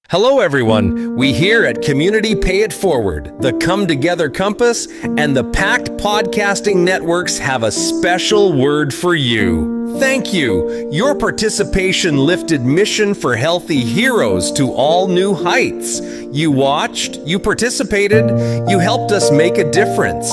Hello, everyone. We here at Community Pay It Forward, the Come Together Compass, and the Pact Podcasting Networks have a special word for you. Thank you. Your participation lifted Mission for Healthy Heroes to all new heights. You watched, you participated, you helped us make a difference.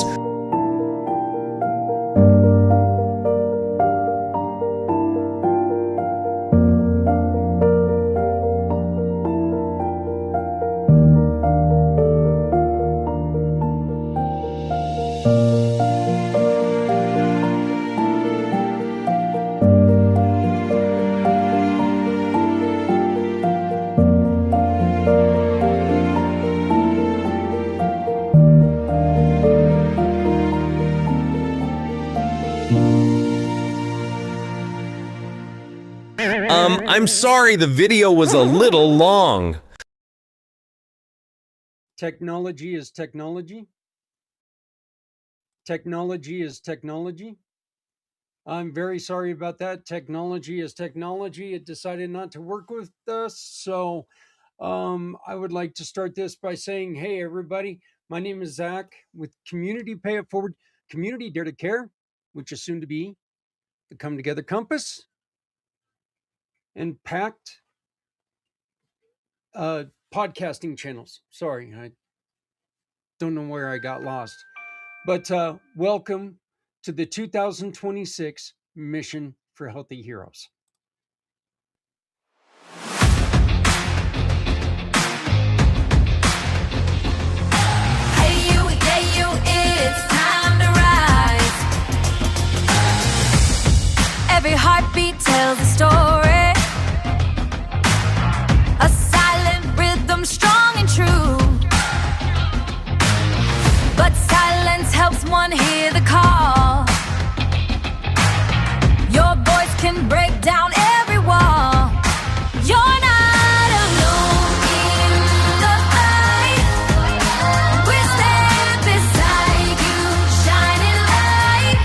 I'm sorry the video was a little long. Technology is technology. Technology is technology. I'm very sorry about that. Technology is technology. It decided not to work with us. So I would like to start this by saying, hey, everybody, my name is Zach with Community Pay It Forward, Community Dare to Care, which is soon to be the Come Together Compass, and Pact podcasting channels. Sorry, I don't know where I got lost. But welcome to the 2026 Mission for Healthy Heroes. Hey you, yeah you, it's time to rise. Every heartbeat tells a story. A silent rhythm, strong and true. But silence helps one hear the call. Your voice can break down every wall. You're not alone in the fight. We'll stand beside you, shining light.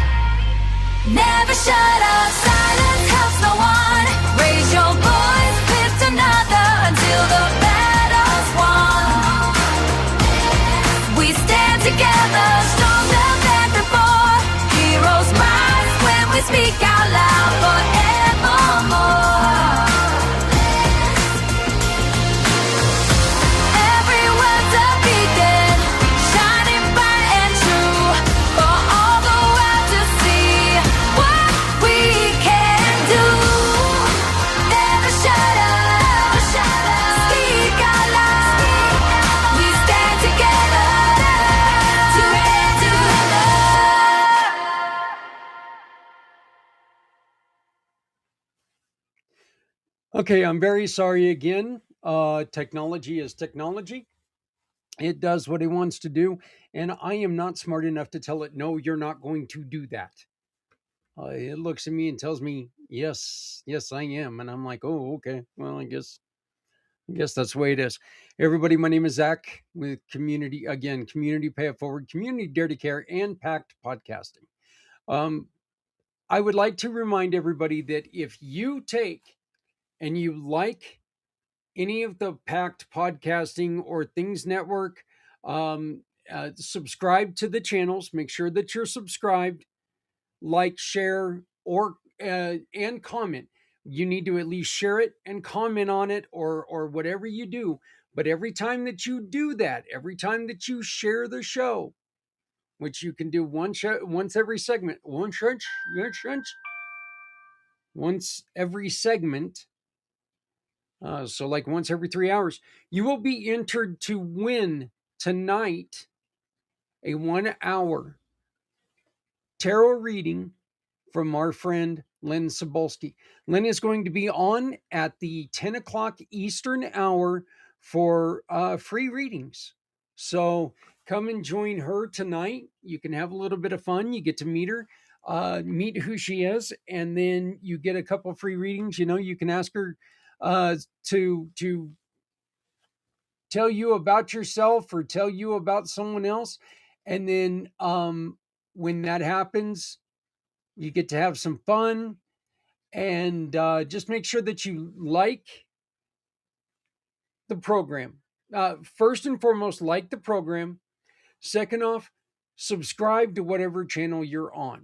Never shut up, silence helps no one. Raise your voice, lift another until the battle's won. We stand together, stronger than before. Heroes rise when we speak out loud forevermore. Every word's a beacon, shining bright and true, for all the world to see what we can do. Never shut up, speak out loud. We stand together, together. Okay, I'm very sorry again. Technology is technology. It does what it wants to do, and I am not smart enough to tell it, no, you're not going to do that. It looks at me and tells me, yes, I am. And I'm like, oh, okay. Well, I guess that's the way it is. Everybody, my name is Zach with Community Pay It Forward, Community Dare to Care, and Pact Podcasting. I would like to remind everybody that if you take and you like any of the Pact Podcasting or Things Network, subscribe to the channels. Make sure that you're subscribed, like, share, or and comment. You need to at least share it and comment on it, or whatever you do. But every time that you do that, every time that you share the show, which you can do once every segment, once every segment, so like once every 3 hours, you will be entered to win tonight a 1 hour tarot reading from our friend Len Sobolski. Len is going to be on at the 10 o'clock Eastern hour for free readings. So come and join her tonight. You can have a little bit of fun. You get to meet her, meet who she is, and then you get a couple free readings. You know, you can ask her to tell you about yourself or tell you about someone else. And then when that happens, you get to have some fun. And just make sure that you like the program. First and foremost, like the program. Second off, subscribe to whatever channel you're on.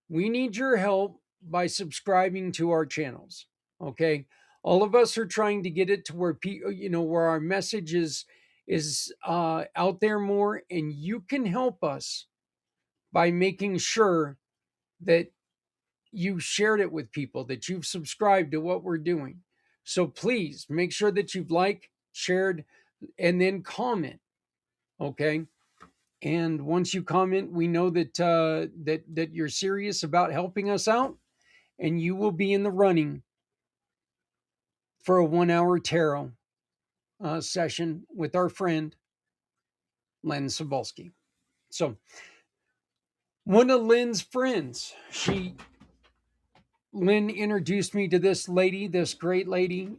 We need your help by subscribing to our channels. Okay. All of us are trying to get it to where people, where our message is out there more, and you can help us by making sure that you shared it with people, that you've subscribed to what we're doing. So please make sure that you've liked, shared, and then comment. Okay. And once you comment, we know that that you're serious about helping us out, and you will be in the running for a 1 hour tarot session with our friend Len Sobolski. So, one of Lynn's friends, Lynn introduced me to this lady, this great lady.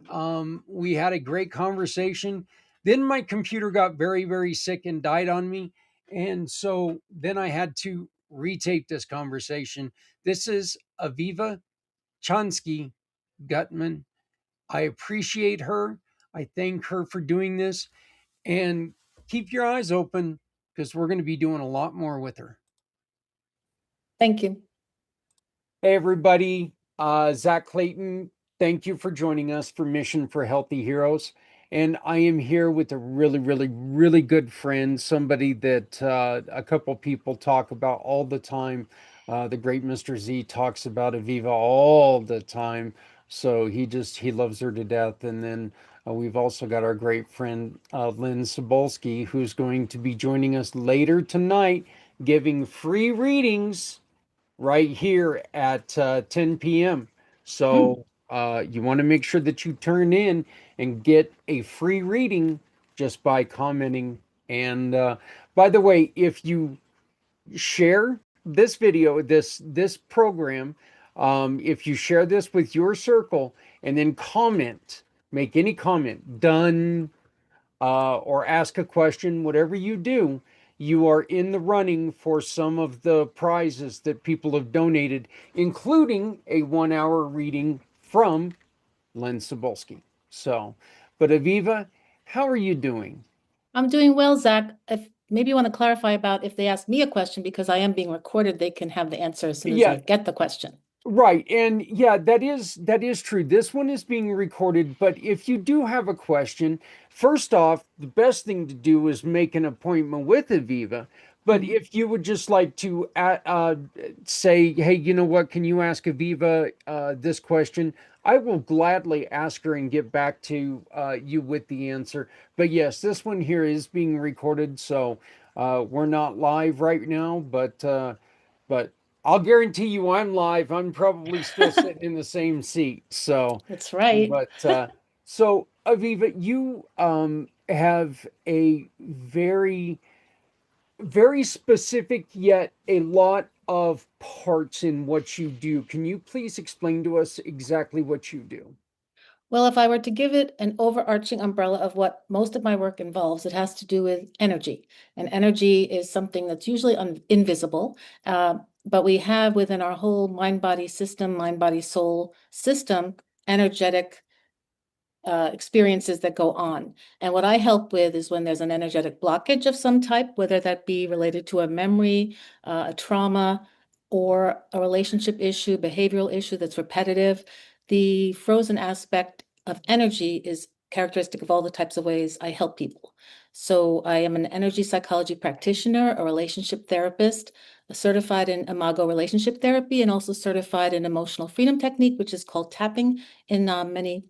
We had a great conversation. Then my computer got very, very sick and died on me. And so then I had to retape this conversation. This is Aviva Chansky Gutman. I appreciate her. I thank her for doing this. And keep your eyes open, because we're going to be doing a lot more with her. Thank you. Hey, everybody. Zach Clayton, thank you for joining us for Mission for Healthy Heroes. And I am here with a really, really, really good friend, somebody that a couple people talk about all the time. The great Mr. Z talks about Aviva all the time. So he loves her to death. And then we've also got our great friend, Lynn Sobolski, who's going to be joining us later tonight, giving free readings right here at 10 p.m. So you want to make sure that you turn in and get a free reading just by commenting. And by the way, if you share this video, this program, if you share this with your circle and then comment, make any comment, done, or ask a question, whatever you do, you are in the running for some of the prizes that people have donated, including a 1 hour reading from Len Sobolski. So, but Aviva, how are you doing? I'm doing well, Zach. If maybe you want to clarify about if they ask me a question, because I am being recorded, they can have the answer as soon as I get the question. Right. And yeah, that is true. This one is being recorded, but if you do have a question, first off, the best thing to do is make an appointment with Aviva. But if you would just like to say, hey, you know what, can you ask Aviva this question? I will gladly ask her and get back to you with the answer. But yes, this one here is being recorded, so we're not live right now, but I'll guarantee you I'm live. I'm probably still sitting in the same seat. So that's right. But so Aviva, you have a very, very specific yet a lot of parts in what you do. Can you please explain to us exactly what you do? Well, if I were to give it an overarching umbrella of what most of my work involves, it has to do with energy. And energy is something that's usually invisible, but we have within our whole mind-body system, mind-body-soul system, energetic experiences that go on. And what I help with is when there's an energetic blockage of some type, whether that be related to a memory, a trauma, or a relationship issue, behavioral issue that's repetitive. The frozen aspect of energy is characteristic of all the types of ways I help people. So I am an energy psychology practitioner, a relationship therapist, certified in Imago relationship therapy, and also certified in emotional freedom technique, which is called tapping in many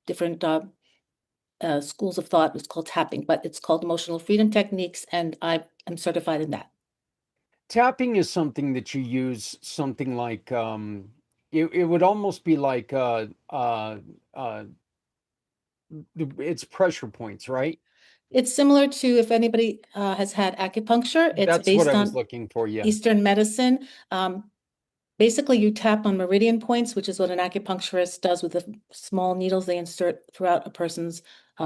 different schools of thought. It's called tapping, but it's called emotional freedom techniques, and I am certified in that. Tapping is something that you use, something like it would almost be like it's pressure points, right? It's similar to if anybody has had acupuncture. It's That's what based I was on looking for. Yeah. Eastern medicine. Basically, you tap on meridian points, which is what an acupuncturist does with the small needles they insert throughout a person's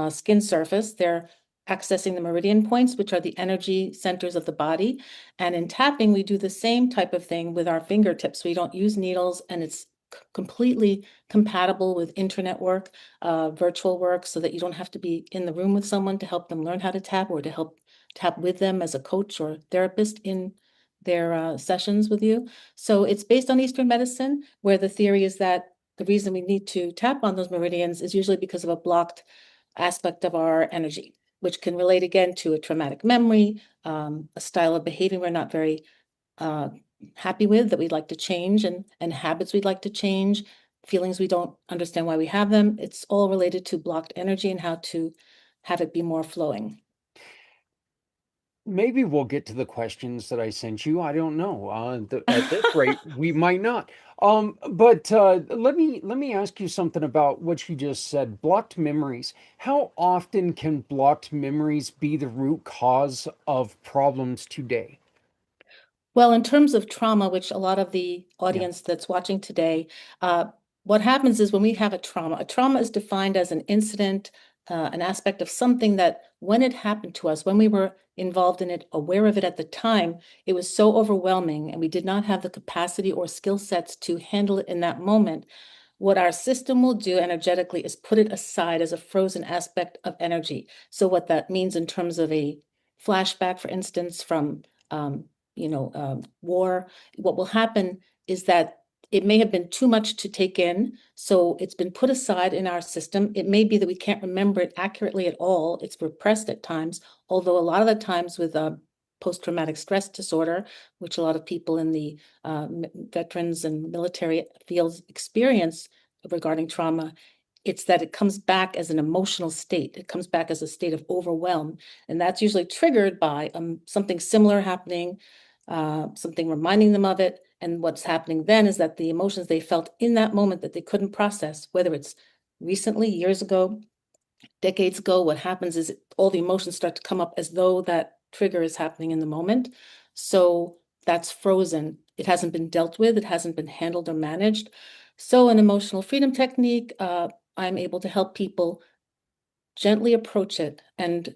skin surface. They're accessing the meridian points, which are the energy centers of the body. And in tapping, we do the same type of thing with our fingertips. We don't use needles, and it's completely compatible with internet work, virtual work, so that you don't have to be in the room with someone to help them learn how to tap, or to help tap with them as a coach or therapist in their sessions with you. So it's based on Eastern medicine, where the theory is that the reason we need to tap on those meridians is usually because of a blocked aspect of our energy, which can relate again to a traumatic memory, a style of behavior we're not very happy with, that we'd like to change, and habits we'd like to change, feelings we don't understand why we have them. It's all related to blocked energy and how to have it be more flowing. Maybe we'll get to the questions that I sent you. I don't know. At this rate, we might not. But let me ask you something about what you just said. Blocked memories. How often can blocked memories be the root cause of problems today? Well, in terms of trauma, which a lot of the Yeah. audience that's watching today, what happens is when we have a trauma is defined as an incident, an aspect of something that when it happened to us, when we were involved in it, aware of it at the time, it was so overwhelming and we did not have the capacity or skill sets to handle it in that moment. What our system will do energetically is put it aside as a frozen aspect of energy. So what that means in terms of a flashback, for instance, from war, what will happen is that it may have been too much to take in, so it's been put aside in our system. It may be that we can't remember it accurately at all. It's repressed at times, although a lot of the times with post-traumatic stress disorder, which a lot of people in the veterans and military fields experience regarding trauma, it's that it comes back as an emotional state. It comes back as a state of overwhelm, and that's usually triggered by something similar happening, something reminding them of it. And what's happening then is that the emotions they felt in that moment that they couldn't process, whether it's recently, years ago, decades ago, what happens is all the emotions start to come up as though that trigger is happening in the moment. So that's frozen. It hasn't been dealt with. It hasn't been handled or managed. So an emotional freedom technique, I'm able to help people gently approach it and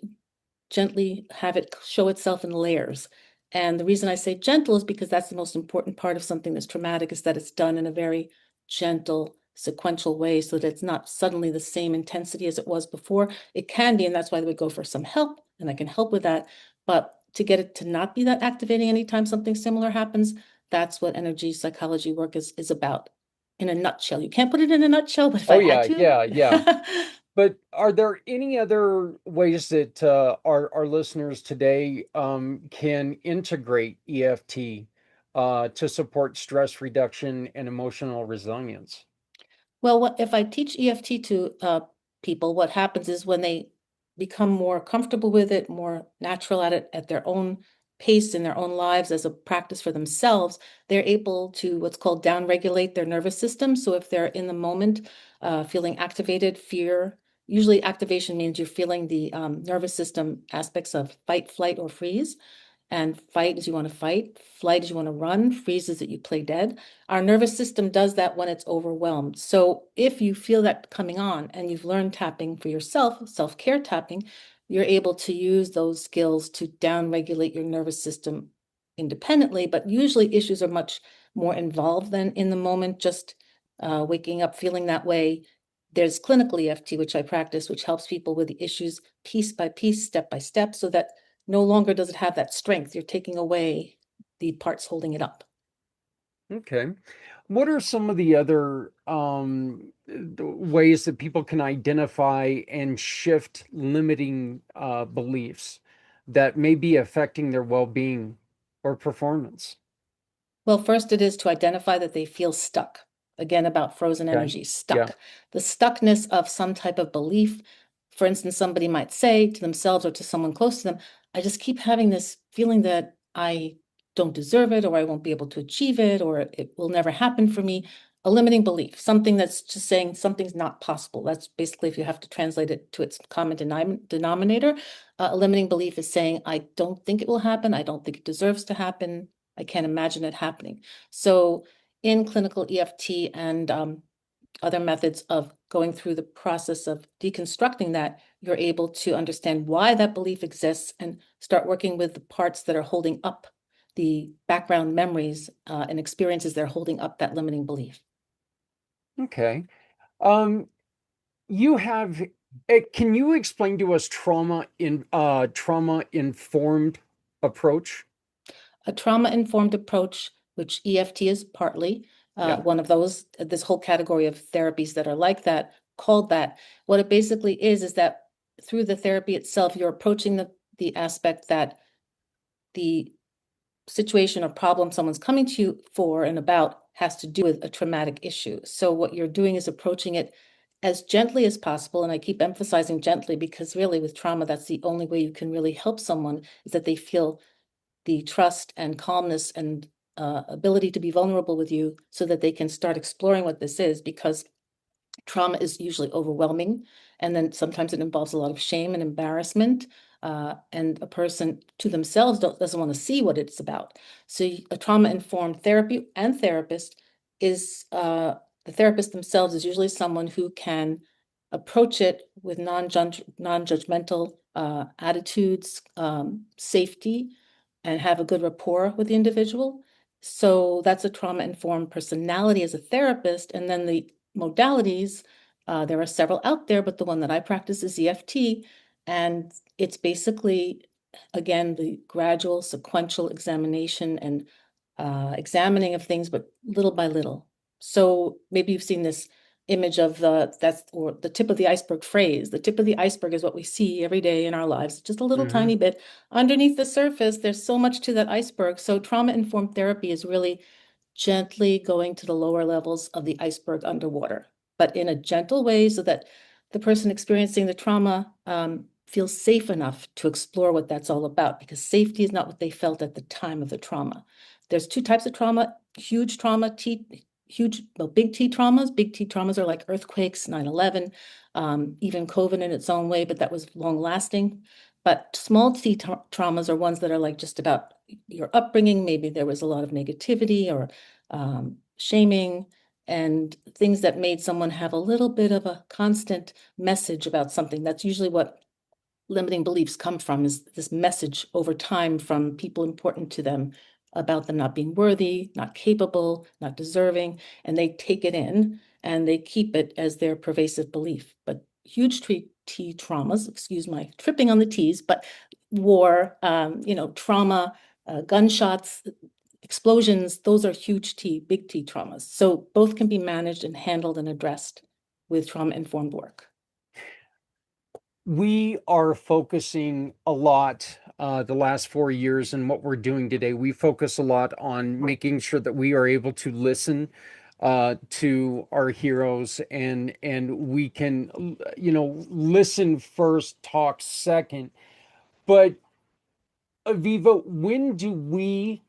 gently have it show itself in layers. And the reason I say gentle is because that's the most important part of something that's traumatic, is that it's done in a very gentle, sequential way, so that it's not suddenly the same intensity as it was before. It can be, and that's why they would go for some help, and I can help with that. But to get it to not be that activating anytime something similar happens, that's what energy psychology work is about in a nutshell. You can't put it in a nutshell, but if I Oh had yeah, to. yeah. But are there any other ways that our listeners today can integrate EFT to support stress reduction and emotional resilience? Well, if I teach EFT to people, what happens is when they become more comfortable with it, more natural at it, at their own pace in their own lives as a practice for themselves, they're able to what's called downregulate their nervous system. So if they're in the moment feeling activated, fear, usually activation means you're feeling the nervous system aspects of fight, flight, or freeze. And fight is you want to fight, flight is you want to run, freeze is that you play dead. Our nervous system does that when it's overwhelmed. So if you feel that coming on and you've learned tapping for yourself, self-care tapping, you're able to use those skills to down-regulate your nervous system independently. But usually issues are much more involved than in the moment, just waking up feeling that way. There's clinical EFT, which I practice, which helps people with the issues piece by piece, step by step, so that no longer does it have that strength. You're taking away the parts holding it up. Okay. What are some of the other ways that people can identify and shift limiting beliefs that may be affecting their well-being or performance? Well, first it is to identify that they feel stuck. Again, about frozen Okay. energy, Yeah. stuck. The stuckness of some type of belief. For instance, somebody might say to themselves or to someone close to them, I just keep having this feeling that I don't deserve it, or I won't be able to achieve it, or it will never happen for me. A limiting belief, something that's just saying something's not possible. That's basically, if you have to translate it to its common denominator, a limiting belief is saying, I don't think it will happen. I don't think it deserves to happen. I can't imagine it happening. So in clinical EFT and other methods of going through the process of deconstructing that, you're able to understand why that belief exists and start working with the parts that are holding up the background memories and experiences that are holding up that limiting belief. Okay. Um, you have, can you explain to us trauma informed approach? A trauma-informed approach, which EFT is partly Yeah. one of those, this whole category of therapies that are like that, called that. What it basically is that through the therapy itself, you're approaching the aspect that the situation or problem someone's coming to you for and about has to do with a traumatic issue. So what you're doing is approaching it as gently as possible. And I keep emphasizing gently because really with trauma, that's the only way you can really help someone is that they feel the trust and calmness and ability to be vulnerable with you so that they can start exploring what this is, because trauma is usually overwhelming. And then sometimes it involves a lot of shame and embarrassment. And a person to themselves doesn't want to see what it's about. So a trauma-informed therapy and therapist is the therapist themselves is usually someone who can approach it with non-judgmental attitudes, safety, and have a good rapport with the individual. So that's a trauma-informed personality as a therapist. And then the modalities, there are several out there, but the one that I practice is EFT. And it's basically, again, the gradual sequential examination and examining of things, but little by little. So maybe you've seen this image of or the tip of the iceberg phrase. The tip of the iceberg is what we see every day in our lives, just a little tiny bit. Underneath the surface, there's so much to that iceberg. So trauma-informed therapy is really gently going to the lower levels of the iceberg underwater, but in a gentle way so that the person experiencing the trauma feels safe enough to explore what that's all about, because safety is not what they felt at the time of the trauma. There's two types of trauma: huge trauma, big T traumas. Big T traumas are like earthquakes, 9/11, even COVID in its own way, but that was long lasting. But small T traumas are ones that are like just about your upbringing. Maybe there was a lot of negativity or shaming and things that made someone have a little bit of a constant message about something. That's usually what limiting beliefs come from, is this message over time from people important to them about them not being worthy, not capable, not deserving, and they take it in and they keep it as their pervasive belief. But huge T traumas, excuse my tripping on the T's, but war, trauma, gunshots, explosions, those are huge T, big T traumas. So both can be managed and handled and addressed with trauma-informed work. We are focusing a lot the last 4 years, and what we're doing today, we focus a lot on making sure that we are able to listen to our heroes, and we can, listen first, talk second. But Aviva, when do we,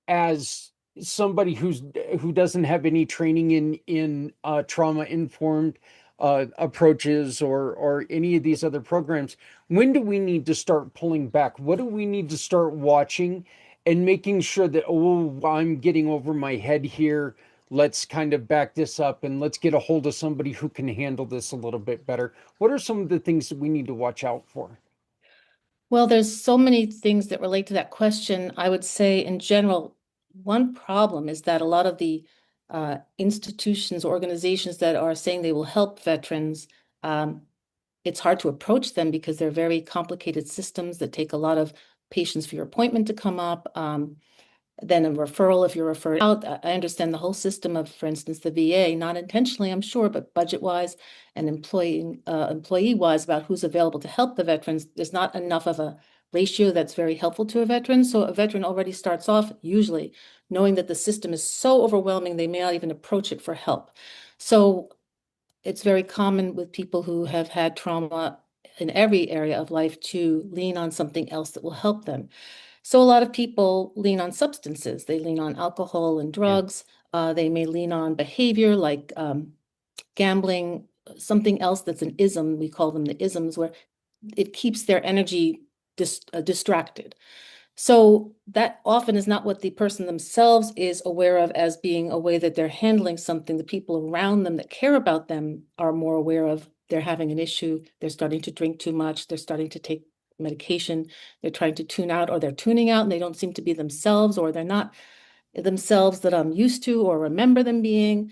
as somebody who doesn't have any training in trauma informed approaches or any of these other programs, when do we need to start pulling back? What do we need to start watching and making sure that, oh, I'm getting over my head here, let's kind of back this up and let's get a hold of somebody who can handle this a little bit better? What are some of the things that we need to watch out for? Well, there's so many things that relate to that question. I would say in general, one problem is that a lot of the institutions, organizations that are saying they will help veterans, it's hard to approach them because they're very complicated systems that take a lot of patience for your appointment to come up. Then a referral if you're referred out. I understand the whole system of, for instance, the VA, not intentionally, I'm sure, but budget-wise and employee-wise about who's available to help the veterans. There's not enough of a ratio that's very helpful to a veteran. So a veteran already starts off usually knowing that the system is so overwhelming, they may not even approach it for help. So it's very common with people who have had trauma in every area of life to lean on something else that will help them. So a lot of people lean on substances. They lean on alcohol and Yeah. drugs. They may lean on behavior like gambling, something else that's an ism. We call them the isms, where it keeps their energy distracted. So that often is not what the person themselves is aware of as being a way that they're handling something. The people around them that care about them are more aware of. They're having an issue. They're starting to drink too much. They're starting to take medication. They're trying to tune out, or they're tuning out and they don't seem to be themselves, or they're not themselves that I'm used to or remember them being.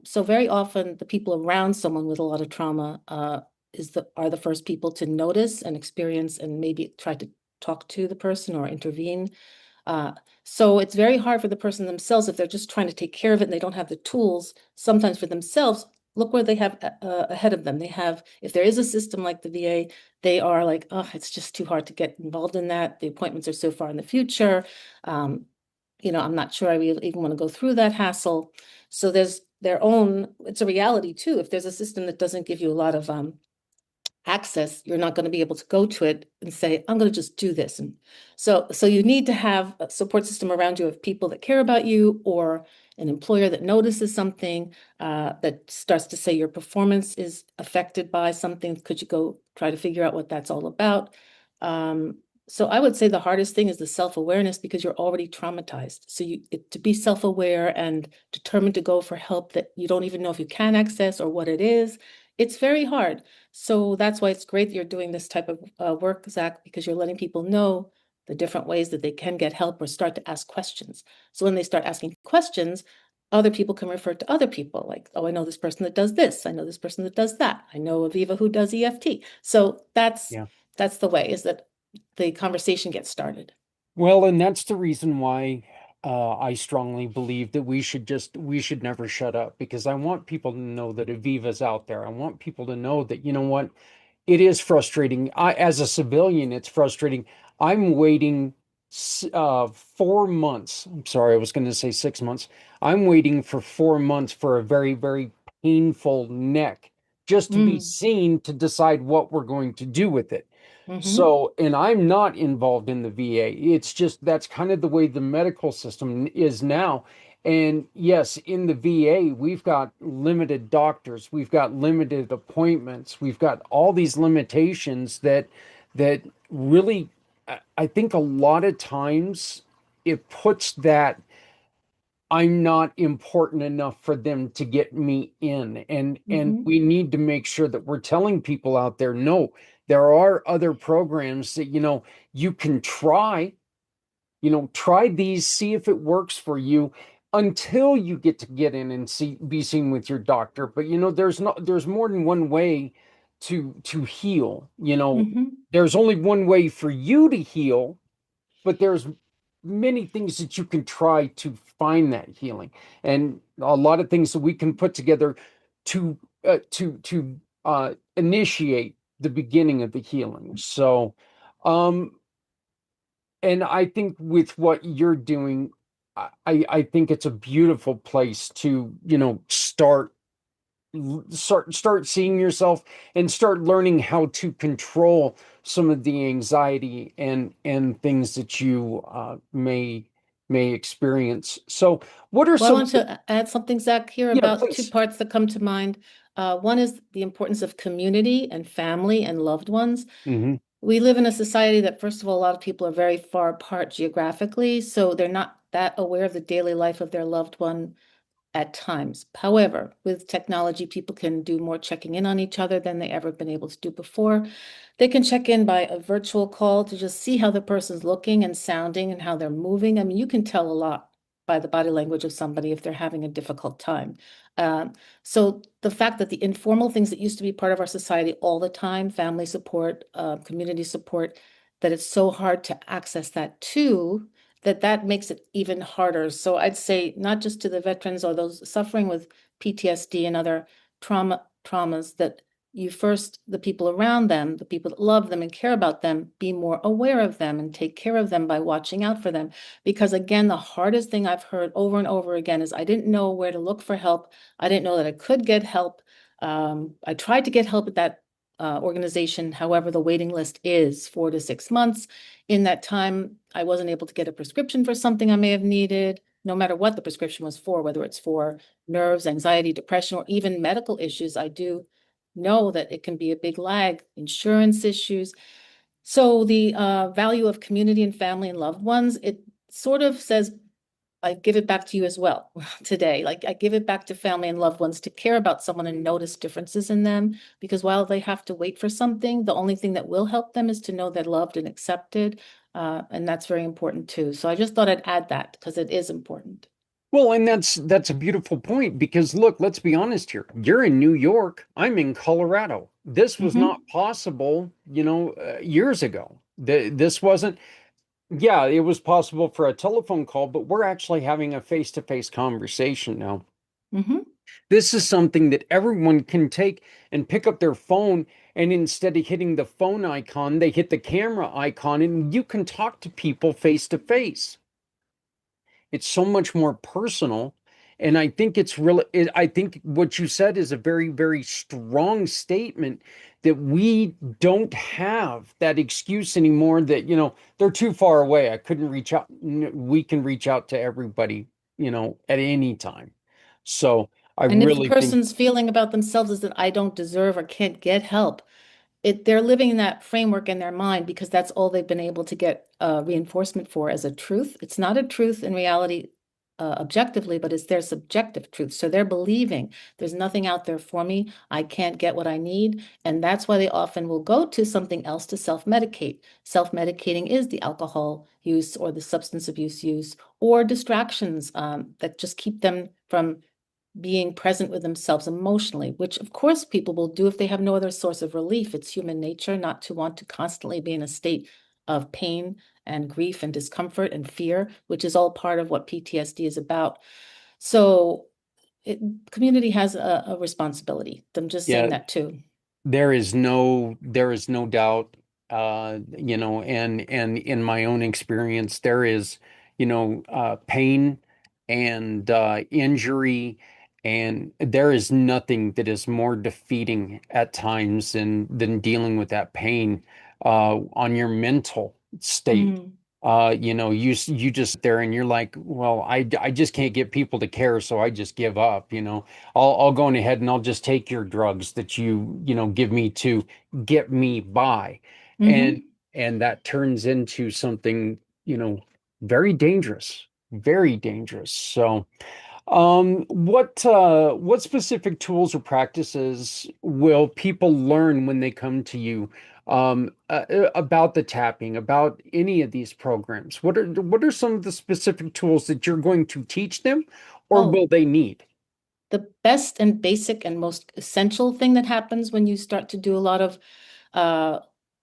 So very often the people around someone with a lot of trauma are the first people to notice and experience and maybe try to talk to the person or intervene. Uh, so it's very hard for the person themselves if they're just trying to take care of it and they don't have the tools. Sometimes for themselves, look where they have ahead of them. They have, if there is a system like the VA, they are like, oh, it's just too hard to get involved in that. The appointments are so far in the future. Um, I'm not sure I even want to go through that hassle. So there's their own, it's a reality too. If there's a system that doesn't give you a lot of access, you're not going to be able to go to it and say, I'm going to just do this. And so you need to have a support system around you of people that care about you, or an employer that notices something, that starts to say your performance is affected by something. Could you go try to figure out what that's all about? So I would say the hardest thing is the self-awareness, because you're already traumatized. So to be self-aware and determined to go for help that you don't even know if you can access or what it is, it's very hard. So that's why it's great that you're doing this type of work, Zach, because you're letting people know the different ways that they can get help or start to ask questions. So when they start asking questions, other people can refer to other people, like, oh, I know this person that does this. I know this person that does that. I know Aviva who does EFT. So Yeah. that's the way, is that the conversation gets started. Well, and that's the reason why I strongly believe that we should never shut up, because I want people to know that Aviva's out there. I want people to know that, you know what, it is frustrating. As a civilian, it's frustrating. I'm waiting 4 months. I'm sorry, I was going to say 6 months. I'm waiting for 4 months for a very, very painful neck, just to be Mm. seen to decide what we're going to do with it. Hmm. So, and I'm not involved in the VA. It's just that's kind of the way the medical system is now. And yes, in the VA, we've got limited doctors, we've got limited appointments, we've got all these limitations that really, I think a lot of times it puts that I'm not important enough for them to get me in. And Hmm. we need to make sure that we're telling people out there, no, there are other programs that, you can try, try these, see if it works for you until you get in and be seen with your doctor. But there's more than one way to heal. Hmm. There's only one way for you to heal, but there's many things that you can try to find that healing, and a lot of things that we can put together to initiate the beginning of the healing. So, um, and I think with what you're doing, I think it's a beautiful place to start seeing yourself and start learning how to control some of the anxiety and things that you may experience. So what are Well, I some want to add something, Zach, here yeah, about two please. parts that come to mind. One is the importance of community and family and loved ones. Hmm. We live in a society that, first of all, a lot of people are very far apart geographically, so they're not that aware of the daily life of their loved one at times. However, with technology, people can do more checking in on each other than they ever been able to do before. They can check in by a virtual call to just see how the person's looking and sounding and how they're moving. I mean, you can tell a lot by the body language of somebody if they're having a difficult time. Um, so the fact that the informal things that used to be part of our society all the time, family support, community support, that it's so hard to access that too, that makes it even harder. So I'd say not just to the veterans or those suffering with PTSD and other traumas, that the people around them, the people that love them and care about them, be more aware of them and take care of them by watching out for them. Because again, the hardest thing I've heard over and over again is I didn't know where to look for help. I didn't know that I could get help. I tried to get help at that organization. However, the waiting list is 4 to 6 months. In that time, I wasn't able to get a prescription for something I may have needed, no matter what the prescription was for, whether it's for nerves, anxiety, depression, or even medical issues. I do know that it can be a big lag, insurance issues. So the value of community and family and loved ones, it sort of says, I give it back to you as well today. Like I give it back to family and loved ones to care about someone and notice differences in them. Because while they have to wait for something, the only thing that will help them is to know they're loved and accepted. And that's very important too. So I just thought I'd add that because it is important. Well, and that's a beautiful point because look, let's be honest here. You're in New York, I'm in Colorado. This was Hmm. not possible, years ago. This wasn't, yeah, it was possible for a telephone call, but we're actually having a face-to-face conversation now. Hmm. This is something that everyone can take and pick up their phone, and instead of hitting the phone icon, they hit the camera icon, and you can talk to people face to face. It's so much more personal. And I think I think what you said is a very, very strong statement that we don't have that excuse anymore that, they're too far away. I couldn't reach out. We can reach out to everybody, at any time. So I And if the really think, person's feeling about themselves is that I don't deserve or can't get help, they're living in that framework in their mind because that's all they've been able to get reinforcement for as a truth. It's not a truth in reality, objectively, but it's their subjective truth. So they're believing there's nothing out there for me. I can't get what I need. And that's why they often will go to something else to self-medicate. Self-medicating is the alcohol use or the substance abuse use or distractions that just keep them from being present with themselves emotionally, which of course people will do if they have no other source of relief. It's human nature not to want to constantly be in a state of pain and grief and discomfort and fear, which is all part of what PTSD is about. So community has a responsibility. I'm just saying yeah, that too. there is no doubt, and in my own experience, there is, pain and injury, and there is nothing that is more defeating at times than dealing with that pain on your mental state. Mm. You just there and you're like, well, I just can't get people to care, so I just give up. I'll go on ahead and I'll just take your drugs that give me to get me by. And Hmm. and that turns into something, very dangerous, very dangerous. So, what specific tools or practices will people learn when they come to you about the tapping, about any of these programs? What are some of the specific tools that you're going to teach them, or Oh, will they need? the best and basic and most essential thing that happens when you start to do a lot of uh,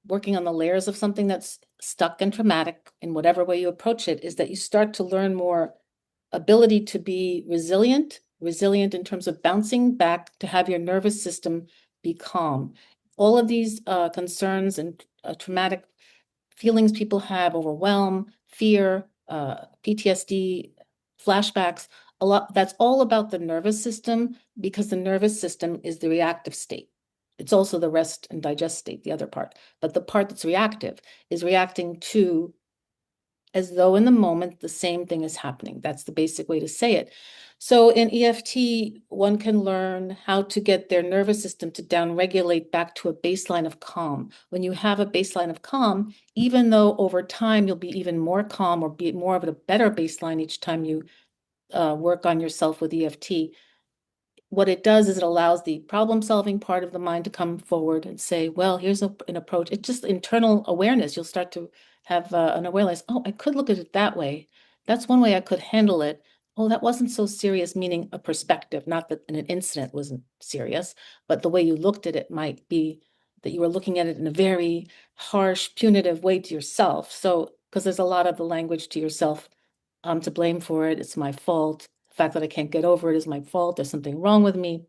working on the layers of something that's stuck and traumatic in whatever way you approach it is that you start to learn more ability to be resilient in terms of bouncing back to have your nervous system be calm. All of these concerns and traumatic feelings people have, overwhelm, fear, PTSD, flashbacks, a lot, that's all about the nervous system because the nervous system is the reactive state. It's also the rest and digest state, the other part. But the part that's reactive is reacting to as though in the moment the same thing is happening. That's the basic way to say it. So in EFT, one can learn how to get their nervous system to downregulate back to a baseline of calm. When you have a baseline of calm, even though over time you'll be even more calm or be more of a better baseline each time you work on yourself with EFT, what it does is it allows the problem solving part of the mind to come forward and say, well, here's an approach. It's just internal awareness. You'll start to have an awareness. Oh, I could look at it that way. That's one way I could handle it. Oh, that wasn't so serious, meaning a perspective, not that an incident wasn't serious, but the way you looked at it might be that you were looking at it in a very harsh, punitive way to yourself. So, because there's a lot of the language to yourself, I'm to blame for it. It's my fault. The fact that I can't get over it is my fault. There's something wrong with me.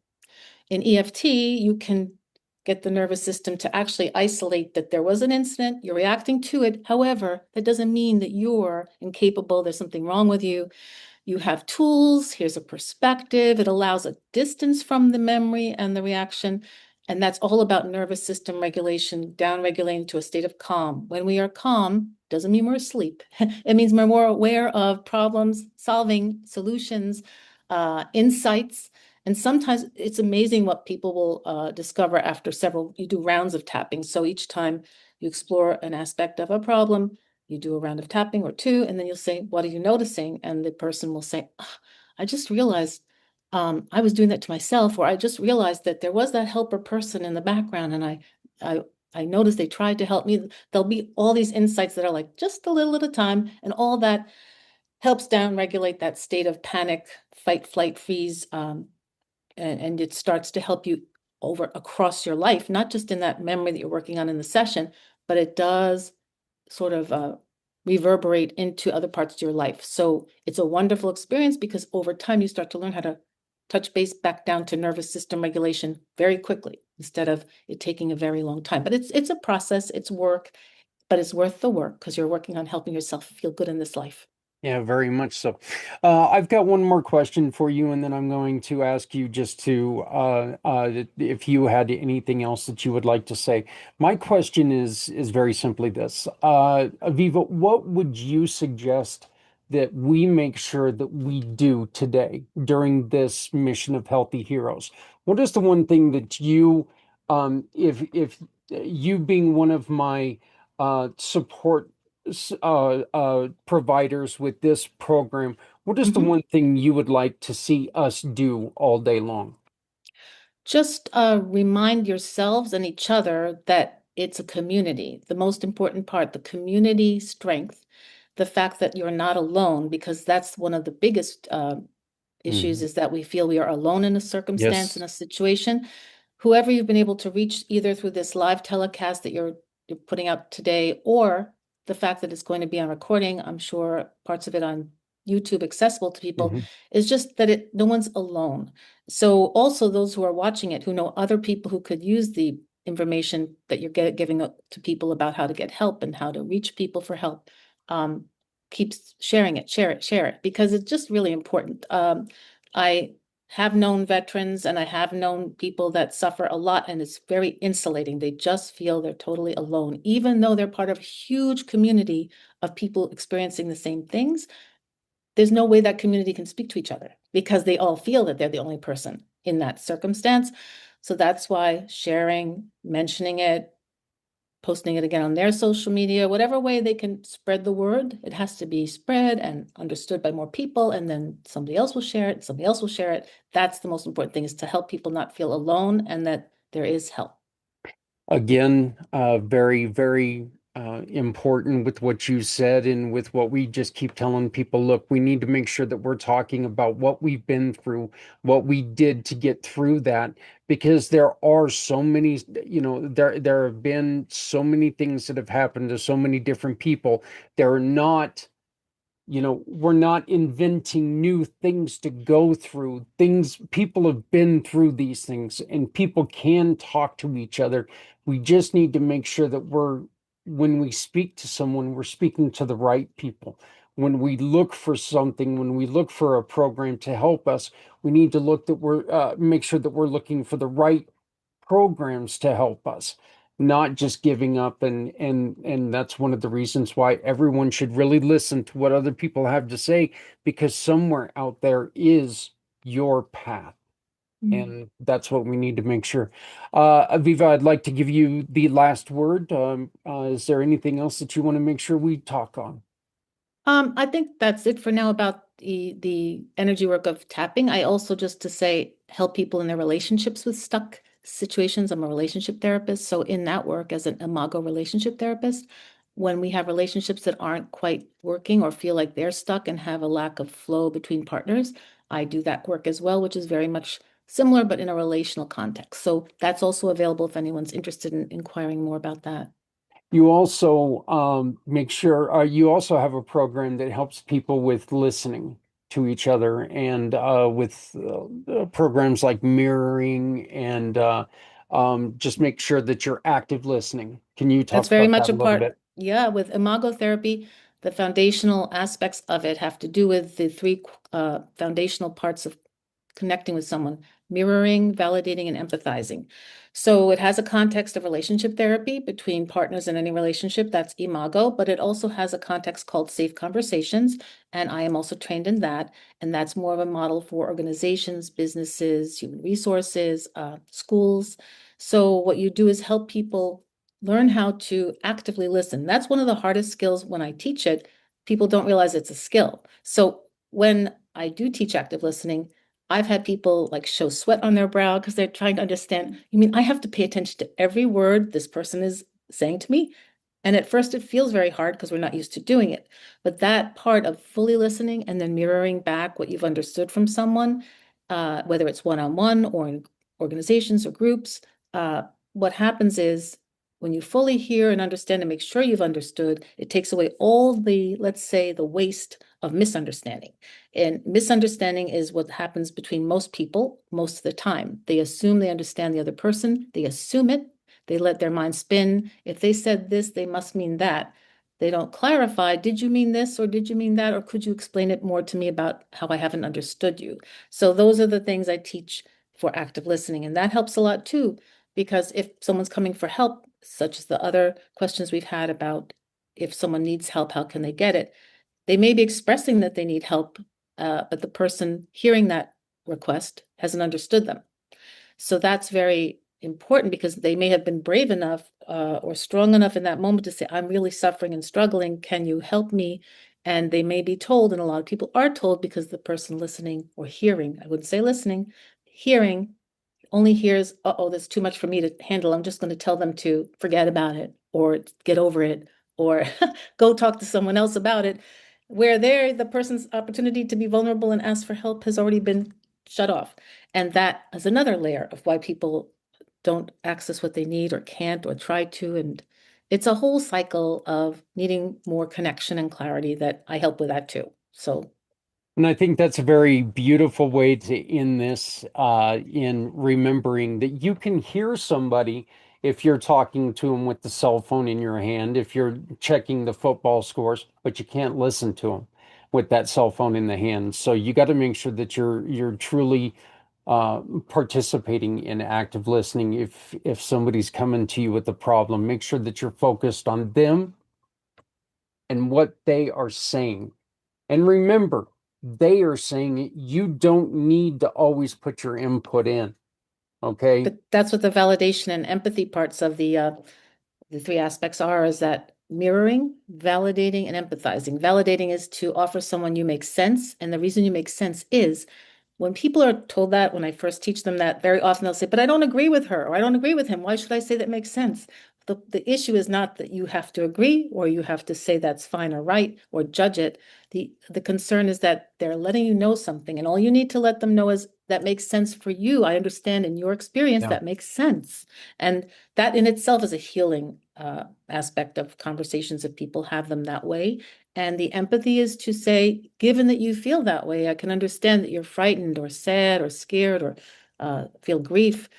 In EFT, you can get the nervous system to actually isolate that there was an incident, you're reacting to it. However, that doesn't mean that you're incapable, there's something wrong with you. You have tools, here's a perspective. It allows a distance from the memory and the reaction. And that's all about nervous system regulation, down regulating to a state of calm. When we are calm, doesn't mean we're asleep. It means we're more aware of problems, solving solutions, insights. And sometimes it's amazing what people will discover after you do rounds of tapping. So each time you explore an aspect of a problem, you do a round of tapping or two, and then you'll say, what are you noticing? And the person will say, "Ah, I just realized I was doing that to myself, or I just realized that there was that helper person in the background, and I, I noticed they tried to help me." There'll be all these insights that are like just a little at a time, and all that helps downregulate that state of panic, fight, flight, freeze, and it starts to help you over across your life, not just in that memory that you're working on in the session, but it does sort of reverberate into other parts of your life. So it's a wonderful experience because over time you start to learn how to touch base back down to nervous system regulation very quickly instead of it taking a very long time. But it's a process, it's work, but it's worth the work because you're working on helping yourself feel good in this life. Yeah, very much so. I've got one more question for you, and then I'm going to ask you just to if you had anything else that you would like to say. My question is very simply this. Aviva, what would you suggest that we make sure that we do today during this mission of Healthy Heroes? What is the one thing that you, if you being one of my support providers with this program, what is the Mhm. one thing you would like to see us do all day long? Just remind yourselves and each other that it's a community. The most important part, the community strength, the fact that you're not alone, because that's one of the biggest issues Mhm. is that we feel we are alone in a circumstance, in Yes. a situation. Whoever you've been able to reach, either through this live telecast that you're putting out today, or the fact that it's going to be on recording, I'm sure parts of it on YouTube accessible to people, Mhm. is just that no one's alone. So also those who are watching it, who know other people who could use the information that you're giving to people about how to get help and how to reach people for help, um, keeps sharing it, share it, because it's just really important. I have known veterans and I have known people that suffer a lot, and it's very insulating. They just feel they're totally alone, even though they're part of a huge community of people experiencing the same things. There's no way that community can speak to each other because they all feel that they're the only person in that circumstance. So that's why sharing, mentioning it, posting it again on their social media, whatever way they can spread the word, it has to be spread and understood by more people. And then somebody else will share it, somebody else will share it. That's the most important thing, is to help people not feel alone and that there is help. Again, very, very important with what you said and with what we just keep telling people. Look, we need to make sure that we're talking about what we've been through, what we did to get through that, because there are so many, there have been so many things that have happened to so many different people. They're not, we're not inventing new things to go through. Things, people have been through these things and people can talk to each other. We just need to make sure that when we speak to someone, we're speaking to the right people. When we look for something, when we look for a program to help us, we need to look that make sure that we're looking for the right programs to help us, not just giving up. And that's one of the reasons why everyone should really listen to what other people have to say, because somewhere out there is your path. Mm. And that's what we need to make sure. Aviva, I'd like to give you the last word. Is there anything else that you want to make sure we talk on? I think that's it for now about the energy work of tapping. I also, just to say, help people in their relationships with stuck situations. I'm a relationship therapist, so in that work as an Imago relationship therapist, when we have relationships that aren't quite working or feel like they're stuck and have a lack of flow between partners, I do that work as well, which is very much similar but in a relational context. So that's also available if anyone's interested in inquiring more about that. You also make sure you also have a program that helps people with listening to each other, and with programs like mirroring and just make sure that you're active listening. Can you That's talk very about much that a a little part, bit? yeah, with imago therapy. The foundational aspects of it have to do with the three foundational parts of connecting with someone: mirroring, validating, and empathizing. So it has a context of relationship therapy between partners in any relationship. That's imago, but it also has a context called safe conversations. And I am also trained in that. And that's more of a model for organizations, businesses, human resources, schools. So what you do is help people learn how to actively listen. That's one of the hardest skills when I teach it. People don't realize it's a skill. So when I do teach active listening, I've had people like show sweat on their brow because they're trying to understand. You mean I have to pay attention to every word this person is saying to me? And at first it feels very hard because we're not used to doing it. But that part of fully listening and then mirroring back what you've understood from someone, whether it's one-on-one or in organizations or groups, what happens is when you fully hear and understand and make sure you've understood, it takes away all the, let's say, the waste of misunderstanding. And misunderstanding is what happens between most people most of the time. They assume they understand the other person, they assume it, they let their mind spin. If they said this, they must mean that. They don't clarify, did you mean this or did you mean that? Or could you explain it more to me about how I haven't understood you? So those are the things I teach for active listening. And that helps a lot too, because if someone's coming for help, such as the other questions we've had about if someone needs help, how can they get it? They may be expressing that they need help, but the person hearing that request hasn't understood them. So that's very important because they may have been brave enough or strong enough in that moment to say, I'm really suffering and struggling. Can you help me? And they may be told, and a lot of people are told because the person listening or hearing, I wouldn't say listening, hearing only hears, oh, that's too much for me to handle. I'm just going to tell them to forget about it or get over it or go talk to someone else about it. Where there, the person's opportunity to be vulnerable and ask for help has already been shut off. And that is another layer of why people don't access what they need or can't or try to. And it's a whole cycle of needing more connection and clarity that I help with that too. So And I think that's a very beautiful way to end this, in remembering that you can hear somebody if you're talking to them with the cell phone in your hand, if you're checking the football scores, but you can't listen to them with that cell phone in the hand. So you got to make sure that you're truly participating in active listening. If somebody's coming to you with a problem, make sure that you're focused on them and what they are saying. And remember, they are saying it. You don't need to always put your input in. Okay. but that's what the validation and empathy parts of the three aspects are, is that mirroring, validating, and empathizing. Validating is to offer someone you make sense. And the reason you make sense is when people are told that, when I first teach them that, very often they'll say, but I don't agree with her or I don't agree with him. Why should I say that makes sense? The issue is not that you have to agree or you have to say that's fine or right or judge it. The concern is that they're letting you know something, and all you need to let them know is that makes sense for you. I understand in your experience Yeah. that makes sense. And that in itself is a healing aspect of conversations if people have them that way. And the empathy is to say, given that you feel that way, I can understand that you're frightened or sad or scared or feel grief.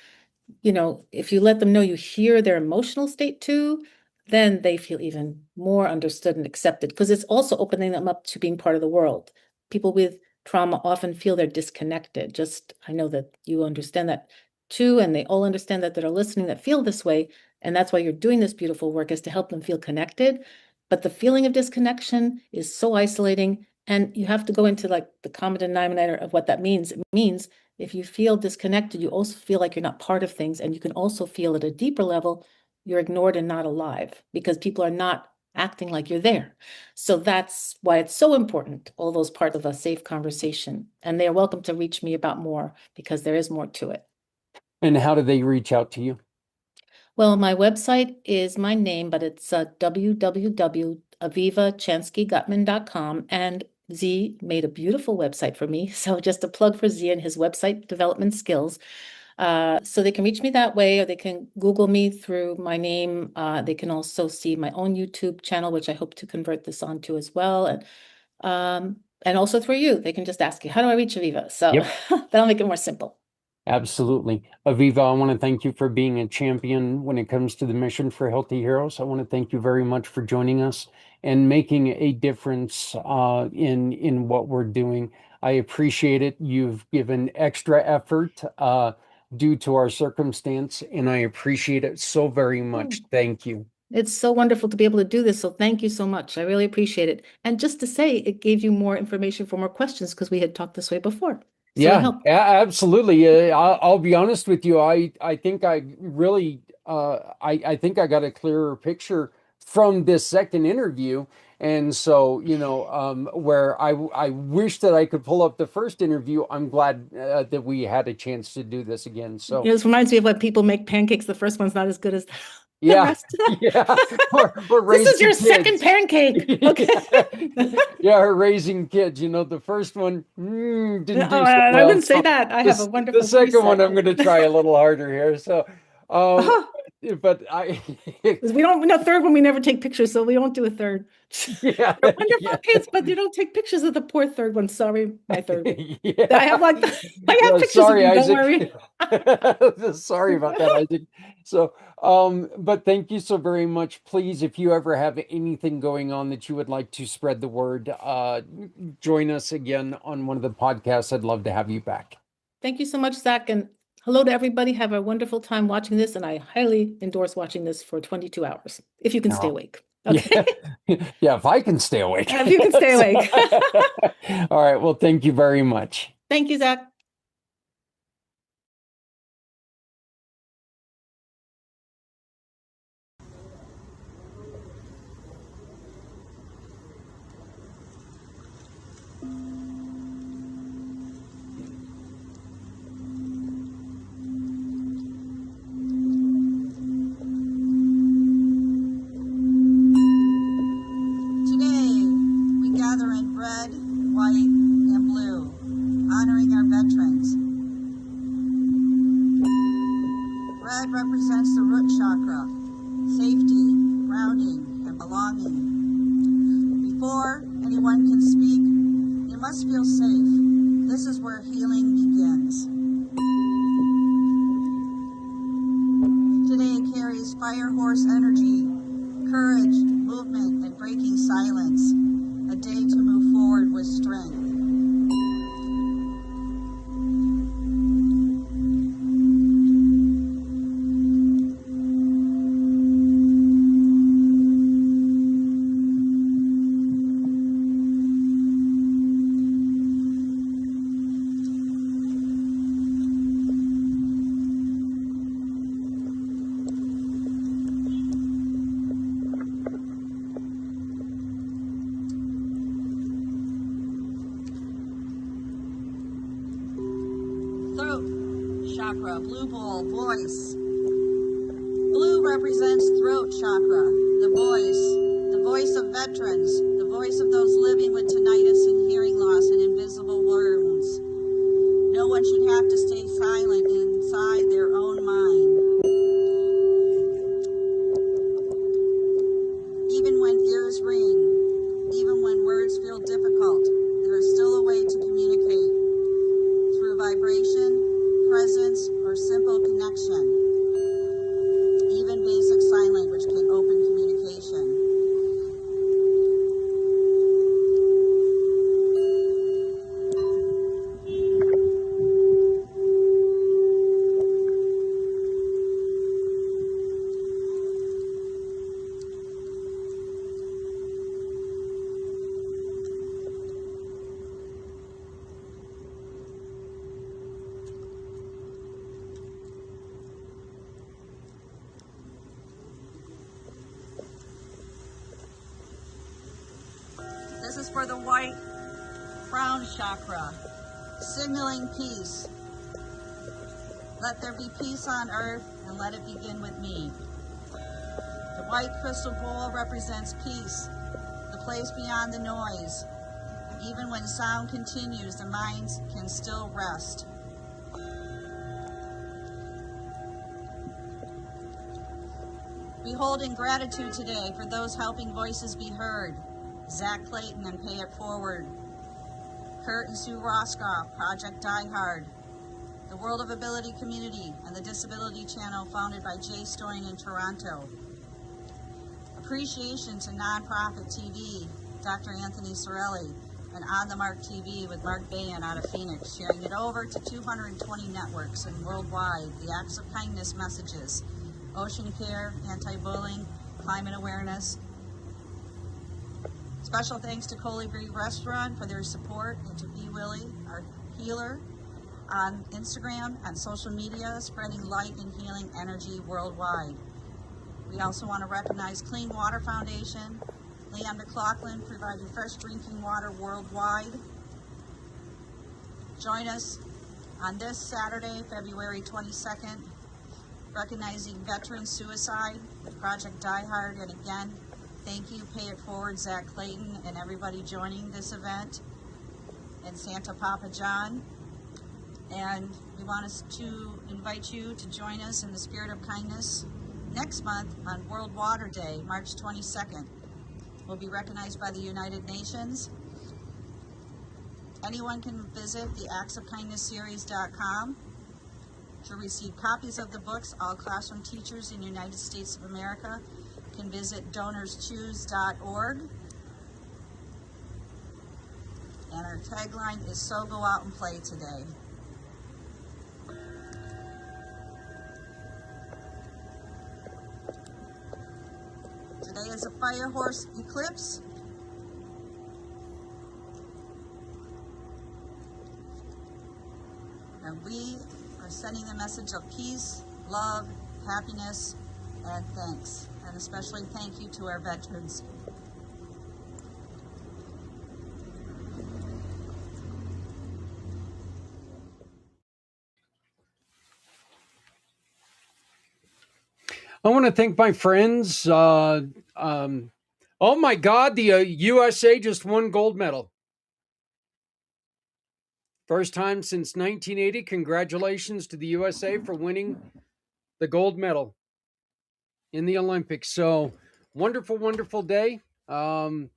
You know, if you let them know you hear their emotional state too, then they feel even more understood and accepted because it's also opening them up to being part of the world. People with trauma often feel they're disconnected. Just, I know that you understand that too, and they all understand that are listening that feel this way. And that's why you're doing this beautiful work, is to help them feel connected. But the feeling of disconnection is so isolating. And you have to go into like the common denominator of what that means. It means if you feel disconnected, you also feel like you're not part of things. And you can also feel at a deeper level, you're ignored and not alive because people are not acting like you're there. So that's why it's so important, all those parts of a safe conversation. And they're welcome to reach me about more because there is more to it. And how do they reach out to you? Well, my website is my name, but it's www.avivachanskygutman.com. And Z made a beautiful website for me. So just a plug for Z and his website development skills. So they can reach me that way, or they can Google me through my name. They can also see my own YouTube channel, which I hope to convert this onto as well. And also through you, they can just ask you, how do I reach Aviva? So Yep. that'll make it more simple. Absolutely. Aviva, I want to thank you for being a champion when it comes to the mission for Healthy Heroes. I want to thank you very much for joining us and making a difference in what we're doing. I appreciate it. You've given extra effort due to our circumstance, and I appreciate it so very much. Thank you. It's so wonderful to be able to do this. So thank you so much. I really appreciate it. And just to say, it gave you more information for more questions because we had talked this way before. So it Yeah, helped. absolutely. I'll be honest with you. I think I really I think I got a clearer picture from this second interview. And so, where I wish that I could pull up the first interview, I'm glad that we had a chance to do this again. So, It reminds me of when people make pancakes. The first one's not as good as Yeah, rest of yeah. We're This is raising your second kids. pancake. Okay. Yeah, we're raising kids. The first one didn't Oh, do so I well. wouldn't say So that. I have a the wonderful second one, preset. I'm going to try a little harder here. So, um, Oh, but I, we don't, no third one, we never take pictures, so we won't do a third. yeah, They're wonderful yeah. kids, but you don't take pictures of the poor third one. Sorry, my third one. I have Yeah. like, I have Yeah, pictures of sorry, them, don't Isaac. worry. Sorry about that, Isaac. So, but thank you so very much. Please, if you ever have anything going on that you would like to spread the word, join us again on one of the podcasts. I'd love to have you back. Thank you so much, Zach, and hello to everybody. Have a wonderful time watching this, and I highly endorse watching this for 22 hours, if you can stay Oh, awake. yeah. Okay? Yeah, if I can stay awake. If you can stay awake. All right. Well, thank you very much. Thank you, Zach. Today, we gather in red, white, and blue, honoring our veterans. Red represents the root chakra, safety, grounding, and belonging. Before anyone can speak, they must feel safe. This is where healing begins. Today carries fire horse energy, courage, movement, and breaking silence. A day to move forward with strength. Throat chakra, blue bowl, voice. Blue represents throat chakra, the voice of veterans, the voice of those living with tinnitus and hearing loss and invisible wounds. No one should have to stay silent inside their own mind. Even when ears ring, even when words feel difficult, there is still a way to communicate through vibration, presence, or simple connection. Even basic sign language can open communication. This is for the white crown chakra, signaling peace. Let there be peace on earth and let it begin with me. The white crystal bowl represents peace, the place beyond the noise. Even when sound continues, the mind can still rest. We hold in gratitude today for those helping voices be heard. Zach Clayton and Pay It Forward, Kurt and Sue Roscoff, Project Die Hard, the World of Ability Community, and the Disability Channel founded by Jay Storing in Toronto. Appreciation to Nonprofit TV, Dr. Anthony Sorelli, and On the Mark TV with Mark Bayan out of Phoenix, sharing it over to 220 networks and worldwide, the acts of kindness messages, ocean care, anti-bullying, climate awareness. Special thanks to Colibri Restaurant for their support, and to Be Willie, our healer, on Instagram and social media, spreading light and healing energy worldwide. We also want to recognize Clean Water Foundation, Leon McLaughlin, providing fresh drinking water worldwide. Join us on this Saturday, February 22nd, recognizing veteran suicide with Project Die Hard. And again, thank you, Pay It Forward, Zach Clayton, and everybody joining this event, and Santa Papa John. And we want us to invite you to join us in the spirit of kindness next month on World Water Day, March 22nd. We'll be recognized by the United Nations. Anyone can visit the actsofkindnessseries.com to receive copies of the books. All classroom teachers in the United States of America can visit donorschoose.org. And our tagline is, "So go out and play today." Today is a fire horse eclipse. And we are sending the message of peace, love, happiness, and thanks. And especially thank you to our veterans. I want to thank my friends. Oh my God, the USA just won gold medal. First time since 1980. Congratulations to the USA for winning the gold medal in the Olympics. So wonderful, wonderful day. Awesome.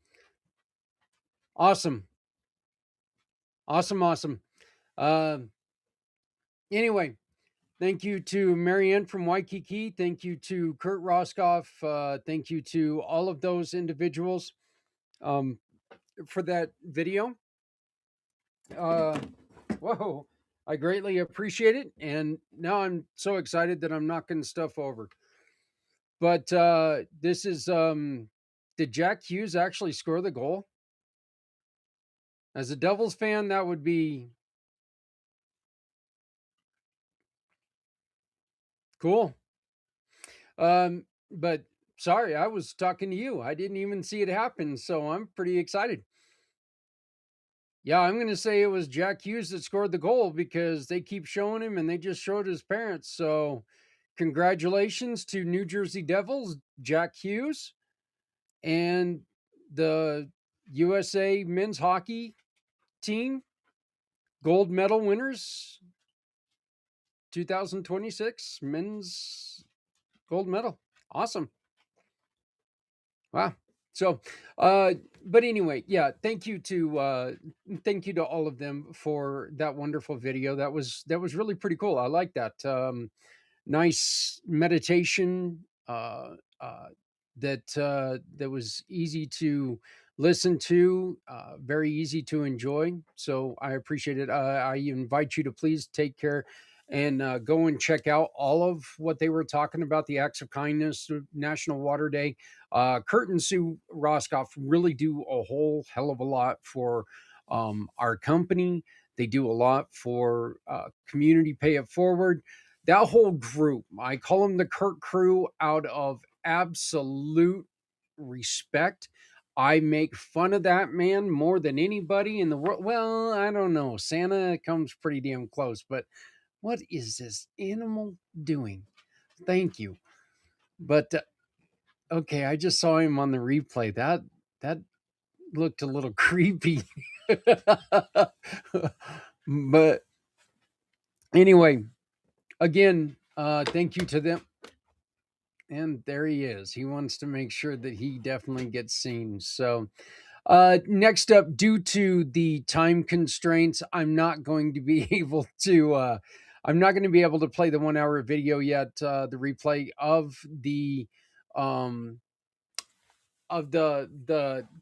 Awesome. Anyway, thank you to Marianne from Waikiki. Thank you to Kurt Roscoff. Thank you to all of those individuals for that video. Whoa, I greatly appreciate it. And now I'm so excited that I'm knocking stuff over. But this is, did Jack Hughes actually score the goal? As a Devils fan, that would be cool. But sorry, I was talking to you. I didn't even see it happen, so I'm pretty excited. Yeah, I'm going to say it was Jack Hughes that scored the goal because they keep showing him and they just showed his parents. So congratulations to New Jersey Devils, Jack Hughes, and the USA men's hockey team, gold medal winners, 2026 men's gold medal. Awesome. Wow. So, but anyway, yeah, thank you to all of them for that wonderful video. That was really pretty cool. I like that. Nice meditation that was easy to listen to, very easy to enjoy. So I appreciate it. I invite you to please take care and go and check out all of what they were talking about, the acts of kindness, National Water Day. Kurt and Sue Roscoff really do a whole hell of a lot for our company. They do a lot for Community Pay It Forward. That whole group, I call them the Kurt crew out of absolute respect. I make fun of that man more than anybody in the world. Well, I don't know. Santa comes pretty damn close, but what is this animal doing? Thank you. But okay, I just saw him on the replay. That looked a little creepy. But anyway, again, thank you to them. And there he is. He wants to make sure that he definitely gets seen. So next up, due to the time constraints, I'm not going to be able to play the 1 hour video yet. The replay of the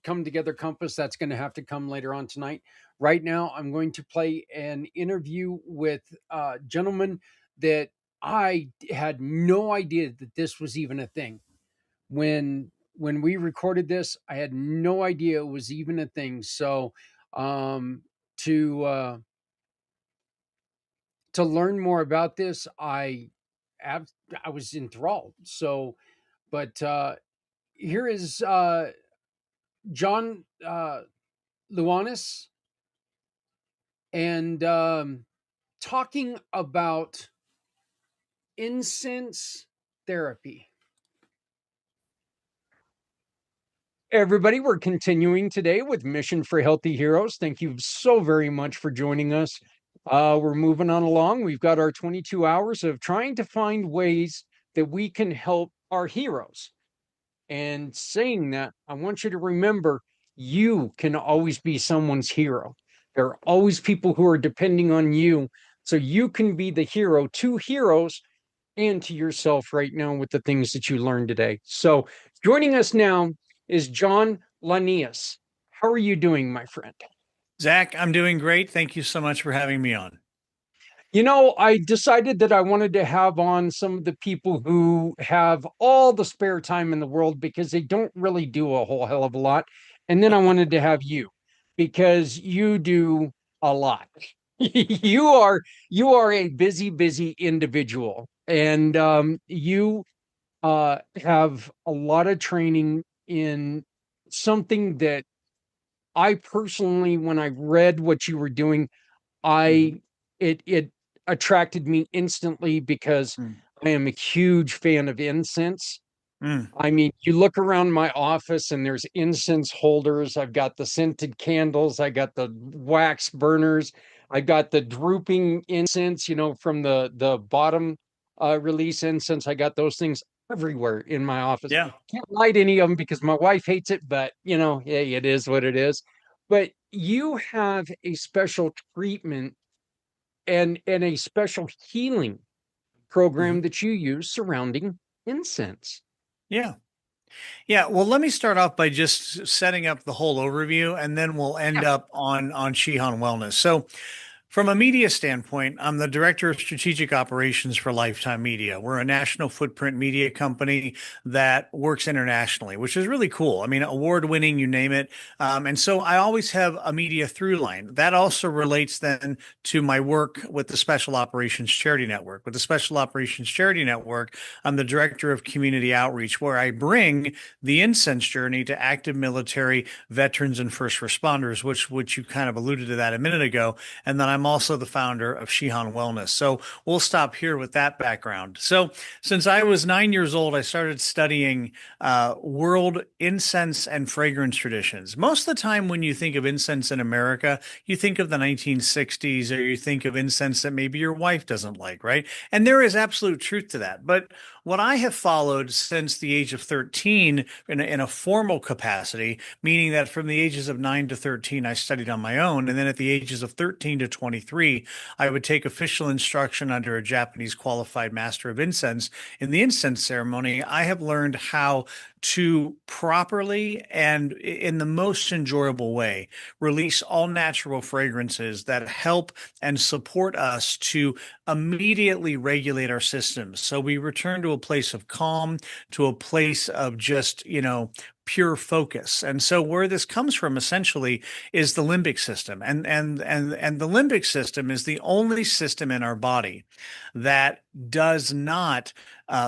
Come Together Compass, that's going to have to come later on tonight. Right now, I'm going to play an interview with a gentleman that I had no idea that this was even a thing. When we recorded this, I had no idea it was even a thing. So to learn more about this, I was enthralled. So, but here is John Luanis, and talking about incense therapy. Everybody, we're continuing today with Mission for Healthy Heroes. Thank you so very much for joining us. We're moving on along. We've got our 22 hours of trying to find ways that we can help our heroes. And saying that, I want you to remember you can always be someone's hero. There are always people who are depending on you. So you can be the hero to heroes and to yourself right now with the things that you learned today. So joining us now is John Lanius. How are you doing, my friend? Zach, I'm doing great. Thank you so much for having me on. You know, I decided that I wanted to have on some of the people who have all the spare time in the world because they don't really do a whole hell of a lot. And then I wanted to have you because you do a lot. You are a busy individual, and you have a lot of training in something that I personally, when I read what you were doing, Mhm. it attracted me instantly because Mm. I am a huge fan of incense. Mm. I mean, you look around my office and there's incense holders. I've got the scented candles. I got the wax burners. I got the drooping incense, from the bottom release incense. I got those things everywhere in my office. Yeah. Can't light any of them because my wife hates it, but hey, it is what it is. But you have a special treatment and a special healing Mhm. program that you use surrounding incense. Yeah. Yeah. Well, let me start off by just setting up the whole overview, and then we'll end up on Shihan Wellness. So, from a media standpoint, I'm the director of strategic operations for Lifetime Media. We're a national footprint media company that works internationally, which is really cool. I mean, award winning, you name it. And so I always have a media through line. That also relates then to my work with the Special Operations Charity Network. With the Special Operations Charity Network, I'm the director of community outreach, where I bring the incense journey to active military, veterans, and first responders, which you kind of alluded to that a minute ago. And then I'm also the founder of Shihan Wellness. So we'll stop here with that background. So since I was 9 years old, I started studying world incense and fragrance traditions. Most of the time, when you think of incense in America, you think of the 1960s, or you think of incense that maybe your wife doesn't like, right? And there is absolute truth to that. But what I have followed since the age of 13 in a formal capacity, meaning that from the ages of 9 to 13, I studied on my own. And then at the ages of 13 to 23, I would take official instruction under a Japanese qualified master of incense. In the incense ceremony, I have learned how to properly and in the most enjoyable way release all natural fragrances that help and support us to immediately regulate our systems. So we return to a place of calm, to a place of just, pure focus. And so where this comes from essentially is the limbic system. And the limbic system is the only system in our body that does not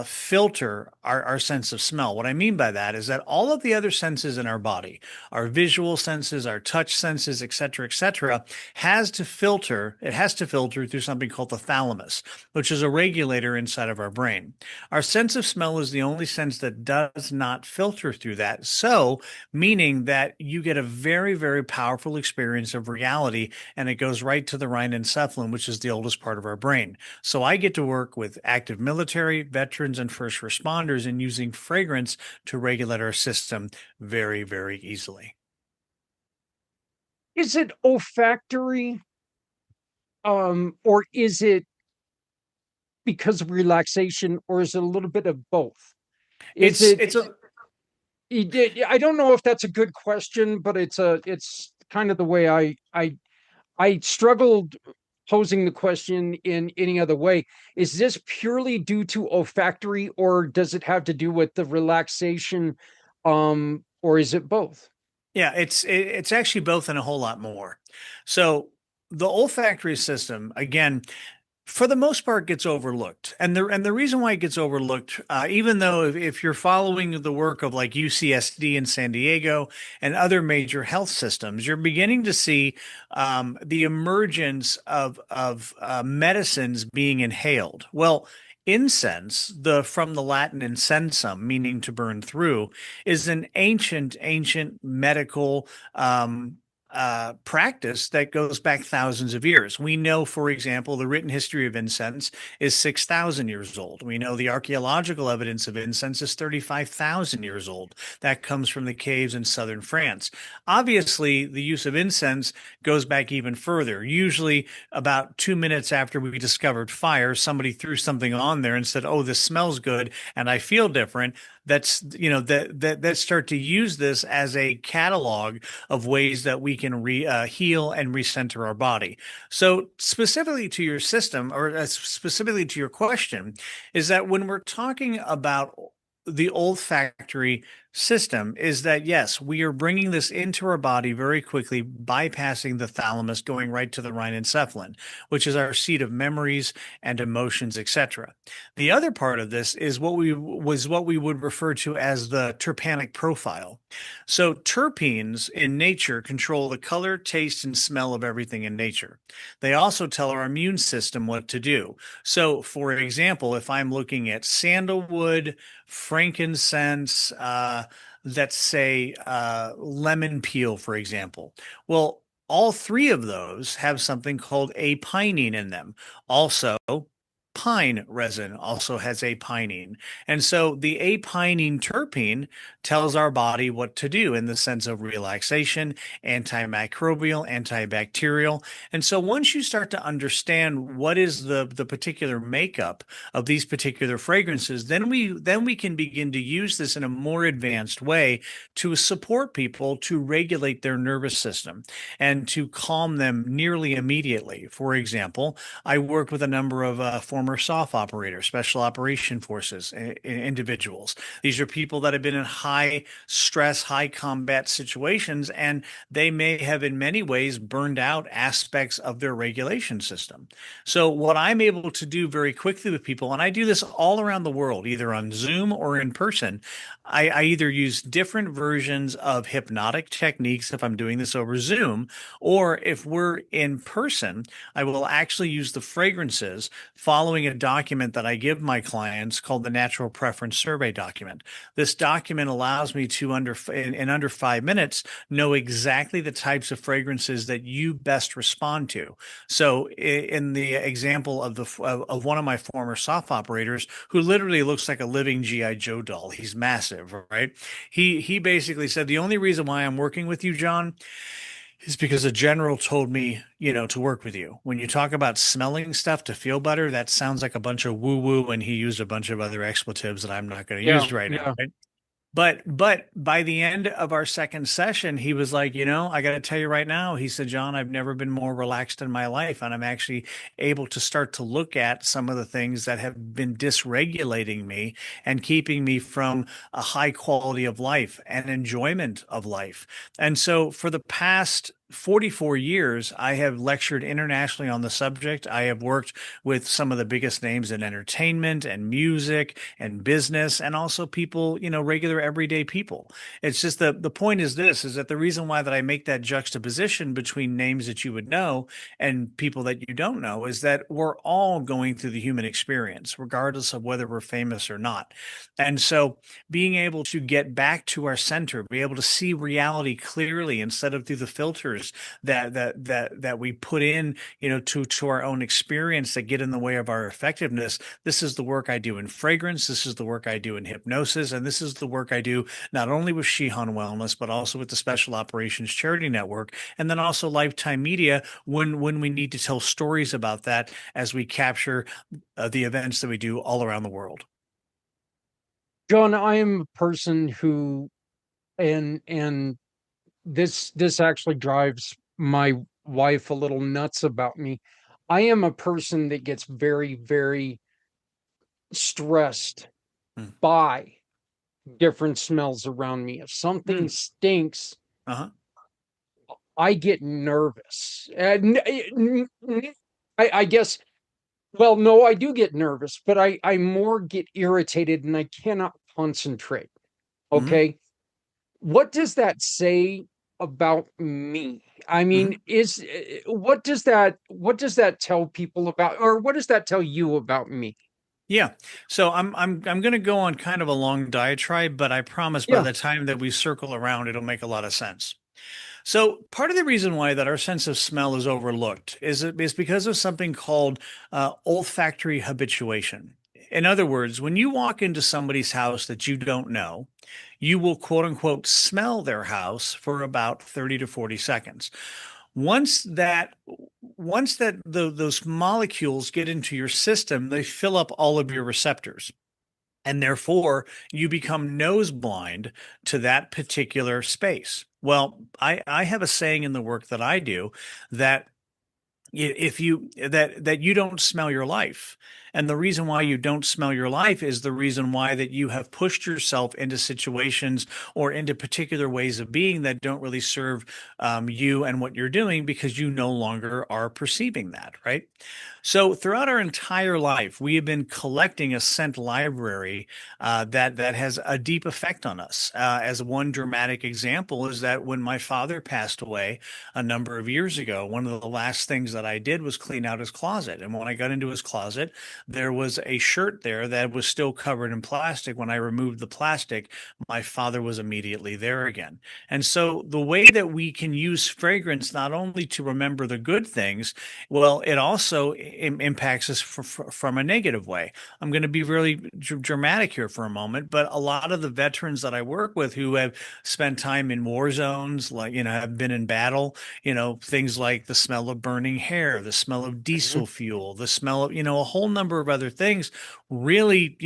filter our sense of smell. What I mean by that is that all of the other senses in our body, our visual senses, our touch senses, et cetera, it has to filter through something called the thalamus, which is a regulator inside of our brain. Our sense of smell is the only sense that does not filter through that. So, meaning that you get a very, very powerful experience of reality, and it goes right to the rhinencephalon, which is the oldest part of our brain. So I get to work with active military, veterans, and first responders in using fragrance to regulate our system very, very easily. Is it olfactory, or is it because of relaxation, or is it a little bit of both? Is It's it? it's a I don't know if that's a good question, but it's kind of the way I struggled posing the question in any other way. Is this purely due to olfactory, or does it have to do with the relaxation, or is it both? Yeah, it's actually both and a whole lot more. So the olfactory system, again, for the most part, gets overlooked, and the reason why it gets overlooked, even though if you're following the work of like UCSD in San Diego and other major health systems, you're beginning to see the emergence of medicines being inhaled. Well, Incense, from the Latin incensum, meaning to burn through, is an ancient medical practice that goes back thousands of years. We know, for example, the written history of incense is 6,000 years old. We know the archaeological evidence of incense is 35,000 years old. That comes from the caves in southern France. Obviously, the use of incense goes back even further. Usually, about 2 minutes after we discovered fire, somebody threw something on there and said, "Oh, this smells good, and I feel different." That's that start to use this as a catalog of ways that we can heal and recenter our body. So specifically to your system, or specifically to your question, is that when we're talking about the olfactory system, is that yes, we are bringing this into our body very quickly, bypassing the thalamus, going right to the rhinencephalon, which is our seat of memories and emotions, etc. The other part of this is what we would refer to as the terpenic profile. So terpenes in nature control the color, taste, and smell of everything in nature. They also tell our immune system what to do. So, for example, if I'm looking at sandalwood, frankincense, let's say lemon peel, for example. Well, all three of those have something called apinine in them. Also, pine resin also has apinine. And so the apinine terpene tells our body what to do in the sense of relaxation, antimicrobial, antibacterial. And so once you start to understand what is the particular makeup of these particular fragrances, then we can begin to use this in a more advanced way to support people to regulate their nervous system and to calm them nearly immediately. For example, I work with a number of former SOF operators, special operation forces individuals. These are people that have been in high stress, high combat situations, and they may have in many ways burned out aspects of their regulation system. So what I'm able to do very quickly with people, and I do this all around the world, either on Zoom or in person, I either use different versions of hypnotic techniques if I'm doing this over Zoom, or if we're in person, I will actually use the fragrances following a document that I give my clients called the Natural Preference Survey document. This document allows me to, in under 5 minutes, know exactly the types of fragrances that you best respond to. So in the example of one of my former SOF operators, who literally looks like a living G.I. Joe doll, he's massive, right? He basically said, the only reason why I'm working with you, John, is because a general told me, to work with you. When you talk about smelling stuff to feel better, that sounds like a bunch of woo-woo, and he used a bunch of other expletives that I'm not going to Yeah, use right now, yeah. right? But by the end of our second session, he was like, I got to tell you right now, he said, John, I've never been more relaxed in my life. And I'm actually able to start to look at some of the things that have been dysregulating me and keeping me from a high quality of life and enjoyment of life. And so for the past 44 years, I have lectured internationally on the subject. I have worked with some of the biggest names in entertainment and music and business, and also people, regular everyday people. It's just the point is this, is that the reason why that I make that juxtaposition between names that you would know and people that you don't know is that we're all going through the human experience, regardless of whether we're famous or not. And so being able to get back to our center, be able to see reality clearly instead of through the filters that we put in, to our own experience that get in the way of our effectiveness. This is the work I do in fragrance. This is the work I do in hypnosis. And this is the work I do not only with Shihan Wellness, but also with the Special Operations Charity Network, and then also Lifetime Media when we need to tell stories about that as we capture the events that we do all around the world. John, I am a person who, and this actually drives my wife a little nuts about me. I am a person that gets very, very stressed Mm. by different smells around me. If something stinks, Uh-huh. I get nervous. I guess, well, no, I do get nervous, but I more get irritated and I cannot concentrate. Mm-hmm. Okay. What does that say about me? I mean, what does that tell people about, or what does that tell you about me? Yeah. So I'm going to go on kind of a long diatribe, but I promise by Yeah. the time that we circle around, it'll make a lot of sense. So part of the reason why that our sense of smell is overlooked is because of something called olfactory habituation. In other words, when you walk into somebody's house that you don't know, you will quote unquote smell their house for about 30 to 40 seconds. Once that those molecules get into your system, they fill up all of your receptors. And therefore, you become nose blind to that particular space. Well, I have a saying in the work that I do that if you that you don't smell your life, and the reason why you don't smell your life is the reason why that you have pushed yourself into situations or into particular ways of being that don't really serve you and what you're doing, because you no longer are perceiving that, right? So throughout our entire life, we have been collecting a scent library that has a deep effect on us. As one dramatic example is that when my father passed away a number of years ago, one of the last things that I did was clean out his closet. And when I got into his closet, there was a shirt there that was still covered in plastic. When I removed the plastic, my father was immediately there again. And so the way that we can use fragrance not only to remember the good things, well, it also impacts us from a negative way. I'm going to be really dramatic here for a moment, but a lot of the veterans that I work with who have spent time in war zones, like, have been in battle, things like the smell of burning hair, the smell of Mhm. diesel fuel, the smell of, a whole number of other things really,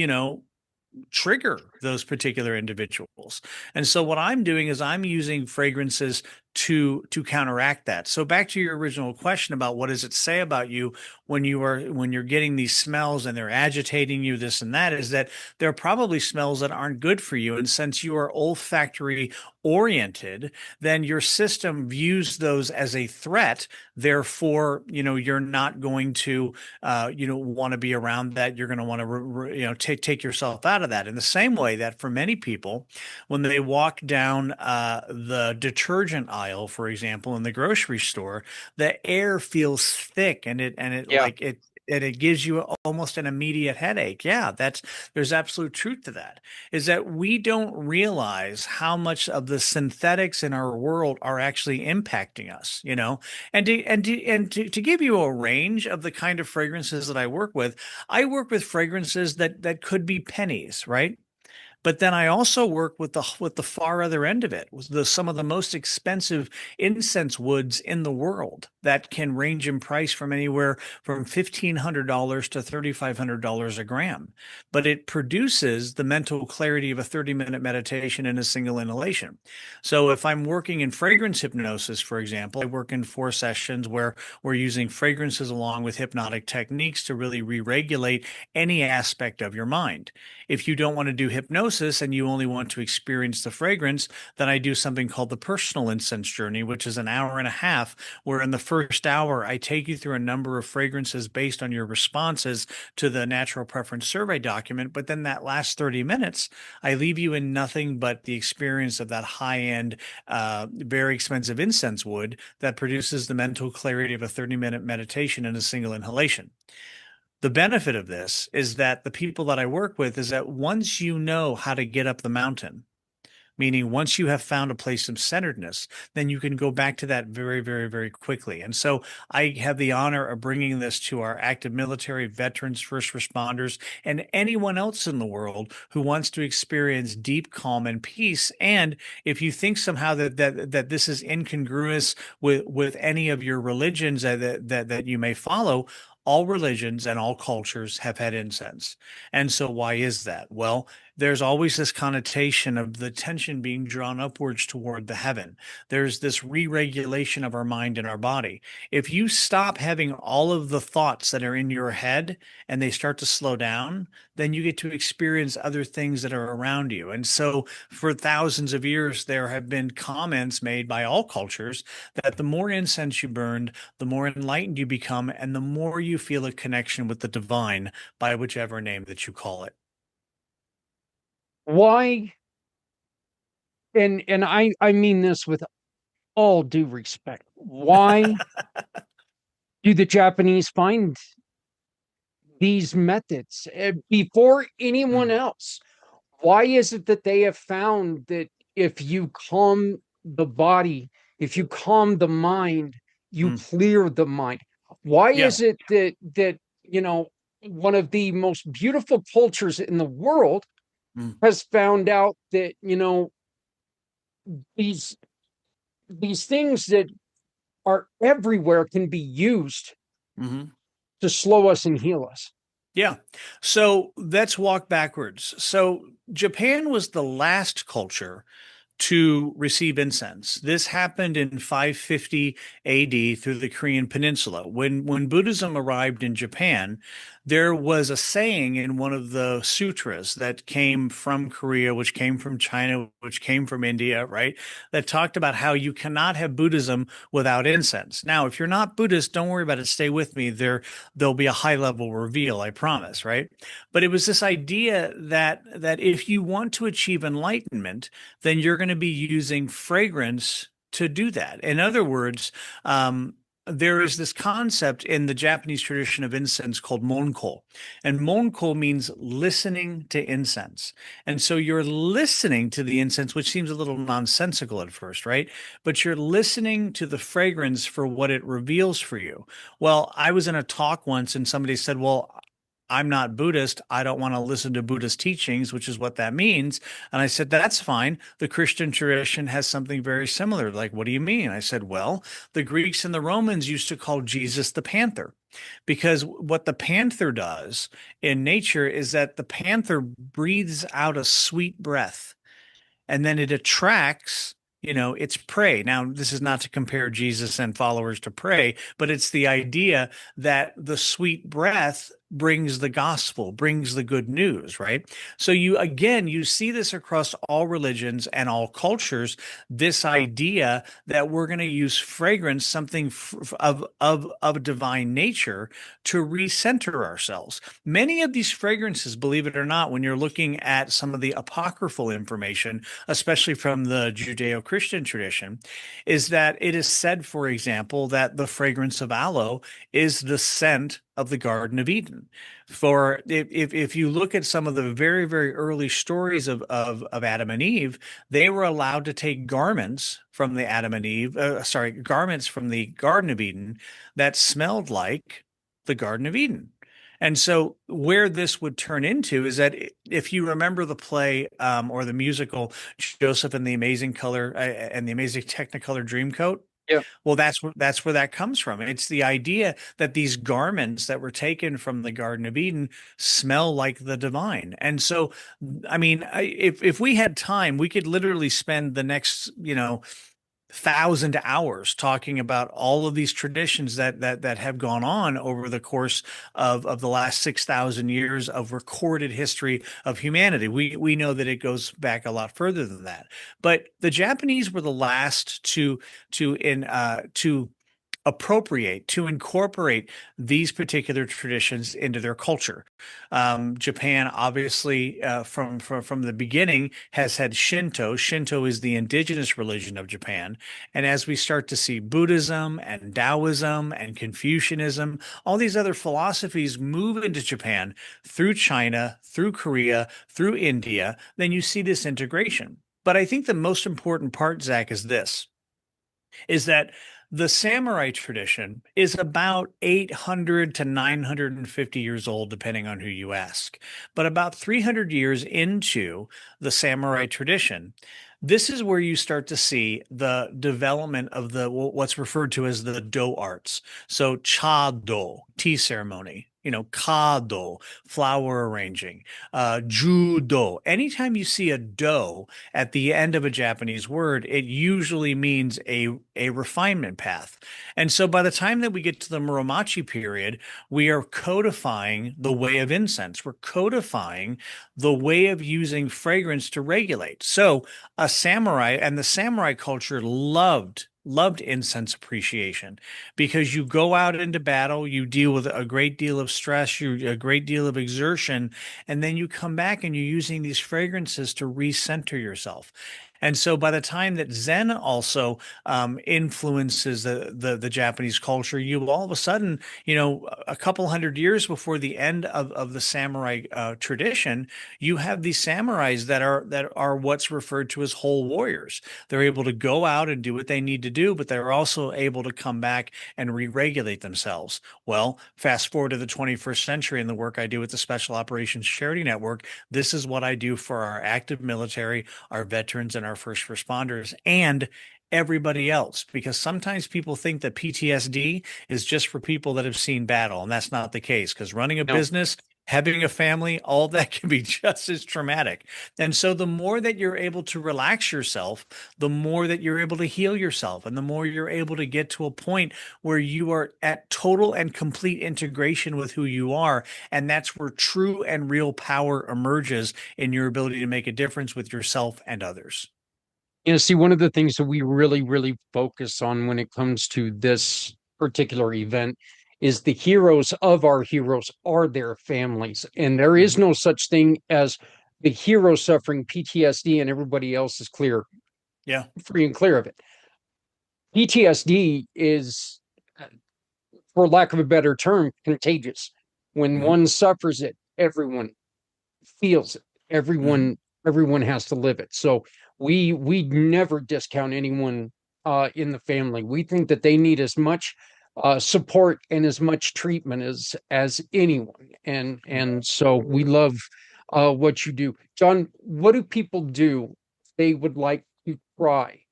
trigger those particular individuals. And so what I'm doing is I'm using fragrances to counteract that. So back to your original question about what does it say about you when you're getting these smells and they're agitating you, this and that, is that there are probably smells that aren't good for you. And since you are olfactory oriented, then your system views those as a threat. Therefore, you're not going to want to be around that. You're going to want to take yourself out of that. In the same way that for many people, when they walk down the detergent aisle, for example, in the grocery store, the air feels thick, and it Yeah. like it gives you almost an immediate headache. Yeah, there's absolute truth to that. Is that we don't realize how much of the synthetics in our world are actually impacting us, and to give you a range of the kind of fragrances that I work with fragrances that could be pennies, right? But then I also work with the far other end of it, with some of the most expensive incense woods in the world that can range in price from anywhere from $1,500 to $3,500 a gram. But it produces the mental clarity of a 30-minute meditation in a single inhalation. So if I'm working in fragrance hypnosis, for example, I work in 4 sessions where we're using fragrances along with hypnotic techniques to really re-regulate any aspect of your mind. If you don't want to do hypnosis and you only want to experience the fragrance, then I do something called the personal incense journey, which is an hour and a half, where in the first hour, I take you through a number of fragrances based on your responses to the natural preference survey document. But then that last 30 minutes, I leave you in nothing but the experience of that high end, very expensive incense wood that produces the mental clarity of a 30-minute meditation in a single inhalation. The benefit of this is that the people that I work with is that once you know how to get up the mountain, meaning once you have found a place of centeredness, then you can go back to that very, very, very quickly. And so I have the honor of bringing this to our active military, veterans, first responders, and anyone else in the world who wants to experience deep calm and peace. And if you think somehow that this is incongruous with any of your religions that you may follow, all religions and all cultures have had incense. And so why is that? Well, there's always this connotation of the tension being drawn upwards toward the heaven. There's this re-regulation of our mind and our body. If you stop having all of the thoughts that are in your head and they start to slow down, then you get to experience other things that are around you. And so for thousands of years, there have been comments made by all cultures that the more incense you burned, the more enlightened you become, and the more you feel a connection with the divine by whichever name that you call it. Why? And I mean this with all due respect. Why do the Japanese find these methods before anyone else? Why is it that they have found that if you calm the body, if you calm the mind, you Mm. clear the mind? Why Yeah. is it that one of the most beautiful cultures in the world Mm. has found out that these these things that are everywhere can be used Hmm. to slow us and heal us? Yeah. So let's walk backwards. So Japan was the last culture to receive incense. This happened in 550 AD through the Korean Peninsula. When Buddhism arrived in Japan, there was a saying in one of the sutras that came from Korea, which came from China, which came from India, right? That talked about how you cannot have Buddhism without incense. Now, if you're not Buddhist, don't worry about it. Stay with me. There'll be a high level reveal, I promise, right? But it was this idea that if you want to achieve enlightenment, then you're going to be using fragrance to do that. In other words, there is this concept in the Japanese tradition of incense called monko. And monko means listening to incense. And so you're listening to the incense, which seems a little nonsensical at first, right? But you're listening to the fragrance for what it reveals for you. Well, I was in a talk once and somebody said, well, I'm not Buddhist. I don't want to listen to Buddhist teachings, which is what that means. And I said, that's fine. The Christian tradition has something very similar. Like, what do you mean? I said, well, the Greeks and the Romans used to call Jesus the panther because what the panther does in nature is that the panther breathes out a sweet breath and then it attracts its prey. Now, this is not to compare Jesus and followers to prey, but it's the idea that the sweet breath brings the gospel, brings the good news, right? So you see this across all religions and all cultures, this idea that we're going to use fragrance, something of divine nature, to recenter ourselves. Many of these fragrances, believe it or not, when you're looking at some of the apocryphal information, especially from the Judeo-Christian tradition, is that it is said, for example, that the fragrance of aloe is the scent of the Garden of Eden. For if you look at some of the very, very early stories of Adam and Eve, they were allowed to take garments from the Adam and Eve, garments from the Garden of Eden that smelled like the Garden of Eden. And so, where this would turn into is that if you remember the play or the musical Joseph and the Amazing Color and the Amazing Technicolor Dreamcoat, Yeah. well, that's where that comes from. It's the idea that these garments that were taken from the Garden of Eden smell like the divine. And so, I mean, if we had time, we could literally spend the next 1,000 hours talking about all of these traditions that have gone on over the course of the last 6,000 years of recorded history of humanity. We know that it goes back a lot further than that, but the Japanese were the last to appropriate, to incorporate these particular traditions into their culture. Japan, obviously, from the beginning, has had Shinto. Shinto is the indigenous religion of Japan, and as we start to see Buddhism and Taoism and Confucianism, all these other philosophies move into Japan through China, through Korea, through India, then you see this integration. But I think the most important part, Zach, is this: is that the samurai tradition is about 800 to 950 years old, depending on who you ask. But about 300 years into the samurai tradition, this is where you start to see the development of what's referred to as the do arts. So chado, tea ceremony, kado, flower arranging, judo. Anytime you see a do at the end of a Japanese word, it usually means a refinement path. And so by the time that we get to the Muromachi period, we are codifying the way of incense. We're codifying the way of using fragrance to regulate. So a samurai and the samurai culture loved incense appreciation because you go out into battle, you deal with a great deal of stress, a great deal of exertion, and then you come back and you're using these fragrances to recenter yourself. And so by the time that Zen also influences the Japanese culture, you all of a sudden, a couple hundred years before the end of the samurai tradition, you have these samurais that are what's referred to as whole warriors. They're able to go out and do what they need to do, but they're also able to come back and re-regulate themselves. Well, fast forward to the 21st century and the work I do with the Special Operations Charity Network, this is what I do for our active military, our veterans, and our first responders, and everybody else, because sometimes people think that PTSD is just for people that have seen battle, and that's not the case, because running a No. business, having a family, all of that can be just as traumatic. And so the more that you're able to relax yourself, the more that you're able to heal yourself, and the more you're able to get to a point where you are at total and complete integration with who you are. And that's where true and real power emerges in your ability to make a difference with yourself and others. See, one of the things that we really, really focus on when it comes to this particular event is the heroes of our heroes are their families. And there is Mhm. no such thing as the hero suffering PTSD and everybody else is Yeah. free and clear of it. PTSD is, for lack of a better term, contagious. When Hmm. one suffers it, everyone feels it. Hmm. Everyone has to live it. So we never discount anyone in the family. We think that they need as much support and as much treatment as anyone. And so we love what you do. John, what do people do if they would like to try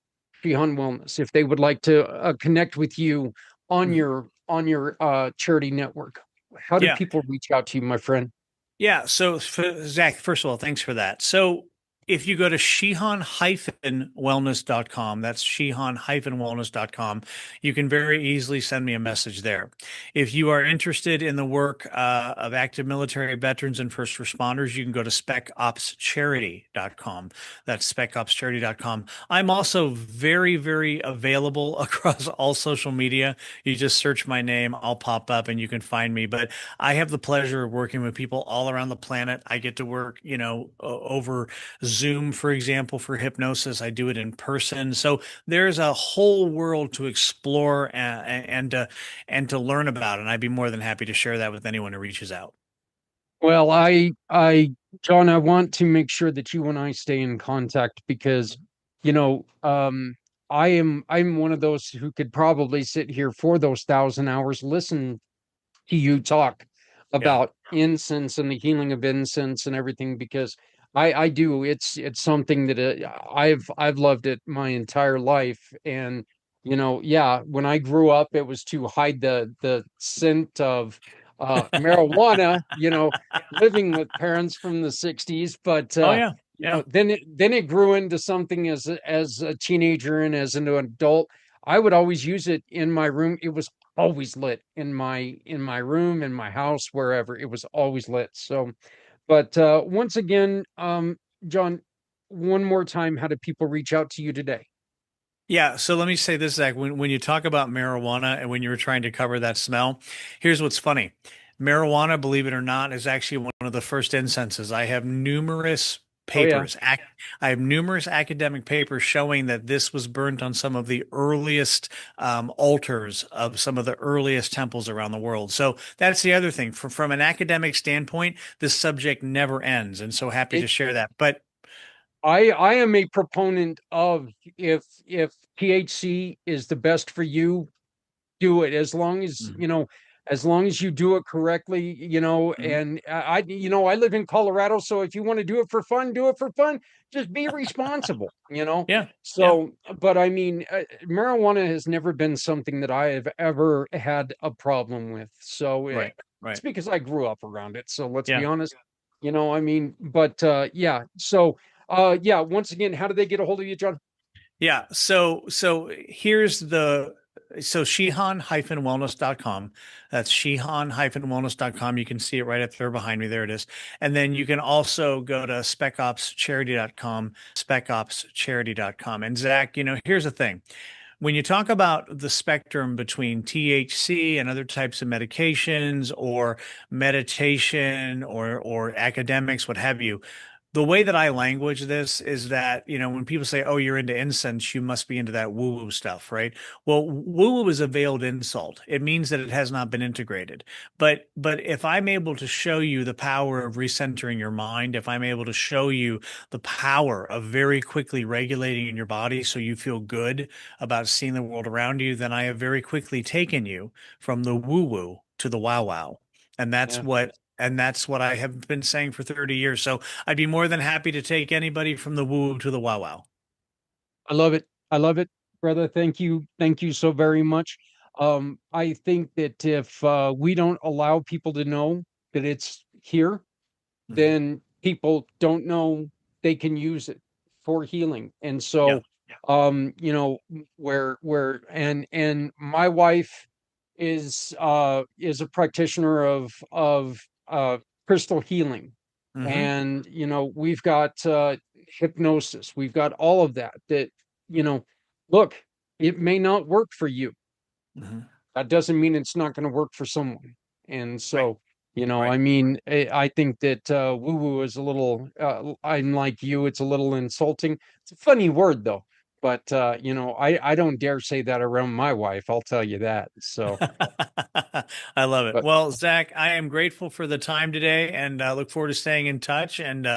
Shihan Wellness, if they would like to connect with you Hmm. on your charity network? How do Yeah. people reach out to you, my friend? Yeah. So, Zach, first of all, thanks for that. So, if you go to shihan-wellness.com, that's shihan-wellness.com, you can very easily send me a message there. If you are interested in the work of active military veterans and first responders, you can go to specopscharity.com. That's specopscharity.com. I'm also very, very available across all social media. You just search my name, I'll pop up and you can find me. But I have the pleasure of working with people all around the planet. I get to work, over Zoom, for example, for hypnosis. I do it in person. So there's a whole world to explore and to learn about. And I'd be more than happy to share that with anyone who reaches out. Well, John, I want to make sure that you and I stay in contact because, you know, I'm one of those who could probably sit here for those 1,000 hours, listen to you talk Yeah. about incense and the healing of incense and everything because I do. It's something that I've loved it my entire life, and yeah, when I grew up, it was to hide the scent of marijuana. Living with parents from the '60s, but Oh, yeah. Yeah. then it grew into something as a teenager and as an adult. I would always use it in my room. It was always lit in my room, in my house, wherever. It was always lit. So, but once again, John, one more time, how do people reach out to you today? Yeah, so let me say this, Zach. When you talk about marijuana and when you were trying to cover that smell, here's what's funny. Marijuana, believe it or not, is actually one of the first incenses. Oh yeah. I have numerous academic papers showing that this was burnt on some of the earliest altars of some of the earliest temples around the world. So that's the other thing. From an academic standpoint, this subject never ends, and so happy to It share that. But I am a proponent of if THC is the best for you, do it Mhm. as long as you do it correctly, Mhm. and I live in Colorado, so if you want to do it for fun, do it for fun. Just be responsible. Yeah, yeah, So, but I mean, marijuana has never been something that I have ever had a problem with. So right, it's right. because I grew up around it. So let's be Yeah. honest. I mean, but yeah. So yeah, once again, how do they get a hold of you, John? Yeah. So here's the so Shihan-wellness.com. That's Shihan-wellness.com. You can see it right up there behind me. There it is. And then you can also go to specopscharity.com, specopscharity.com. And Zach, here's the thing. When you talk about the spectrum between THC and other types of medications or meditation or academics, what have you, the way that I language this is that, when people say, oh, you're into incense, you must be into that woo woo stuff, right? Well, woo woo is a veiled insult. It means that it has not been integrated. But if I'm able to show you the power of recentering your mind, if I'm able to show you the power of very quickly regulating in your body so you feel good about seeing the world around you, then I have very quickly taken you from the woo woo to the wow wow. And that's what I have been saying for 30 years. So I'd be more than happy to take anybody from the woo to the wow wow. I love it. I love it, brother. Thank you. Thank you so very much. I think that if we don't allow people to know that it's here, then people don't know they can use it for healing. And Yeah. so, and my wife is a practitioner of crystal healing. Mm-hmm. And we've got hypnosis, we've got all of that you know look, it may not work for you. Mm-hmm. That doesn't mean it's not going to work for someone. And Right. so, I Right. mean, I think that woo woo is a little, I'm like you, it's a little insulting. It's a funny word though. But, I don't dare say that around my wife. I'll tell you that. So, I love it. but Well, Zach, I am grateful for the time today and look forward to staying in touch and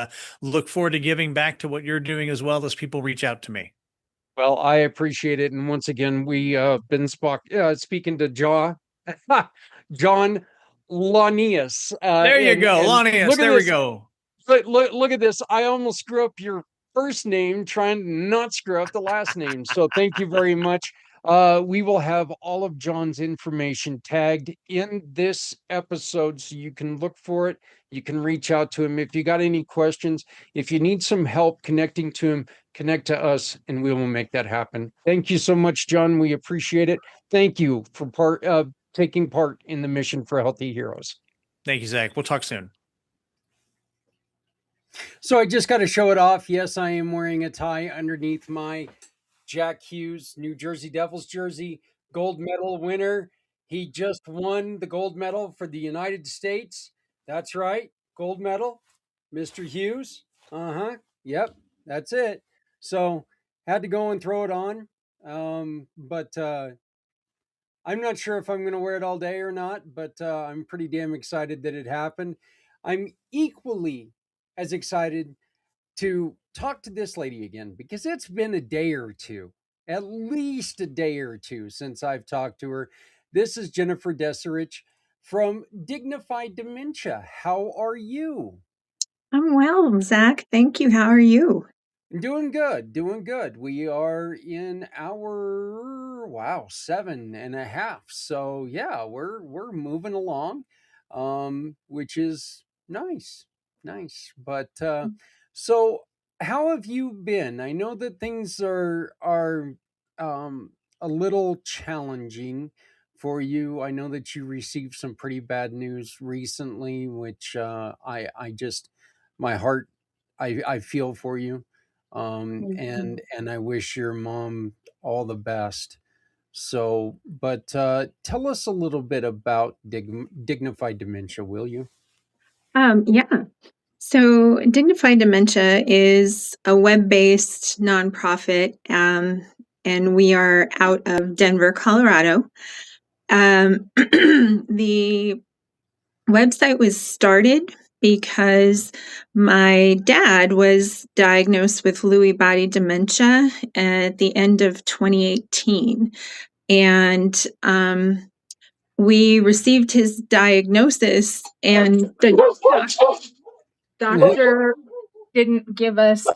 look forward to giving back to what you're doing as well as people reach out to me. well, I appreciate it. And once again, we been speaking to John Lanius. There you go. And Lonnie, look at there we this. go. Look at this. I almost screw up your first name trying to not screw up the last name. So thank you very much. We will have all of John's information tagged in this episode so you can look for it. You can reach out to him if you got any questions. If you need some help connecting to him, connect to us and we will make that happen. Thank you so much, John. We appreciate it. Thank you for taking part in the mission for Healthy Heroes. Thank you, Zach. We'll talk soon. So I just got to show it off. Yes, I am wearing a tie underneath my Jack Hughes New Jersey Devils jersey, gold medal winner. He just won the gold medal for the United States. That's right, gold medal, Mr. Hughes. Yep, that's it. So had to go and throw it on. But I'm not sure if I'm going to wear it all day or not, but I'm pretty damn excited that it happened. I'm equally as excited to talk to this lady again because it's been a day or two, at least a day or two since I've talked to her. This is Jennifer Deserich from Dignified Dementia. How are you? I'm well, Zach. Thank you. How are you? Doing good, doing good. We are in our 7.5. So yeah, we're moving along, which is nice, nice. But so how have you been? I know that things are a little challenging for you. I know that you received some pretty bad news recently, which I just my heart I feel for you, Thank you. and I wish your mom all the best. So, but tell us a little bit about Dignified Dementia, will you? Yeah. So, Dignified Dementia is a web-based nonprofit, and we are out of Denver, Colorado. The website was started because my dad was diagnosed with Lewy body dementia at the end of 2018. And we received his diagnosis, and the doctor didn't give us.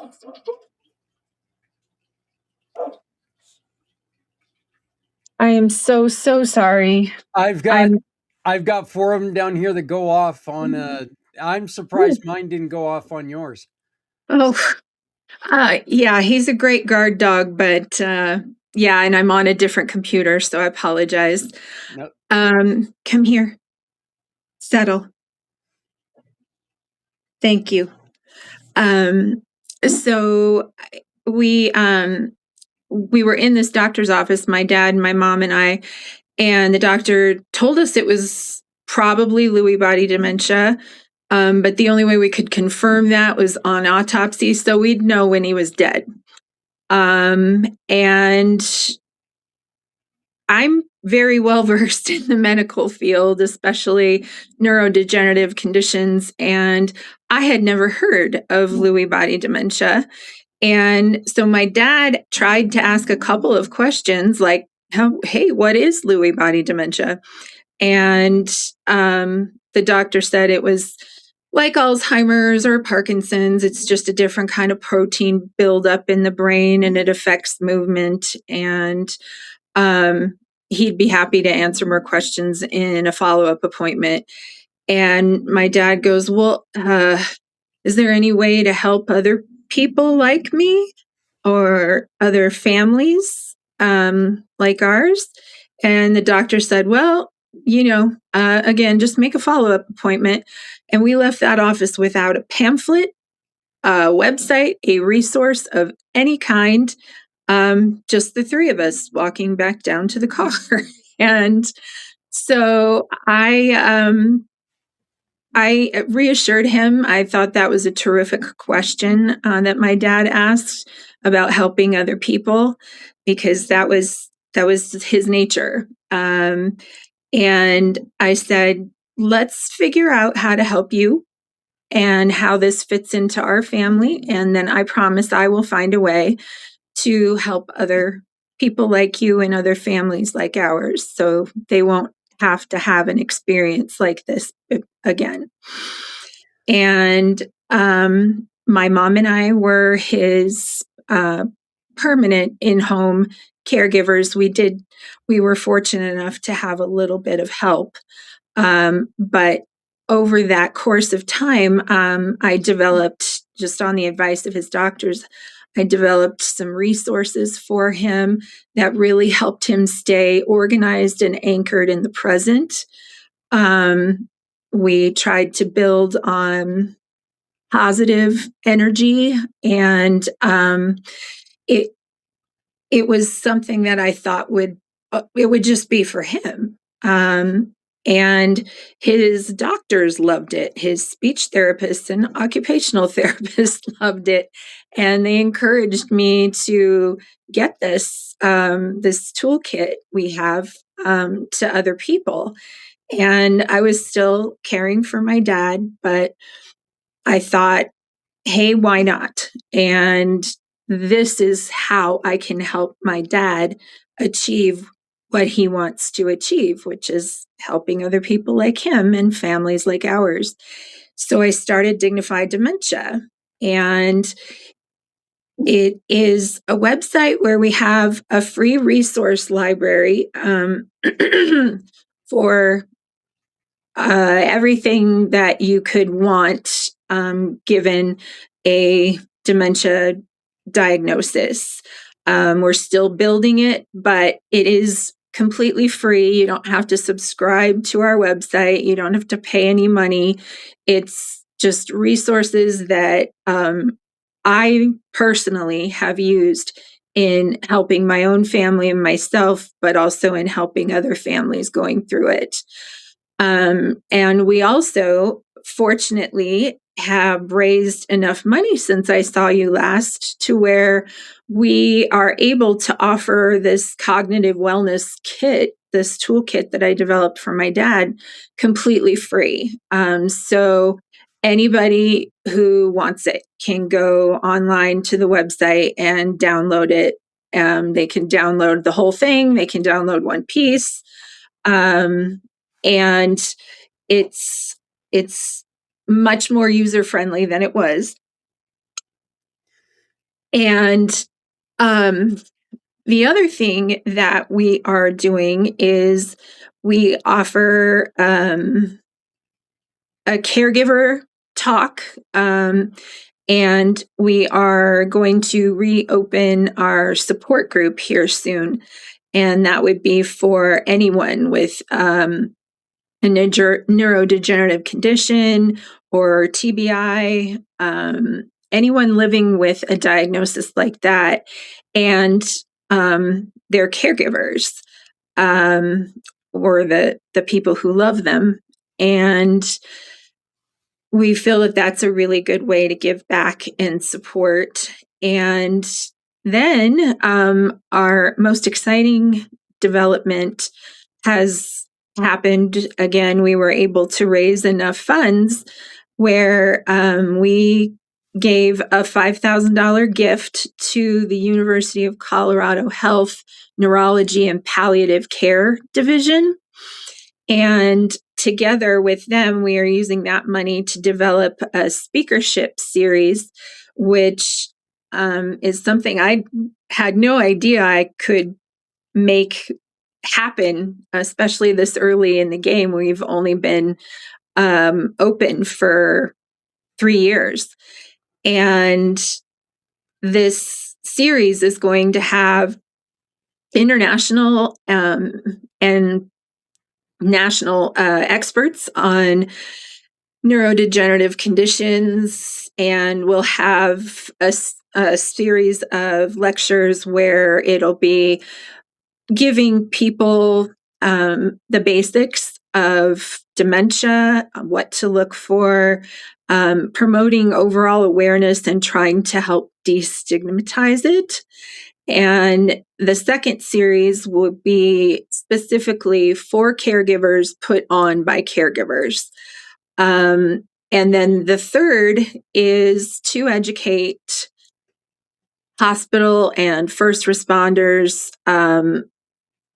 I am so sorry. I've got I'm. I've got four of them down here that go off on. I'm surprised mine didn't go off on yours. Oh, yeah, he's a great guard dog, but yeah, and I'm on a different computer, so I apologize. Nope. Come here. Settle. Thank you. So we were in this doctor's office, my dad, my mom, and I, and the doctor told us it was probably Lewy body dementia. But the only way we could confirm that was on autopsy, so we'd know when he was dead. And I'm very well versed in the medical field, especially neurodegenerative conditions, and I had never heard of Lewy body dementia. And so my dad tried to ask a couple of questions like, hey, what is Lewy body dementia? And the doctor said it was like Alzheimer's or Parkinson's. It's just a different kind of protein buildup in the brain, and it affects movement. And he'd be happy to answer more questions in a follow-up appointment. And my dad goes, well, is there any way to help other people like me or other families like ours? And the doctor said, well, again, just make a follow-up appointment. And we left that office without a pamphlet, a website, a resource of any kind, just the three of us walking back down to the car. And so I reassured him. I thought that was a terrific question that my dad asked about helping other people, because that was his nature. And I said, let's figure out how to help you and how this fits into our family. And then I promise I will find a way to help other people like you and other families like ours, so they won't have to have an experience like this again. And my mom and I were his permanent in-home caregivers. We were fortunate enough to have a little bit of help. But over that course of time, I developed, just on the advice of his doctors, I developed some resources for him that really helped him stay organized and anchored in the present. We tried to build on positive energy, and it was something that I thought it would just be for him. And his doctors loved it. His speech therapists and occupational therapists loved it. And they encouraged me to get this toolkit we have to other people. And I was still caring for my dad, but I thought, hey, why not? And this is how I can help my dad achieve what he wants to achieve, which is helping other people like him and families like ours. So I started Dignified Dementia, and it is a website where we have a free resource library for everything that you could want given a dementia diagnosis. We're still building it, but it is completely free. You don't have to subscribe to our website. You don't have to pay any money. It's just resources that I personally have used in helping my own family and myself, but also in helping other families going through it. And we also, fortunately, have raised enough money since I saw you last to where we are able to offer this cognitive wellness kit, this toolkit that I developed for my dad, completely free. So anybody who wants it can go online to the website and download it. They can download the whole thing. They can download one piece. And it's much more user-friendly than it was. And the other thing that we are doing is we offer a caregiver talk, and we are going to reopen our support group here soon. And that would be for anyone with a neurodegenerative condition or TBI, anyone living with a diagnosis like that, and their caregivers, or the people who love them. And we feel that that's a really good way to give back and support. And then our most exciting development has happened. Again, we were able to raise enough funds where we gave a $5,000 gift to the University of Colorado Health Neurology and Palliative Care Division. And together with them, we are using that money to develop a speakership series, which is something I had no idea I could make happen, especially this early in the game. We've only been open for 3 years. And this series is going to have international and national experts on neurodegenerative conditions, and we'll have a series of lectures where it'll be giving people the basics of dementia, what to look for, promoting overall awareness and trying to help destigmatize it. And the second series will be specifically for caregivers, put on by caregivers. And then the third is to educate hospital and first responders,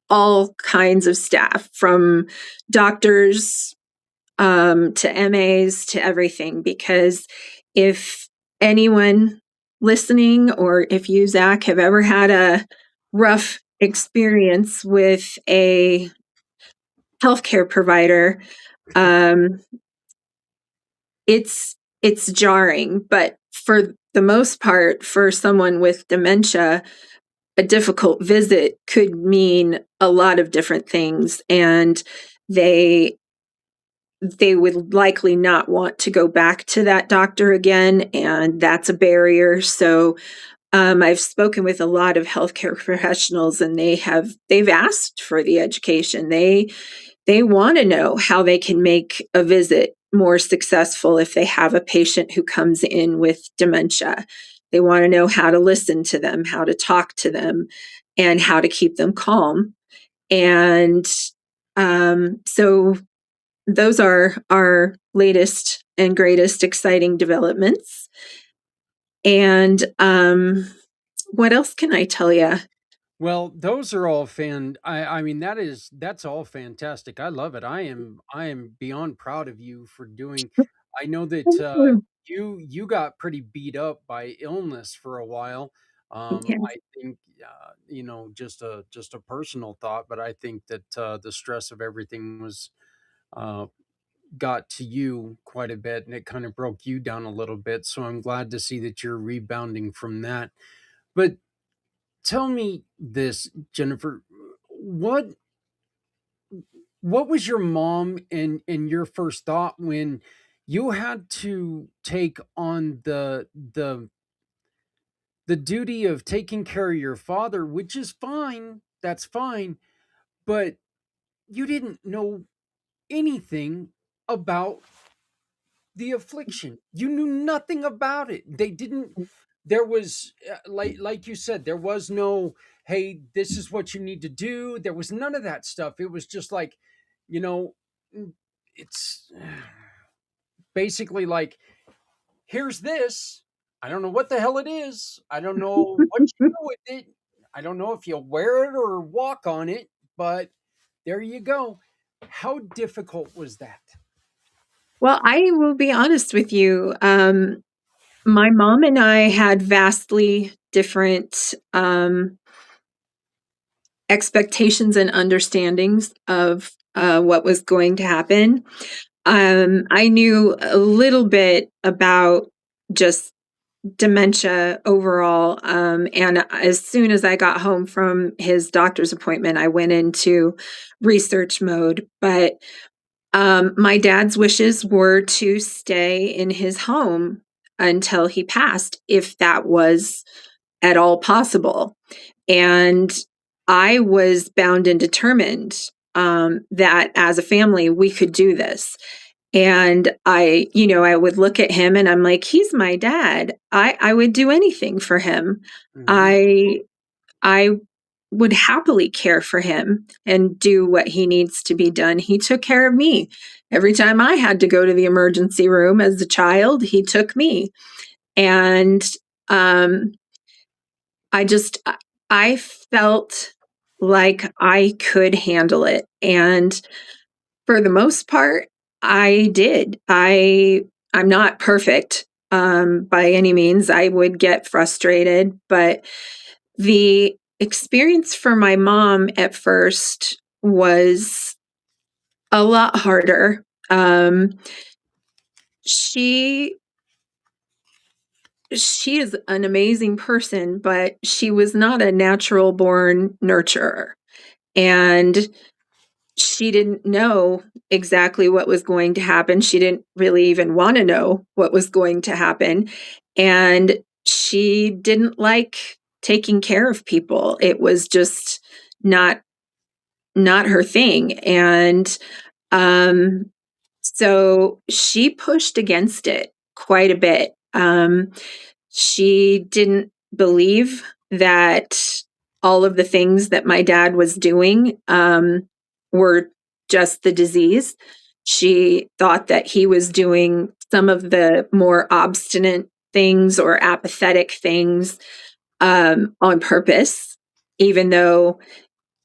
all kinds of staff, from doctors to MAs to everything. Because if anyone listening, or if you, Zach, have ever had a rough experience with a healthcare provider, it's jarring. But for the most part, for someone with dementia, a difficult visit could mean a lot of different things, and they would likely not want to go back to that doctor again, and that's a barrier. So I've spoken with a lot of healthcare professionals, and they've asked for the education. They want to know how they can make a visit more successful if they have a patient who comes in with dementia. They want to know how to listen to them, how to talk to them, and how to keep them calm. And so those are our latest and greatest exciting developments. And what else can I tell you? Well, those are all I mean, that's all fantastic. I love it. I am beyond proud of you for doing. I know that you got pretty beat up by illness for a while. Yeah. I think just a personal thought, but I think that the stress of everything was uh, got to you quite a bit, and it kind of broke you down a little bit. So I'm glad to see that you're rebounding from that. But tell me this, Jennifer, what what was your mom and your first thought when you had to take on the duty of taking care of your father, which is fine, that's fine, but you didn't know anything about the affliction. You knew nothing about it. They didn't there was like you said, there was no, hey, this is what you need to do. There was none of that stuff. It was just like, you know, it's basically like, here's this. I don't know what the hell it is. I don't know what you do with it. I don't know if you'll wear it or walk on it, but there you go. How difficult was that? Well, I will be honest with you. My mom and I had vastly different expectations and understandings of what was going to happen. I knew a little bit about just dementia overall. And as soon as I got home from his doctor's appointment, I went into research mode. But my dad's wishes were to stay in his home until he passed, if that was at all possible. And I was bound and determined that as a family, we could do this. And I would look at him and I'm like, he's my dad. I would do anything for him. Mhm. I would happily care for him and do what he needs to be done. He took care of me. Every time I had to go to the emergency room as a child, he took me. And um, I felt like I could handle it. And for the most part, I did. I'm not perfect by any means. I would get frustrated, but the experience for my mom at first was a lot harder. She she is an amazing person, but she was not a natural born nurturer. And she didn't know exactly what was going to happen. She didn't really even want to know what was going to happen. And she didn't like taking care of people. It was just not her thing. And um so she pushed against it quite a bit. She didn't believe that all of the things that my dad was doing were just the disease. She thought that he was doing some of the more obstinate things or apathetic things on purpose, even though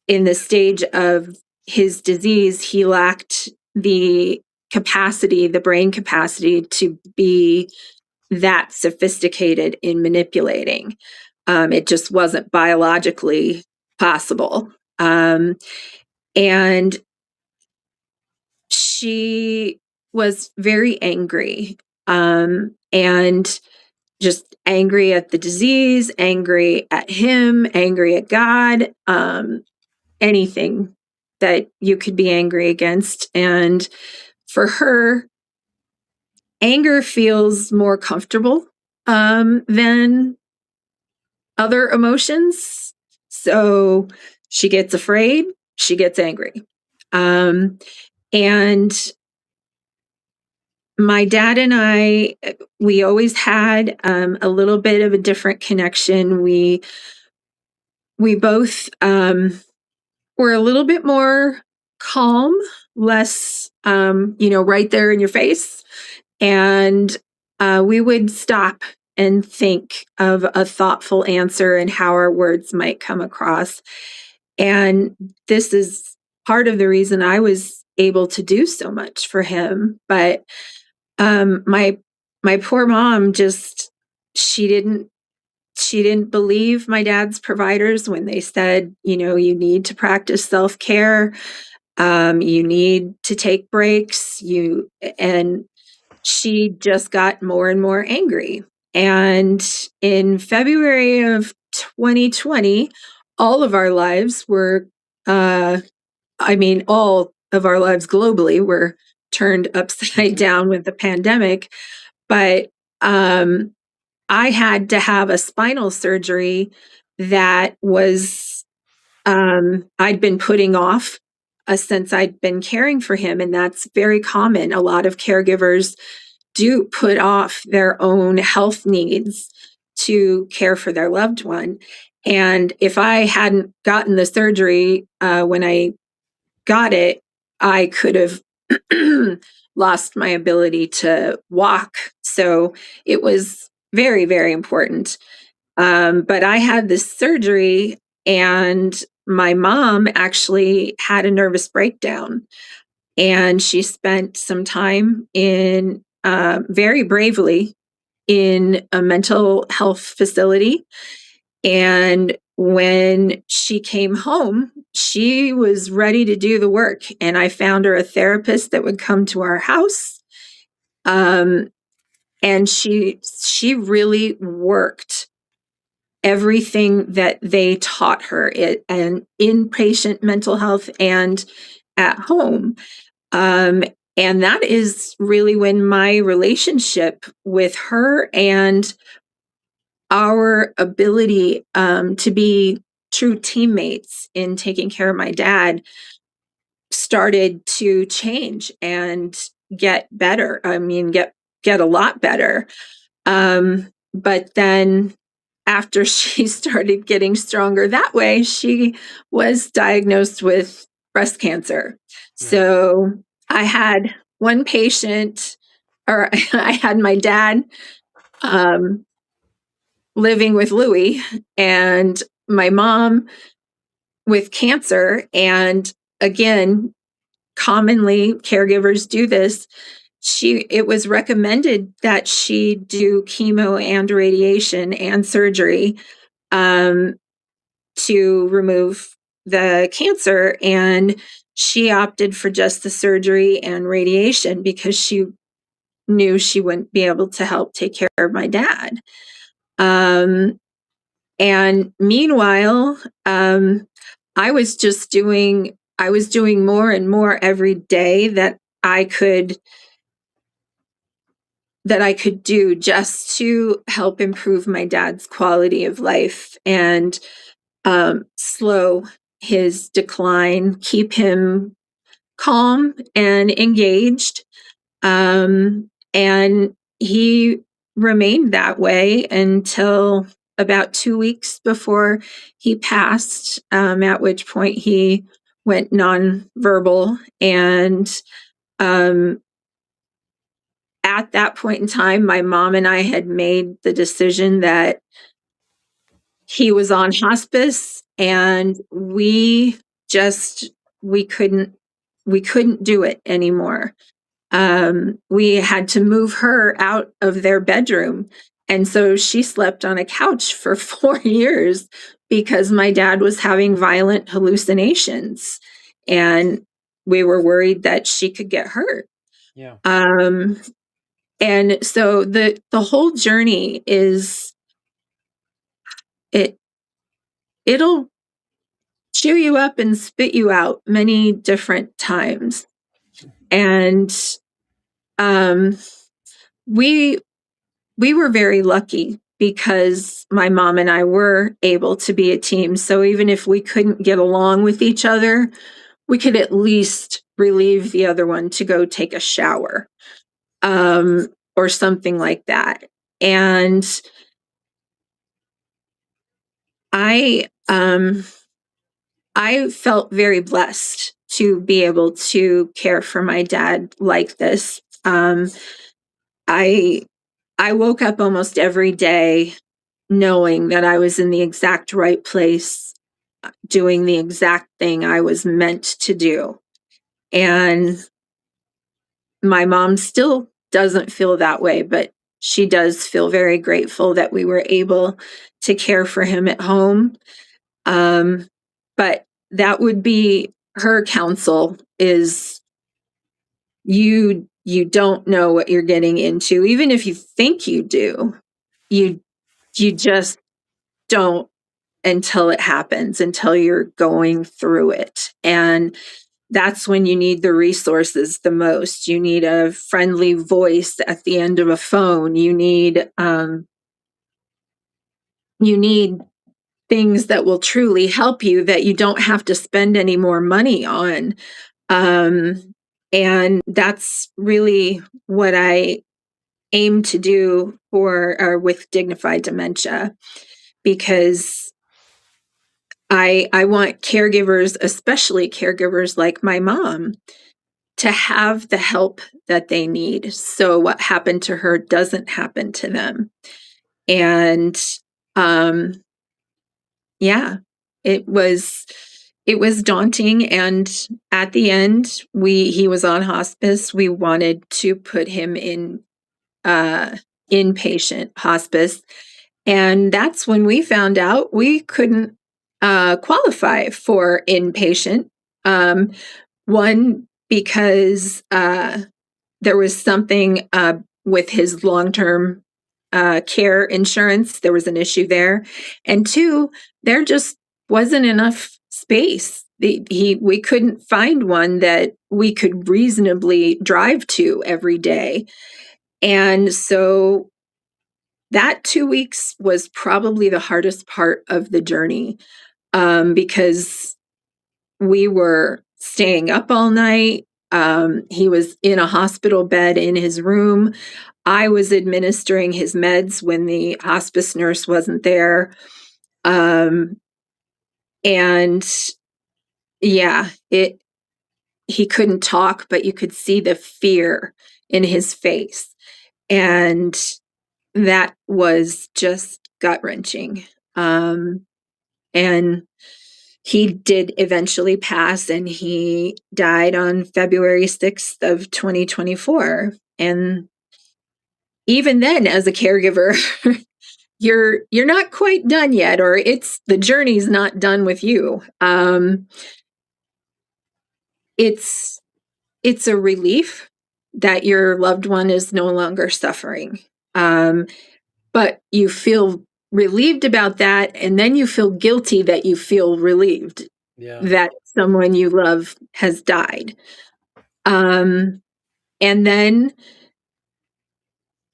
in the stage of his disease, he lacked the capacity, the brain capacity to be that sophisticated in manipulating. It just wasn't biologically possible. And she was very angry and just angry at the disease, angry at him, angry at God, anything that you could be angry against. And for her, anger feels more comfortable than other emotions. So she gets afraid, she gets angry. And my dad and I, we always had a little bit of a different connection. We both were a little bit more calm, less, right there in your face. And we would stop and think of a thoughtful answer and how our words might come across. And this is part of the reason I was able to do so much for him. But my poor mom just she didn't believe my dad's providers when they said, you need to practice self-care. You need to take breaks. And she just got more and more angry. And in February of 2020, all of our lives were, all of our lives globally were turned upside down with the pandemic. But I had to have a spinal surgery that was, I'd been putting off since I'd been caring for him. And that's very common. A lot of caregivers do put off their own health needs to care for their loved one. And if I hadn't gotten the surgery when I got it, I could have lost my ability to walk. So it was very, very important. But I had this surgery, and my mom actually had a nervous breakdown. And she spent some time very bravely in a mental health facility. And when she came home, she was ready to do the work. And I found her a therapist that would come to our house. And she really worked everything that they taught her and inpatient mental health and at home. And that is really when my relationship with her and our ability to be true teammates in taking care of my dad started to change. And get better. I mean, get a lot better. But then after she started getting stronger that way, she was diagnosed with breast cancer. So I had one patient, or I had my dad living with Louie, and my mom with cancer. And again, commonly caregivers do this. It was recommended that she do chemo and radiation and surgery to remove the cancer, and she opted for just the surgery and radiation because she knew she wouldn't be able to help take care of my dad. And meanwhile, I was doing more and more every day that I could do just to help improve my dad's quality of life and slow his decline, keep him calm and engaged. And he remained that way until about 2 weeks before he passed, at which point he went nonverbal. And at that point in time, my mom and I had made the decision that he was on hospice, and we couldn't do it anymore. We had to move her out of their bedroom. And so she slept on a couch for 4 years because my dad was having violent hallucinations, and we were worried that she could get hurt. Yeah. And so the whole journey is, it'll chew you up and spit you out many different times. And we were very lucky because my mom and I were able to be a team. So even if we couldn't get along with each other, we could at least relieve the other one to go take a shower, or something like that. And I felt very blessed to be able to care for my dad like this. I woke up almost every day knowing that I was in the exact right place, doing the exact thing I was meant to do. And my mom still doesn't feel that way, but she does feel very grateful that we were able to care for him at home. But that would be her counsel, is you don't know what you're getting into. Even if you think you do, you just don't until it happens, until you're going through it. And that's when you need the resources the most. You need a friendly voice at the end of a phone. You need things that will truly help you, that you don't have to spend any more money on. And that's really what I aim to do with Dignified Dementia, because I want caregivers, especially caregivers like my mom, to have the help that they need, so what happened to her doesn't happen to them. And yeah, it was daunting. And at the end, he was on hospice. We wanted to put him in inpatient hospice. And that's when we found out we couldn't qualify for inpatient. One, because there was something with his long-term care insurance. There was an issue there. And two, there just wasn't enough space. We couldn't find one that we could reasonably drive to every day. And so that 2 weeks was probably the hardest part of the journey, because we were staying up all night. He was in a hospital bed in his room. I was administering his meds when the hospice nurse wasn't there. And yeah, he couldn't talk, but you could see the fear in his face. And that was just gut-wrenching. And he did eventually pass, and he died on February 6th of 2024. And even then, as a caregiver, you're not quite done yet, or the journey's not done with you. It's a relief that your loved one is no longer suffering. But you feel relieved about that, and then you feel guilty that you feel relieved that someone you love has died. And then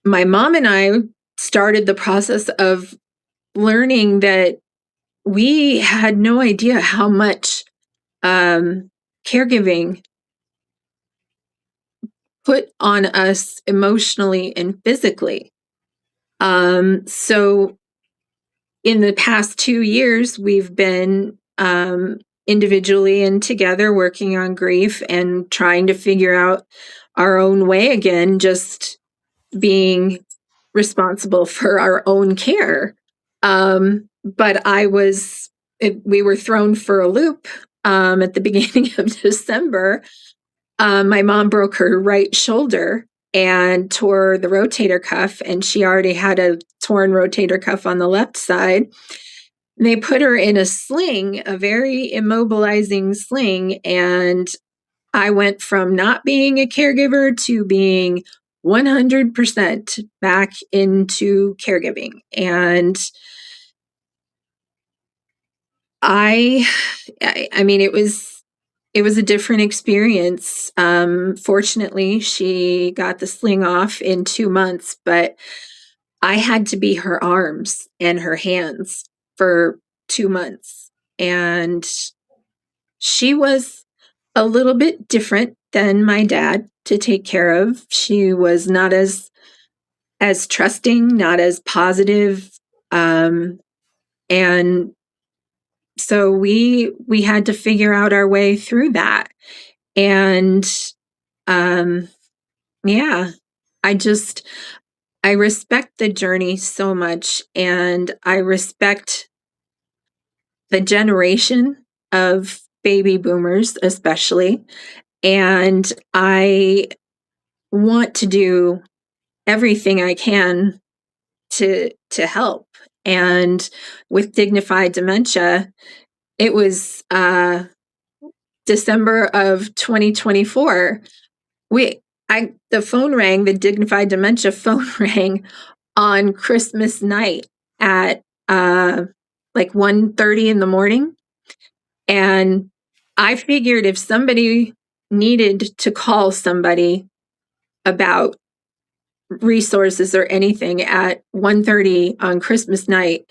my mom and I started the process of learning that we had no idea how much caregiving put on us emotionally and physically. So in the past 2 years, we've been individually and together working on grief and trying to figure out our own way again, just being responsible for our own care. But we were thrown for a loop at the beginning of December. My mom broke her right shoulder and tore the rotator cuff, and she already had a torn rotator cuff on the left side. They put her in a sling, a very immobilizing sling, and I went from not being a caregiver to being 100% back into caregiving. And I mean, it was a different experience. Fortunately, she got the sling off in 2 months, but I had to be her arms and her hands for 2 months. And she was a little bit different than my dad to take care of. She was not as trusting, not as positive. And so we had to figure out our way through that. And yeah, I respect the journey so much, and I respect the generation of baby boomers, especially. And I want to do everything I can to help. And with Dignified Dementia, it was December of 2024. The phone rang, the Dignified Dementia phone rang on Christmas night at like 1:30 in the morning. And I figured if somebody needed to call somebody about resources or anything at 1:30 on Christmas night,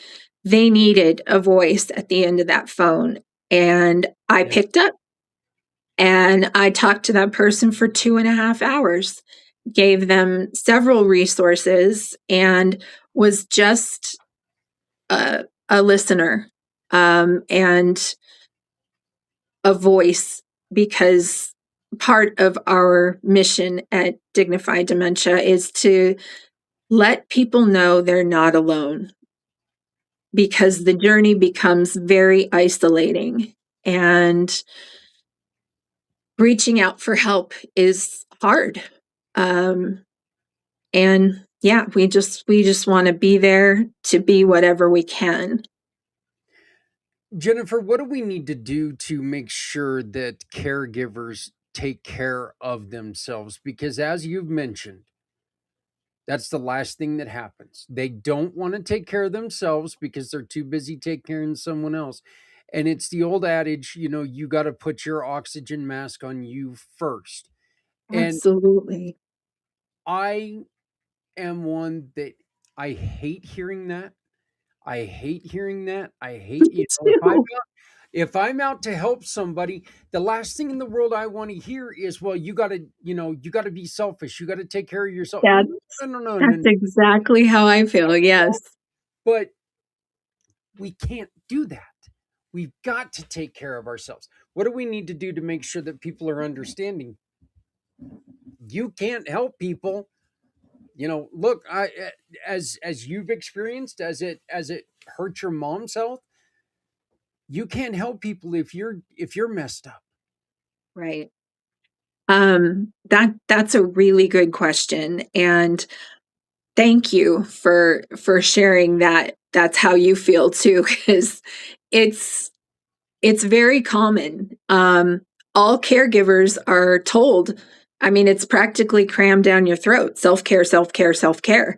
they needed a voice at the end of that phone. And I picked up, and I talked to that person for 2.5 hours, gave them several resources, and was just a listener and a voice, because part of our mission at Dignified Dementia is to let people know they're not alone, because the journey becomes very isolating, and reaching out for help is hard. And yeah, we just want to be there to be whatever we can. Jennifer, what do we need to do to make sure that caregivers take care of themselves? Because as you've mentioned, that's the last thing that happens. They don't want to take care of themselves because they're too busy taking care of someone else. And it's the old adage, you got to put your oxygen mask on you first. And Absolutely. I am one that I hate hearing that. I hate hearing that. I hate, Me too. If I'm out to help somebody, the last thing in the world I want to hear is, well, you got to, you got to be selfish. You got to take care of yourself. That's No, no, no, no, that's no. exactly how I feel. Yes. But we can't do that. We've got to take care of ourselves. What do we need to do to make sure that people are understanding? You can't help people. Look, as you've experienced, as it hurt your mom's health, you can't help people if you're messed up. Right. That's a really good question. And thank you for sharing that. That's how you feel too, because it's very common. All caregivers are told, I mean, it's practically crammed down your throat, self-care, self-care, self-care.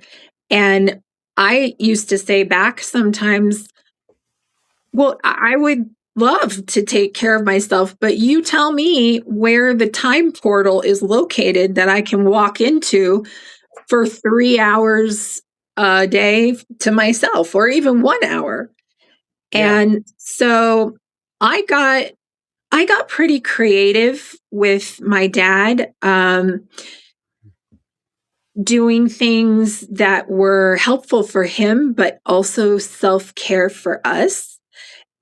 And I used to say back sometimes, well, I would love to take care of myself, but you tell me where the time portal is located that I can walk into for 3 hours a day to myself, or even 1 hour. Yeah. And so I got pretty creative with my dad, doing things that were helpful for him, but also self-care for us.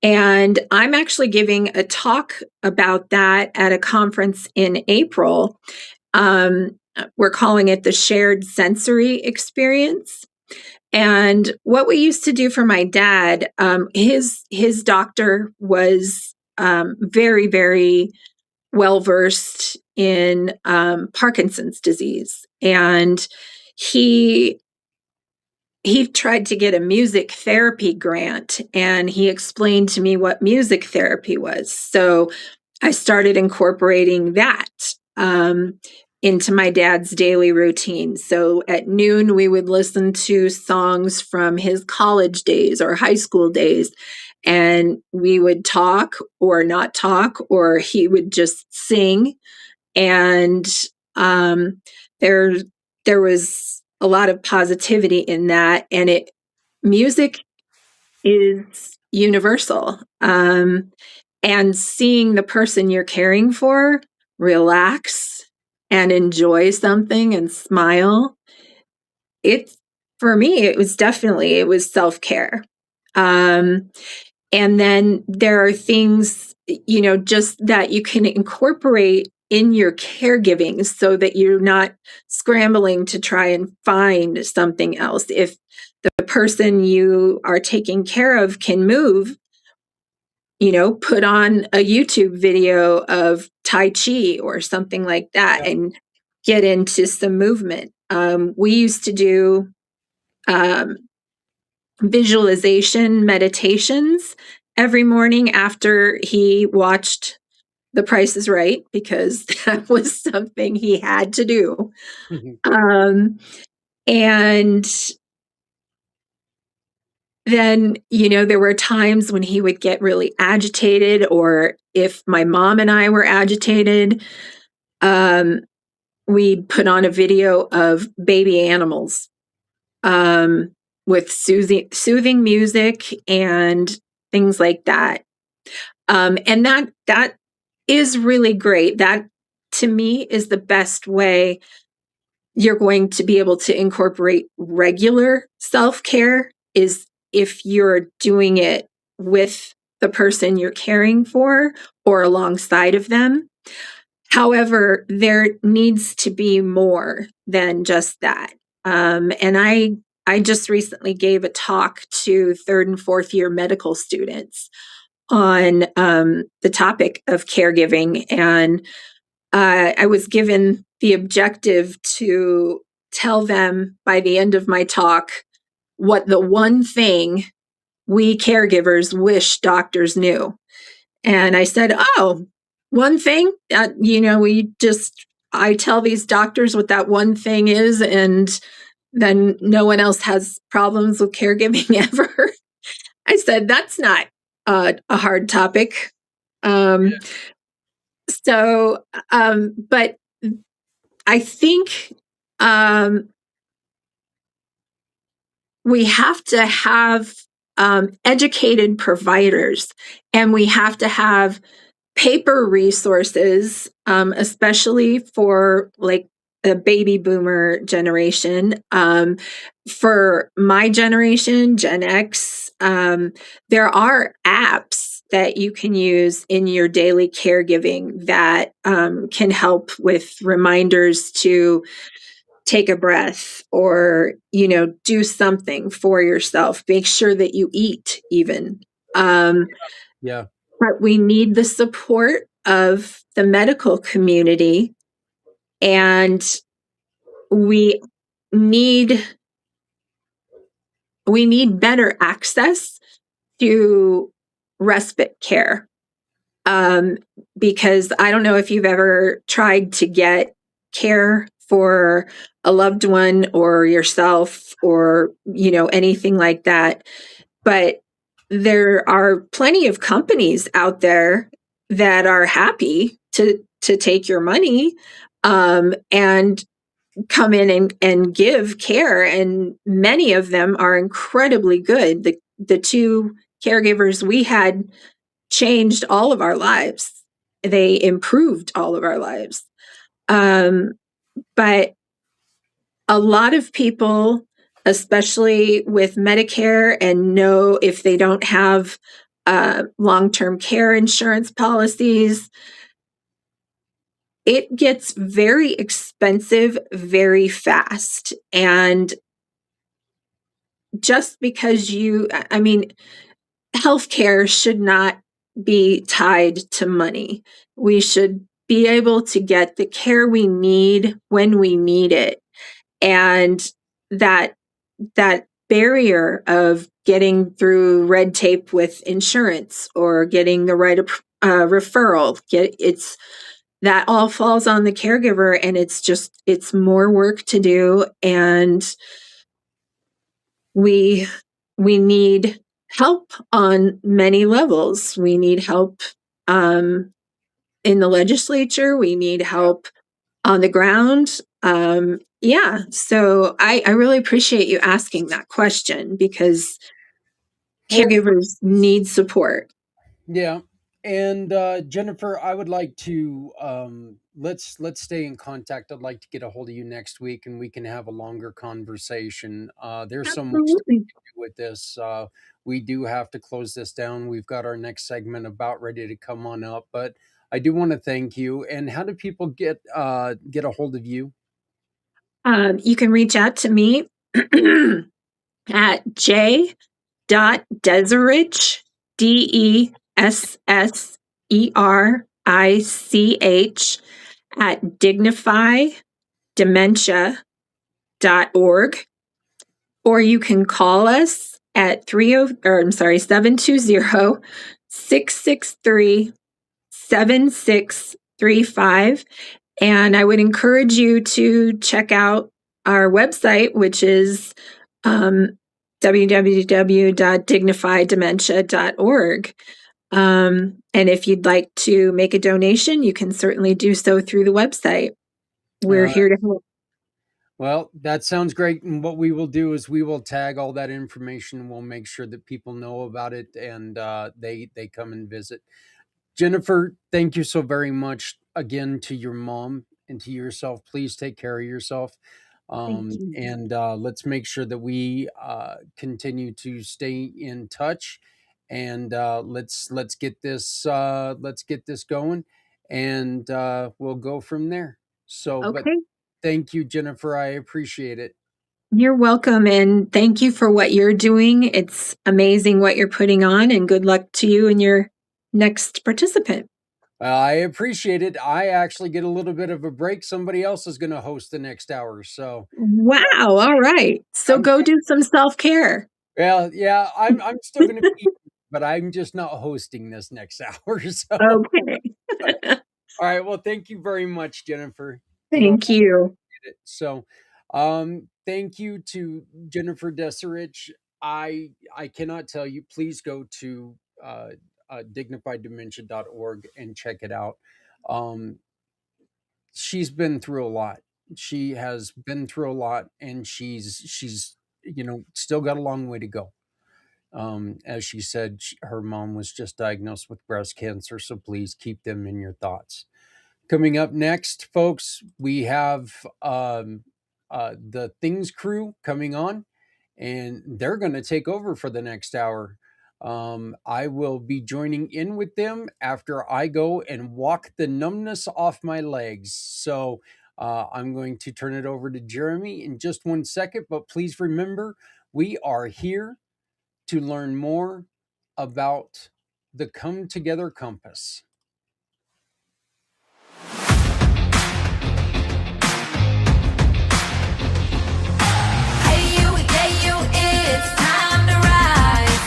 And I'm actually giving a talk about that at a conference in April. We're calling it the Shared Sensory Experience. And what we used to do for my dad, his doctor was very, very well versed in Parkinson's disease, and he tried to get a music therapy grant, and he explained to me what music therapy was. So I started incorporating that into my dad's daily routine. So at noon, we would listen to songs from his college days or high school days, and we would talk or not talk, or he would just sing. And there was a lot of positivity in that, and music is universal. And seeing the person you're caring for relax and enjoy something and smile, for me, it was self-care. And then there are things, just that you can incorporate in your caregiving so that you're not scrambling to try and find something else. If the person you are taking care of can move, put on a YouTube video of Tai Chi or something like that, Yeah. and get into some movement. We used to do visualization meditations every morning after he watched The Price is Right, because that was something he had to do. And then, there were times when he would get really agitated, or if my mom and I were agitated, we put on a video of baby animals, with soothing music and things like that. And that is really great. That, to me, is the best way you're going to be able to incorporate regular self-care, is if you're doing it with the person you're caring for or alongside of them. However, there needs to be more than just that. And I just recently gave a talk to 3rd and 4th year medical students on the topic of caregiving. And I was given the objective to tell them by the end of my talk what the one thing we caregivers wish doctors knew. And I said, oh, one thing that, I tell these doctors what that one thing is, and then no one else has problems with caregiving ever. I said, that's not a hard topic. So, but I think we have to have educated providers, and we have to have paper resources, especially for like the baby boomer generation. For my generation, Gen X, there are apps that you can use in your daily caregiving that can help with reminders to take a breath or, do something for yourself. Make sure that you eat even. Yeah. But we need the support of the medical community, and we need better access to respite care. Because I don't know if you've ever tried to get care for a loved one or yourself or, anything like that. But there are plenty of companies out there that are happy to take your money, and come in and give care. And many of them are incredibly good. The two caregivers we had changed all of our lives. They improved all of our lives. But a lot of people, especially with Medicare, and know if they don't have long-term care insurance policies, it gets very expensive very fast. And just because healthcare should not be tied to money. We should be able to get the care we need when we need it. And that barrier of getting through red tape with insurance or getting the right referral, that all falls on the caregiver, and it's more work to do. And we need help on many levels. We need help in the legislature. We need help on the ground. Yeah. So I really appreciate you asking that question, because caregivers need support. Yeah. And Jennifer, I would like to let's stay in contact. I'd like to get a hold of you next week and we can have a longer conversation. There's so much that we Absolutely. can do with this. We do have to close this down. We've got our next segment about ready to come on up, but I do want to thank you. And how do people get a hold of you? You can reach out to me at j.deserich, DESSERICH, at dignifydementia.org, or you can call us at 720-663-7635. And I would encourage you to check out our website, which is www.dignifydementia.org. And if you'd like to make a donation, you can certainly do so through the website. We're here to help. Well, that sounds great. And what we will do is we will tag all that information and we'll make sure that people know about it and they come and visit. Jennifer, thank you so very much again to your mom and to yourself. Please take care of yourself. Thank you. And let's make sure that we continue to stay in touch. And let's get this going, and we'll go from there. So, but Okay. thank you, Jennifer. I appreciate it. You're welcome. And thank you for what you're doing. It's amazing what you're putting on, and good luck to you and your next participant. I appreciate it. I actually get a little bit of a break. Somebody else is going to host the next hour. So, Wow. All right. So go do some self-care. well, yeah, I'm still going to be, but I'm just not hosting this next hour. So, Okay. all right. Well, thank you very much, Jennifer. Thank you. So, thank you to Jennifer Deserich. I cannot tell you. Please go to dignifydementia.org and check it out. She's been through a lot. She has been through a lot, and she's still got a long way to go. As she said, her mom was just diagnosed with breast cancer, so please keep them in your thoughts. Coming up next, folks, we have the Things crew coming on, and they're going to take over for the next hour. I will be joining in with them after I go and walk the numbness off my legs. So I'm going to turn it over to Jeremy in just 1 second, but please remember, we are here to learn more about the Come Together Compass. Hey you, yeah you, it's time to rise.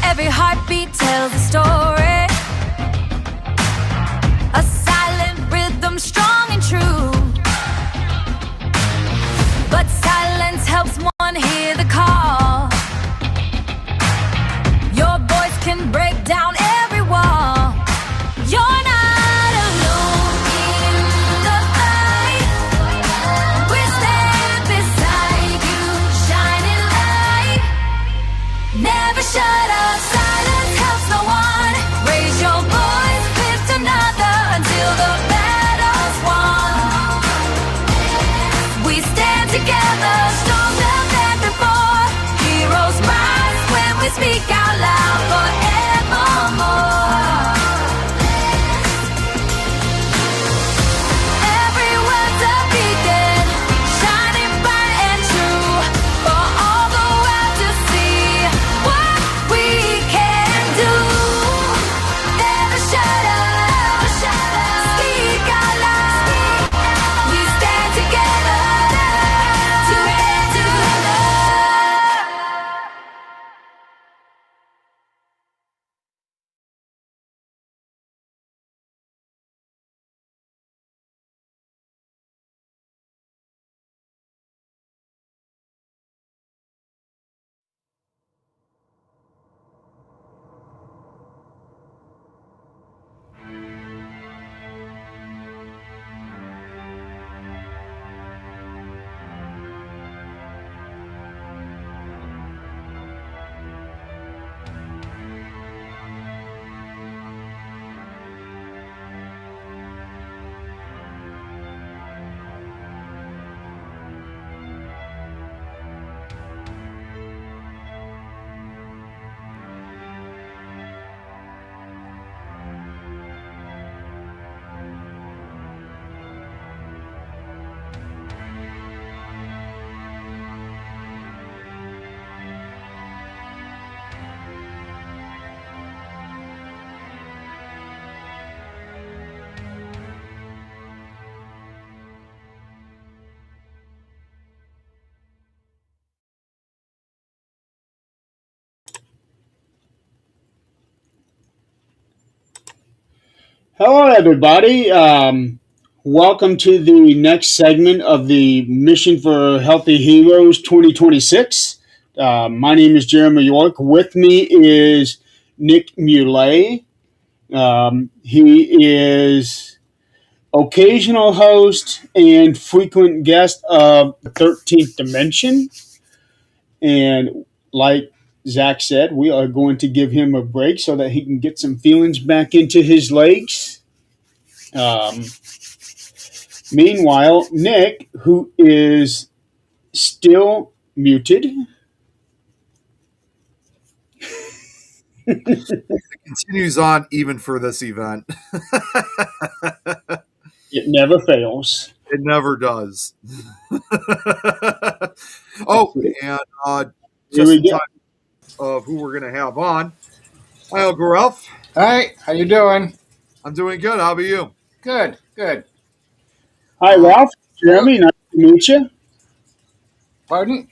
Every heartbeat tells a story. A silent rhythm, strong and true. But silence helps one hear the call. Your voice can break down every wall. You're not alone in the fight. We're stand beside you, shining light. Never shut up, silence helps no one. Raise your voice, lift another until the battle's won. We stand together, stronger than before. Heroes rise when we speak out loud forevermore. Every word's a beacon, shining bright and true, for all the world to see what we can do. Never shut up, speak out loud. We stand together, together. Hello, everybody. Welcome to the next segment of the Mission for Healthy Heroes 2026. My name is Jeremy York. With me is Nick Muley. He is occasional host and frequent guest of the 13th Dimension. And like Zach said, we are going to give him a break so that he can get some feelings back into his legs. Meanwhile, Nick, who is still muted, continues on even for this event. it never fails. It never does. Oh, and just in time of who we're going to have on. Hi, Uncle Ralph. Hi, how you doing? I'm doing good. How about you? Good, good. Hi, Ralph. Jeremy, nice to meet you. Pardon?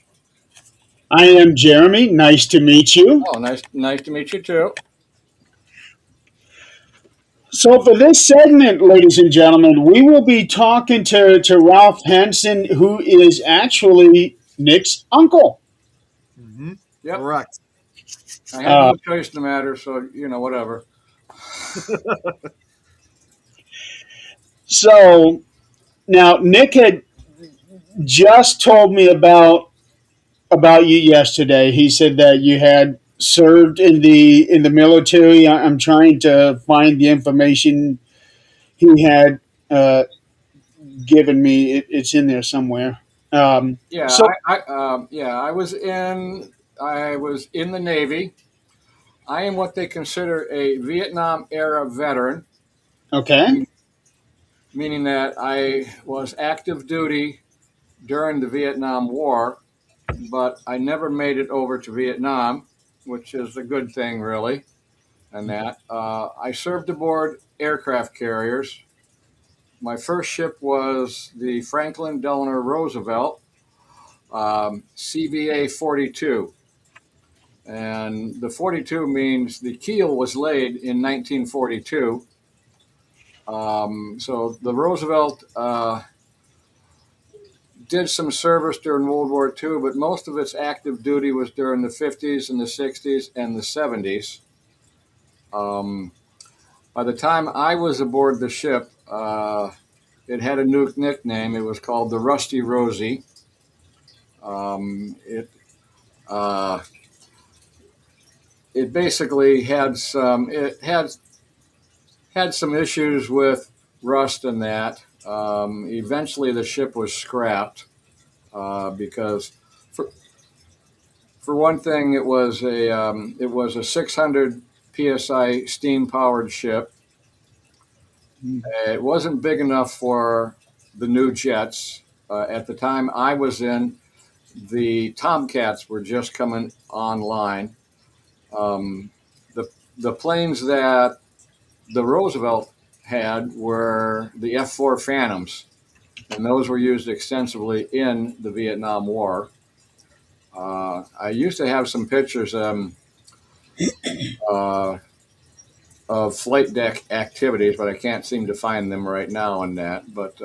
I am Jeremy. Nice to meet you. Oh, nice to meet you too. So for this segment, ladies and gentlemen, we will be talking to Ralph Hansen, who is actually Nick's uncle. Mm-hmm. Yep. Correct. I have no choice in the matter, so, whatever. So now Nick had just told me about about you yesterday. He said that you had served in the military. I'm trying to find the information he had uh, given me. It's in there somewhere. Yeah, So yeah, I was in the Navy. I am what they consider a Vietnam era veteran, okay, meaning that I was active duty during the Vietnam War, but I never made it over to Vietnam, which is a good thing, really. And that I served aboard aircraft carriers. My first ship was the Franklin Delano Roosevelt, CVA 42. And the 42 means the keel was laid in 1942. So the Roosevelt did some service during World War II, but most of its active duty was during the 50s and the 60s and the 70s. Um, by the time I was aboard the ship, it had a new nickname. It was called the Rusty Rosie. It uh, it basically had some issues with rust and that. Eventually, the ship was scrapped because, for for one thing, it was a 600 psi steam powered ship. It wasn't big enough for the new jets. At the time I was in, the Tomcats were just coming online. Um, the the planes that the Roosevelt had were the F-4 Phantoms, and those were used extensively in the Vietnam War. I used to have some pictures uh, of flight deck activities, but I can't seem to find them right now in that. But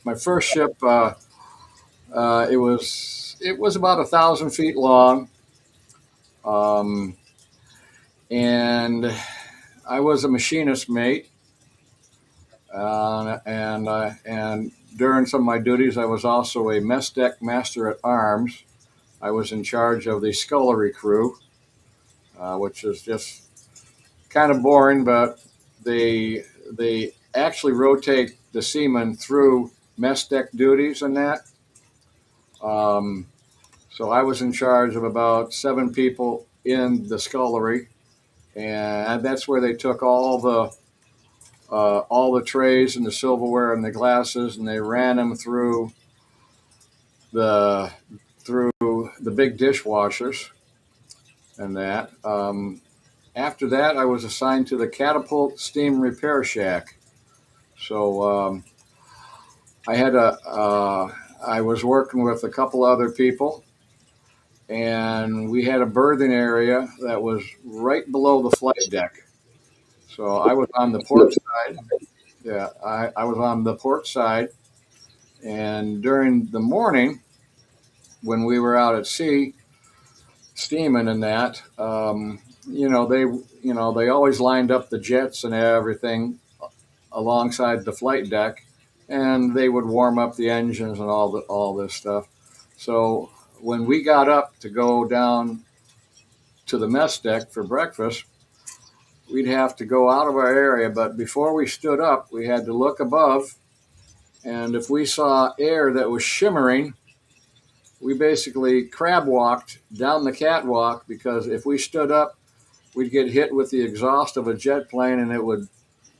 my first ship, it was about 1,000 feet long, um, and I was a machinist mate, and during some of my duties, I was also a mess deck master at arms. I was in charge of the scullery crew, which is just kind of boring, but they actually rotate the seamen through mess deck duties and that. Um, so I was in charge of about 7 people in the scullery, and that's where they took all the trays and the silverware and the glasses, and they ran them the through the big dishwashers and that. After that, I was assigned to the catapult steam repair shack. So I had I was working with a couple other people, and we had a berthing area that was right below the flight deck. So I was on the port side. Yeah, I was on the port side, and during the morning when we were out at sea steaming and that, they always lined up the jets and everything alongside the flight deck, and they would warm up the engines and all this stuff. So when we got up to go down to the mess deck for breakfast, we'd have to go out of our area. But before we stood up, we had to look above, and if we saw air that was shimmering, we basically crab walked down the catwalk, because if we stood up, we'd get hit with the exhaust of a jet plane, and it would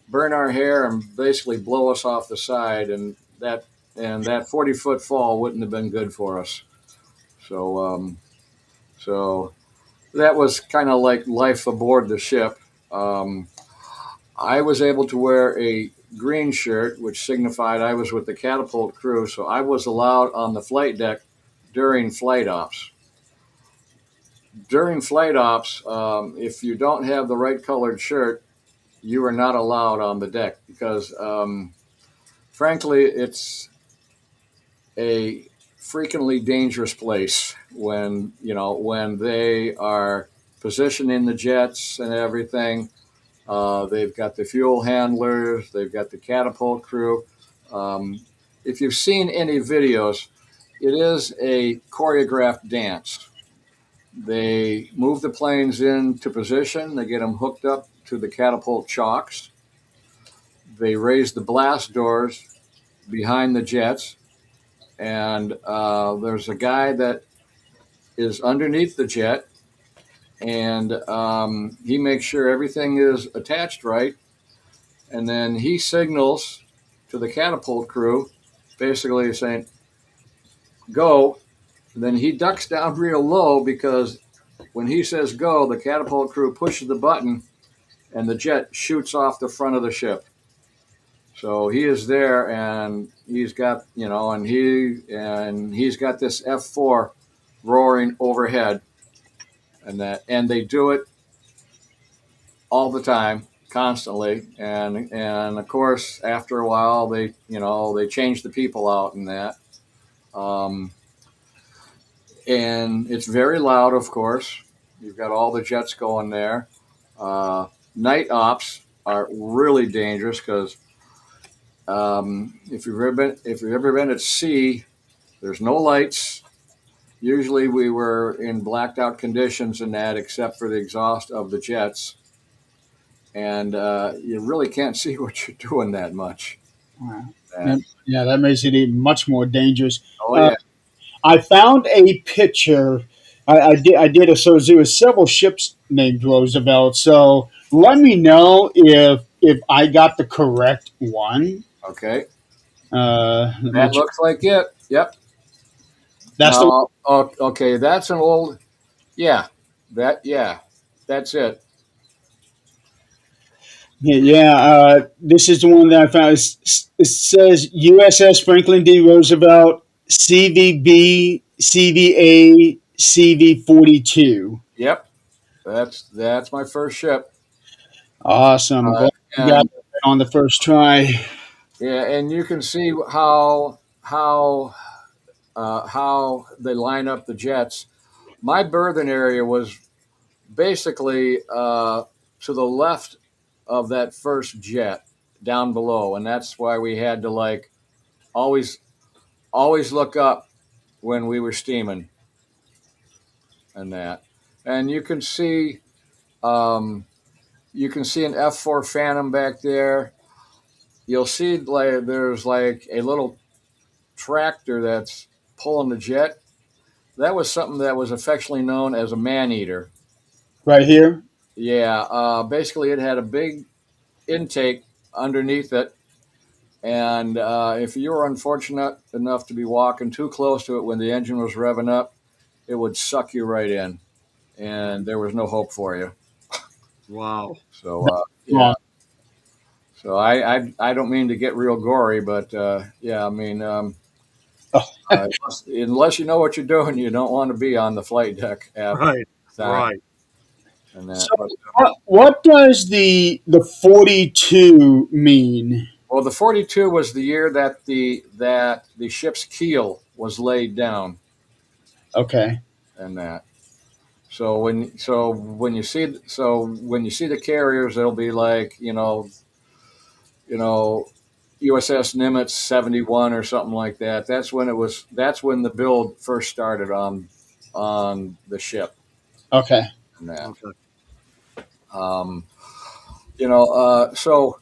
burn our hair and basically blow us off the side, and that 40-foot fall wouldn't have been good for us. So so that was kind of like life aboard the ship. Um, I was able to wear a green shirt, which signified I was with the catapult crew, so I was allowed on the flight deck during flight ops. During flight ops, if you don't have the right colored shirt, you are not allowed on the deck, because frankly, it's a freakingly dangerous place when they are positioning the jets and everything. They've got the fuel handlers, they've got the catapult crew. If you've seen any videos, it is a choreographed dance. They move the planes into position. They get them hooked up to the catapult chocks. They raise the blast doors behind the jets, and there's a guy that is underneath the jet, and he makes sure everything is attached right, and then he signals to the catapult crew, basically saying, "Go." And then he ducks down real low because when he says go, the catapult crew pushes the button and the jet shoots off the front of the ship. So he is there, and he's got, he's got this F4 roaring overhead, and they do it all the time, constantly, and of course after a while they change the people out in that, um, and it's very loud. Of course, you've got all the jets going there. Night ops are really dangerous because if you've ever been at sea, there's no lights. Usually we were in blacked out conditions in that, except for the exhaust of the jets. And you really can't see what you're doing that much. Wow. Yeah, that makes it even much more dangerous. Oh, yeah. I found a picture. I did a so there were several ships named Roosevelt. So let me know if I got the correct one. Okay. That looks like it. Yep. That's no, okay. That's an old. Yeah. That's it. This is the one that I found. It says USS Franklin D. Roosevelt, CVB, CVA, CV-42. Yep. That's my first ship. Awesome. Glad you got it on the first try. Yeah, and you can see how they line up the jets. My berthing area was basically to the left of that first jet down below, and that's why we had to like always look up when we were steaming and that. And you can see an F4 Phantom back there. You'll see like there's like a little tractor that's pulling the jet. That was something that was affectionately known as a man eater. Right here? Yeah, basically it had a big intake underneath it, and if you were unfortunate enough to be walking too close to it when the engine was revving up, it would suck you right in, and there was no hope for you. Wow. So yeah. So I don't mean to get real gory, but yeah, I mean, unless you know what you're doing, you don't want to be on the flight deck. Right. Right. And that. So what does the 42 mean? Well, the 42 was the year that the ship's keel was laid down. Okay. And that. So when you see the carriers, it'll be like USS Nimitz 71 or something like that. That's when the build first started on the ship. Okay. And that. Okay. So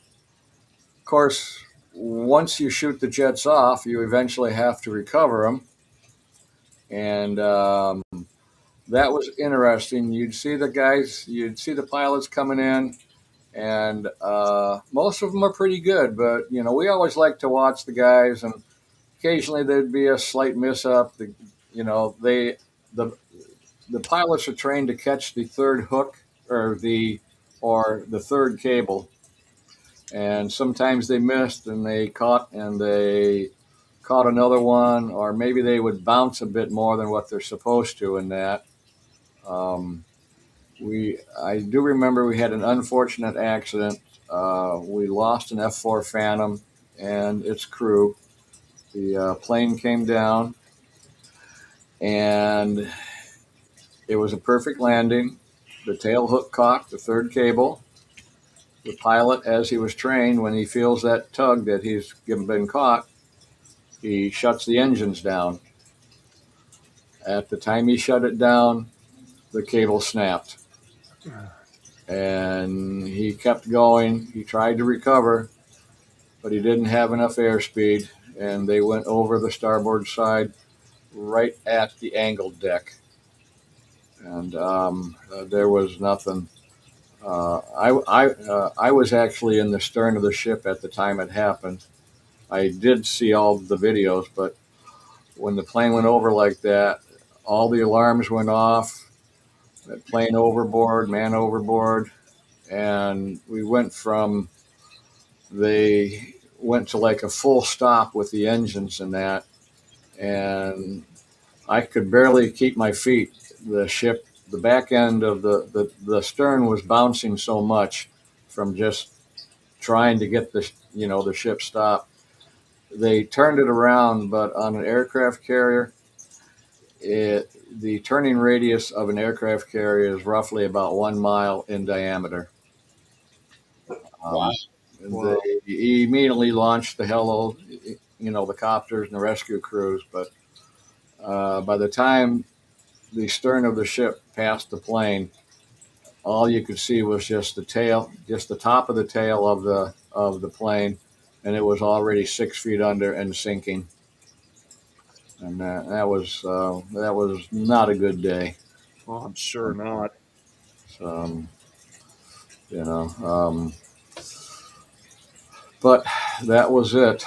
of course, once you shoot the jets off, you eventually have to recover them, and that was interesting. You'd see the pilots coming in, and most of them are pretty good. But we always like to watch the guys, and occasionally there'd be a slight mishap. The pilots are trained to catch the third hook or the third cable, and sometimes they missed and they caught another one, or maybe they would bounce a bit more than what they're supposed to in that. I do remember we had an unfortunate accident. We lost an F4 Phantom and its crew. The plane came down, and it was a perfect landing. The tail hook caught the third cable. The pilot, as he was trained, when he feels that tug that he's been caught, he shuts the engines down. at the time he shut it down, the cable snapped. And he kept going. He tried to recover, but he didn't have enough airspeed, and they went over the starboard side right at the angled deck. And there was nothing. I was actually in the stern of the ship at the time it happened. I did see all the videos, but when the plane went over like that, all the alarms went off. Plane overboard, man overboard, and we went from they went to like a full stop with the engines and that, and I could barely keep my feet. The ship, the back end of the stern was bouncing so much from just trying to get the ship stopped. They turned it around, but on an aircraft carrier, the turning radius of an aircraft carrier is roughly about 1 mile in diameter. Wow. They immediately launched the copters and the rescue crews, but by the time the stern of the ship passed the plane, all you could see was just the tail, just the top of the tail of the plane, and it was already 6 feet under and sinking. And that was not a good day. Well, I'm sure not. So, but that was it.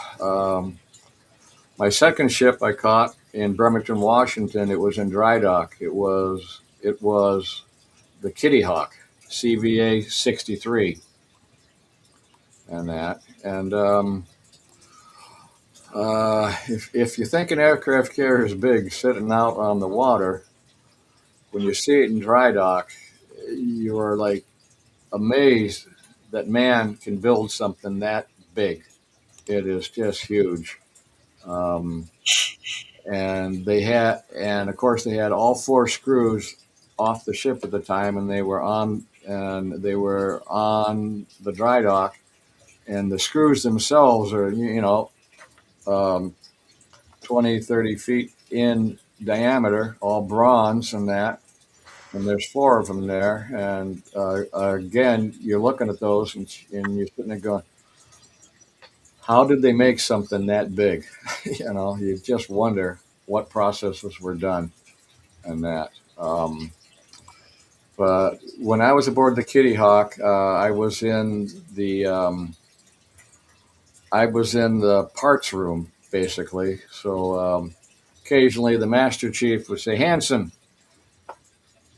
My second ship I caught in Bremerton, Washington. It was in dry dock. It was the Kitty Hawk, CVA 63, and that. And if you think an aircraft carrier is big sitting out on the water, when you see it in dry dock, you are like amazed that man can build something that big. It is just huge. And of course they had all 4 screws off the ship at the time, and they were on the dry dock, and the screws themselves are 20, 30 feet in diameter, all bronze and that. And there's 4 of them there. And again, you're looking at those and you're sitting there going, how did they make something that big? You just wonder what processes were done and that. But when I was aboard the Kitty Hawk, I was in the parts room basically. So occasionally the Master Chief would say, "Hanson,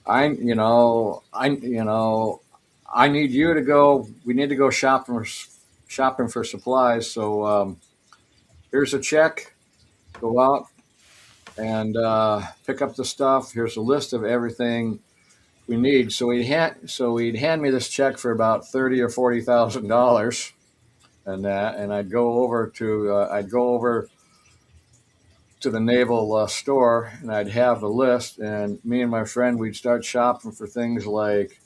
I need you to go. We need to go shopping for supplies. So here's a check. Go out and pick up the stuff. Here's a list of everything we need." So he'd hand me this check for about $30,000 or $40,000, and I'd go over to the naval store, and I'd have a list, and me and my friend, we'd start shopping for things like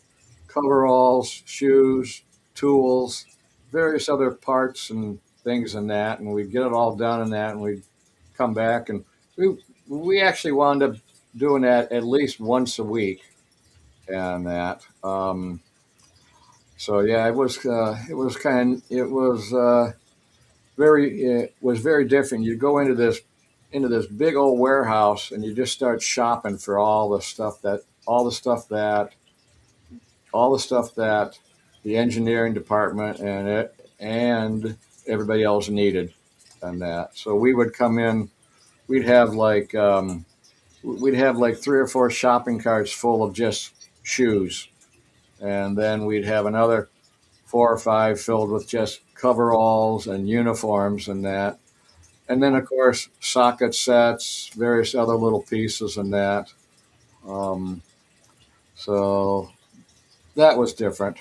coveralls, shoes, tools, various other parts and things and that, and we'd get it all done in that, and we'd come back, and we actually wound up doing that at least once a week, and that. So yeah, it was very different. You go into this big old warehouse, and you just start shopping for all the stuff that the engineering department and everybody else needed, and that. So we would come in, we'd have like 3 or 4 shopping carts full of just shoes, and then we'd have another 4 or 5 filled with just coveralls and uniforms and that. And then, of course, socket sets, various other little pieces and that. So that was different.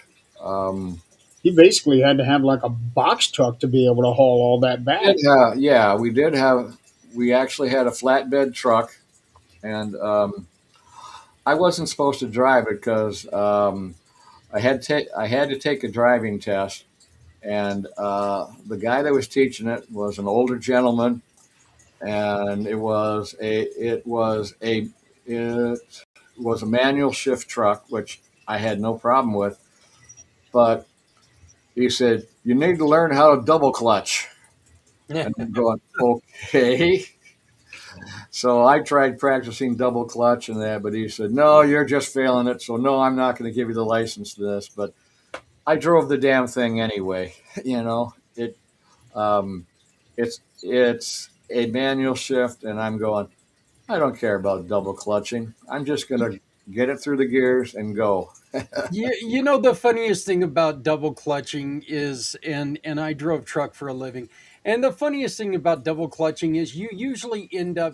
He basically had to have like a box truck to be able to haul all that back. Yeah, we actually had a flatbed truck, and I wasn't supposed to drive it because I had to take a driving test, and the guy that was teaching it was an older gentleman, and it was a It was a manual shift truck, which I had no problem with. But he said, "You need to learn how to double clutch." And I'm going, okay. So I tried practicing double clutch and that, but he said, "No, you're just failing it. So no, I'm not going to give you the license to this." But I drove the damn thing anyway. You know, um, it's a manual shift, and I'm going, I don't care about double clutching. I'm just going to get it through the gears and go. You know the funniest thing about double clutching is, and I drove truck for a living, and the funniest thing about double clutching is you usually end up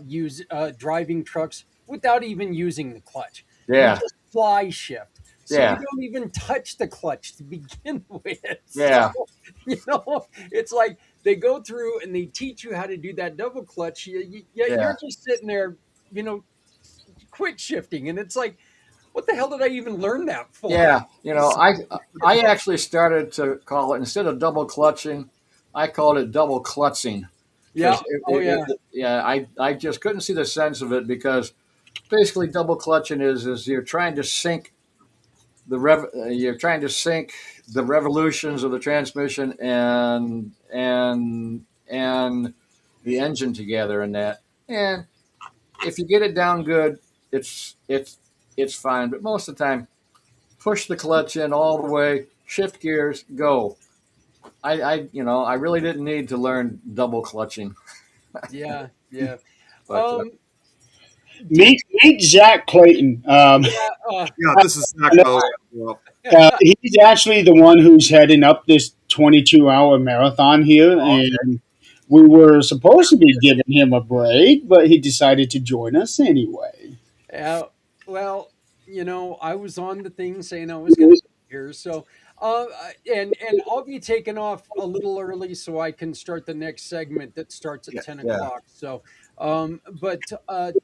driving trucks without even using the clutch. You Yeah, just fly shift, so you yeah, don't even touch the clutch to begin with. So yeah, it's like they go through and they teach you how to do that double clutch. yeah, You're just sitting there, you know, quick shifting, and it's like, what the hell did I even learn that for? yeah. You know, I actually started to call it, instead of double clutching, I called it double clutching Yeah. because Oh, yeah. yeah, I just couldn't see the sense of it, because basically double clutching is you're trying to sync you're trying to sync the revolutions of the transmission and the engine together, and that. And if you get it down good, it's it's it's fine. But most of the time, push the clutch in all the way, shift gears, go. I really didn't need to learn double clutching, Yeah. Yeah. but Um, did Meet Zach Clayton. yeah. Yeah, this is Zach, by the way. Well, He's actually the one who's heading up this 22-hour marathon here, okay. and we were supposed to be giving him a break, but he decided to join us anyway. Yeah. Well, I was on the thing saying I was going to be here, so and I'll be taking off a little early so I can start the next segment that starts at yeah, 10 yeah. o'clock. So, but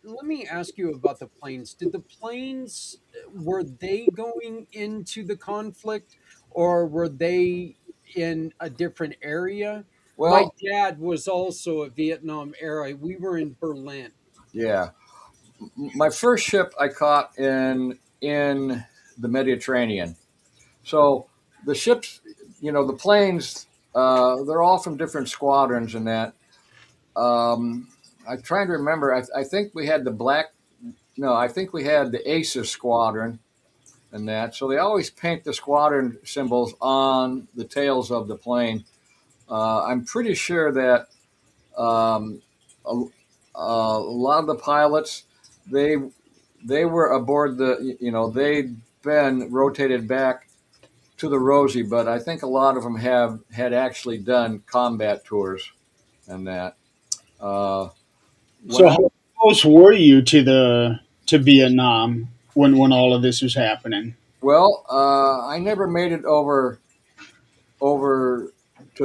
let me ask you about the planes. Did the planes were they going into the conflict, or were they in a different area? My Well, dad was also a Vietnam era. We were in Berlin. yeah. My first ship I caught in the Mediterranean. So the ships, the planes, they're all from different squadrons and that. I'm trying to remember. I think we had the black. No, I think we had the Aces squadron and that. So they always paint the squadron symbols on the tails of the plane. I'm pretty sure that um, a, a lot of the pilots, they they were aboard they'd been rotated back to the Rosie, but I think a lot of them had actually done combat tours and that. Uh, when So, I how close were you to Vietnam when all of this was happening? Well, I never made it over to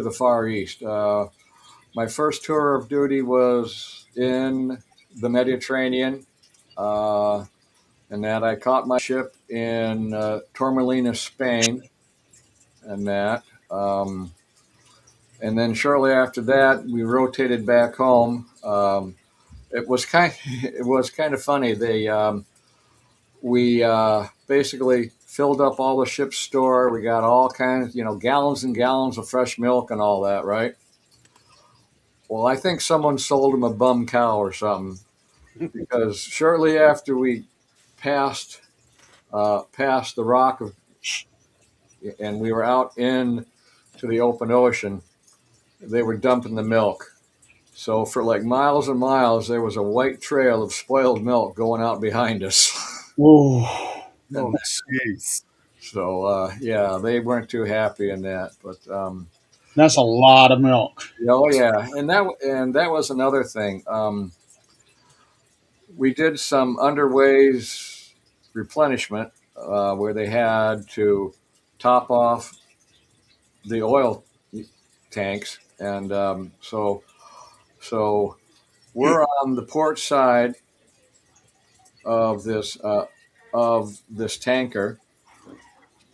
the Far East. My first tour of duty was in the Mediterranean, uh, and that I caught my ship in Torremolinos, Spain, and that. And then shortly after that, we rotated back home. It was it was kind of funny. We basically filled up all the ship's store. We got all kinds, gallons and gallons of fresh milk and all that, right? Well, I think someone sold him a bum cow or something, because shortly after we passed past the rock of, and we were out in to the open ocean, they were dumping the milk. So for like miles and miles, there was a white trail of spoiled milk going out behind us. Oh, Oh, And jeez. so yeah, they weren't too happy in that. But that's a lot of milk. oh yeah, and that was another thing. We did some underways replenishment where they had to top off the oil tanks, and so we're on the port side of this tanker,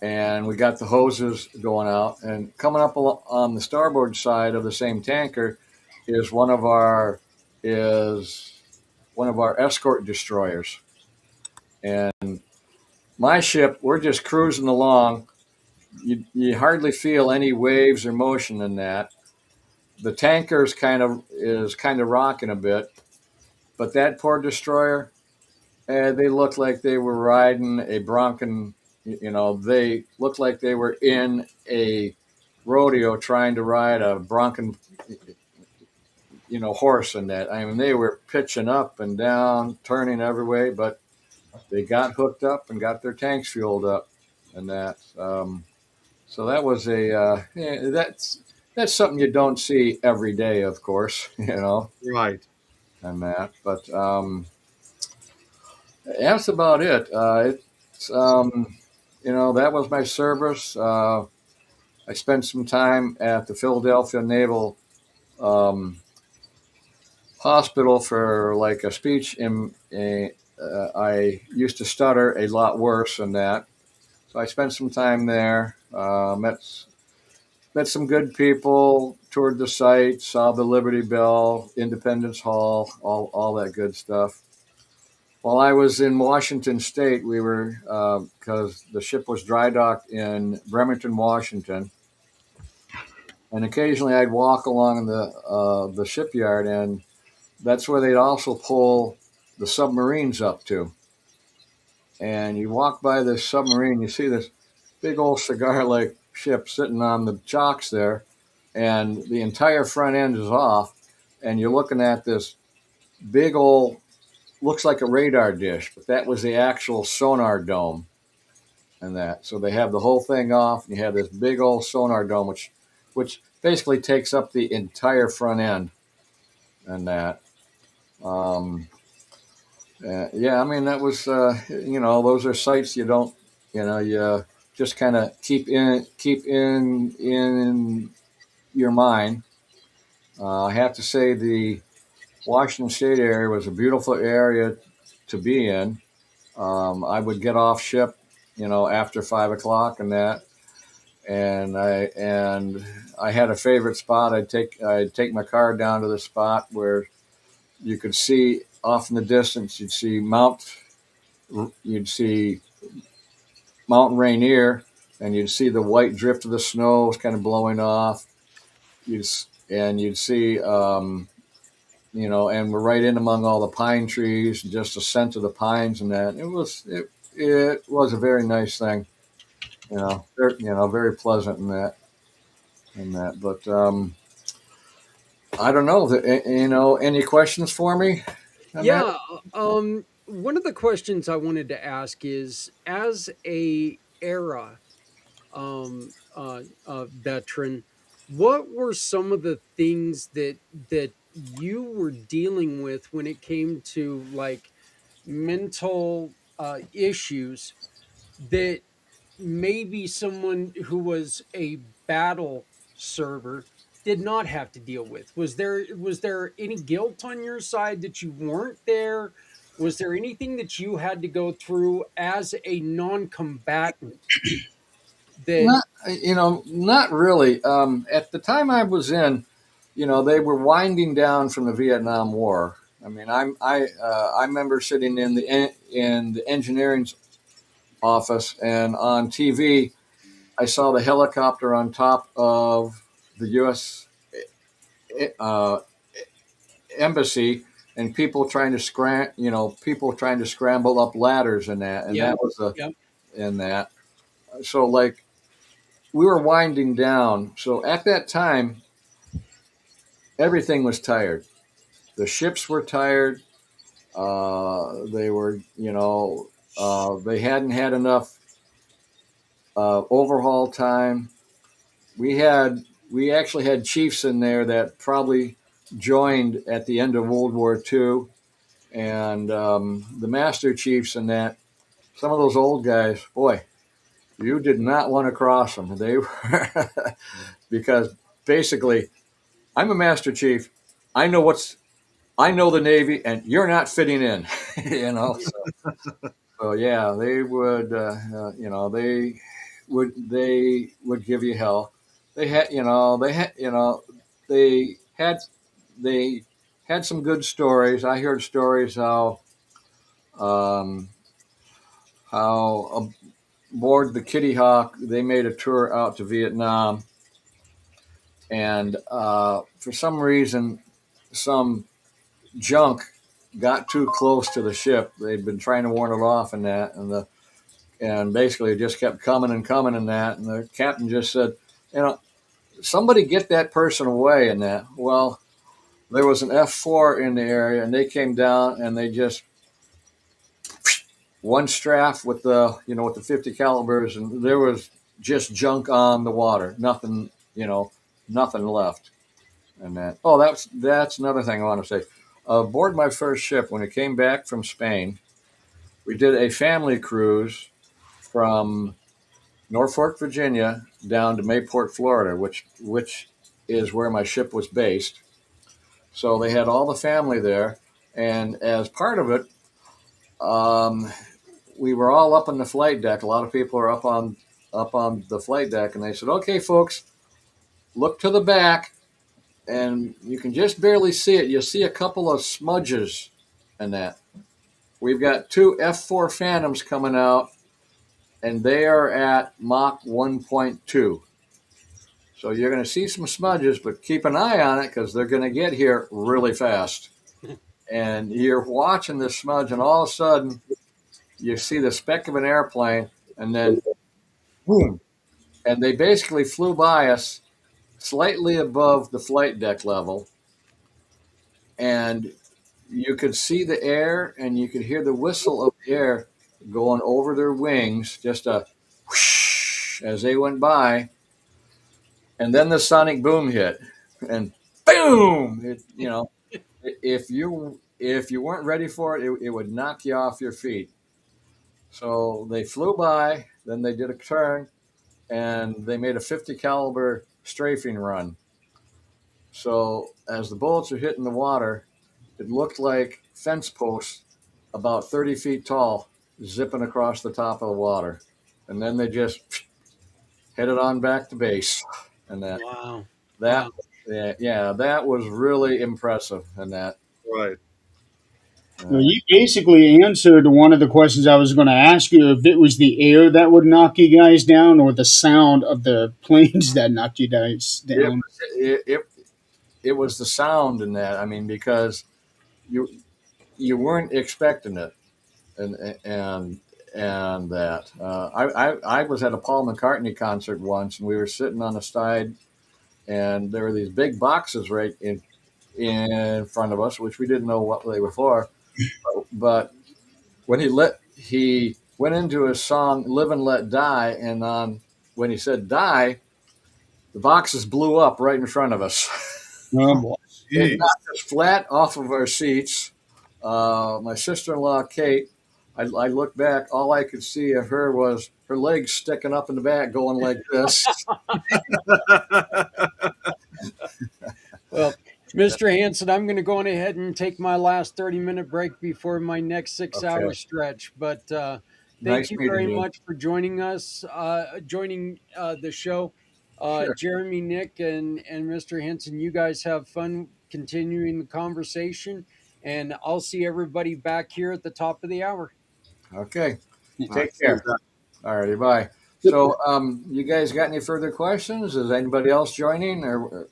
and we got the hoses going out, and coming up on the starboard side of the same tanker is one of our escort destroyers, And my ship, we're just cruising along. You hardly feel any waves or motion in that. The tanker's kind of rocking a bit, but that poor destroyer, they looked like they were riding a bronco. They looked like they were in a rodeo trying to ride a bronco, horse in that. I mean, they were pitching up and down, turning every way, but they got hooked up and got their tanks fueled up, and that. So that was that's something you don't see every day, of course, Right. and that. But that's about it. That was my service. I spent some time at the Philadelphia Naval Hospital for like a speech. I used to stutter a lot worse than that, so I spent some time there. Met some good people, toured the site, saw the Liberty Bell, Independence Hall, all that good stuff. While I was in Washington State, we were because the ship was dry docked in Bremerton, Washington, and occasionally I'd walk along the shipyard, and that's where they'd also pull the submarines up to. And you walk by this submarine, you see this big old cigar-like ship sitting on the chocks there, and the entire front end is off, and you're looking at this big old, looks like a radar dish, but that was the actual sonar dome, and that. So they have the whole thing off, and you have this big old sonar dome, which basically takes up the entire front end, and that. Yeah, I mean that was those are sites you don't you just kind of keep in your mind. I have to say the Washington State area was a beautiful area to be in. I would get off ship, after 5 o'clock and that, and I had a favorite spot. I'd take my car down to the spot where you could see off in the distance. You'd see Mount Rainier, and you'd see the white drift of the snow kind of blowing off. You'd see, and we're right in among all the pine trees, just the scent of the pines and that. It was a very nice thing, very pleasant in that, But I don't know, any questions for me? Yeah. One of the questions I wanted to ask is, as a era veteran, what were some of the things that you were dealing with when it came to like mental issues that maybe someone who was a battle server did not have to deal with? Was there any guilt on your side that you weren't there? Was there anything that you had to go through as a non-combatant that Not really. At the time I was in, they were winding down from the Vietnam War. I mean, I remember sitting in the engineering office, and on TV, I saw the helicopter on top of the U.S. Uh, embassy, and people trying to scramble up ladders and that, and yeah, that was yeah, in that. So like we were winding down. So at that time, everything was tired. The ships were tired. They were, they hadn't had enough overhaul time. We actually had chiefs in there that probably joined at the end of World War II, and the master chiefs and that. Some of those old guys, boy, you did not want to cross them. They were because basically, I'm a master chief. I know I know the Navy, and you're not fitting in. So yeah, they would, they would give you hell. They had, they had, they had some good stories. I heard stories how, um, how aboard the Kitty Hawk, they made a tour out to Vietnam, and for some reason, some junk got too close to the ship. They'd been trying to warn it off and that, and basically it just kept coming and coming and that. And the captain just said, somebody get that person away and that. Well, there was an F4 in the area, and they came down and they just one strap with the with the 50 calibers, and there was just junk on the water, nothing nothing left. And that that's another thing I want to say. Aboard my first ship, when it came back from Spain, we did a family cruise from Norfolk, Virginia, down to Mayport, Florida, which is where my ship was based. So they had all the family there, and as part of it, we were all up on the flight deck. A lot of people are up on the flight deck, and they said, "Okay, folks, look to the back, and you can just barely see it. You'll see a couple of smudges, and that we've got two F4 Phantoms coming out, and they are at Mach 1.2. So you're going to see some smudges, but keep an eye on it because they're going to get here really fast." And you're watching this smudge, and all of a sudden, you see the speck of an airplane, and then boom. And they basically flew by us slightly above the flight deck level. And you could see the air, and you could hear the whistle of the air going over their wings, just a whoosh as they went by. And then the sonic boom hit, and boom! If you weren't ready for it, it would knock you off your feet. So they flew by, then they did a turn, and they made a 50 caliber strafing run. So as the bullets are hitting the water, it looked like fence posts about 30 feet tall zipping across the top of the water. And then they just headed on back to base. And that, Wow. that, yeah, that was really impressive. And that, Right. Well, you basically answered one of the questions I was going to ask you, if it was the air that would knock you guys down or the sound of the planes that knocked you guys down. it was the sound in that. I mean, because you weren't expecting it, and that I was at a Paul McCartney concert once, and we were sitting on the side, and there were these big boxes right in front of us, which we didn't know what they were for. But when he went into his song "Live and Let Die," and when he said "die," the boxes blew up right in front of us. Oh, boy. It knocked us flat off of our seats. My sister-in-law, Kate, I looked back. All I could see of her was her legs sticking up in the back, going like this. Well, Mr. Hanson, I'm going to go on ahead and take my last 30-minute break before my next 6-hour stretch. But thank Nice you meeting very you. much for joining us, joining the show. Sure. Jeremy, Nick, and Mr. Hanson, you guys have fun continuing the conversation. And I'll see everybody back here at the top of the hour. Okay. Take care. All righty. Bye. So, you guys got any further questions? Is anybody else joining or?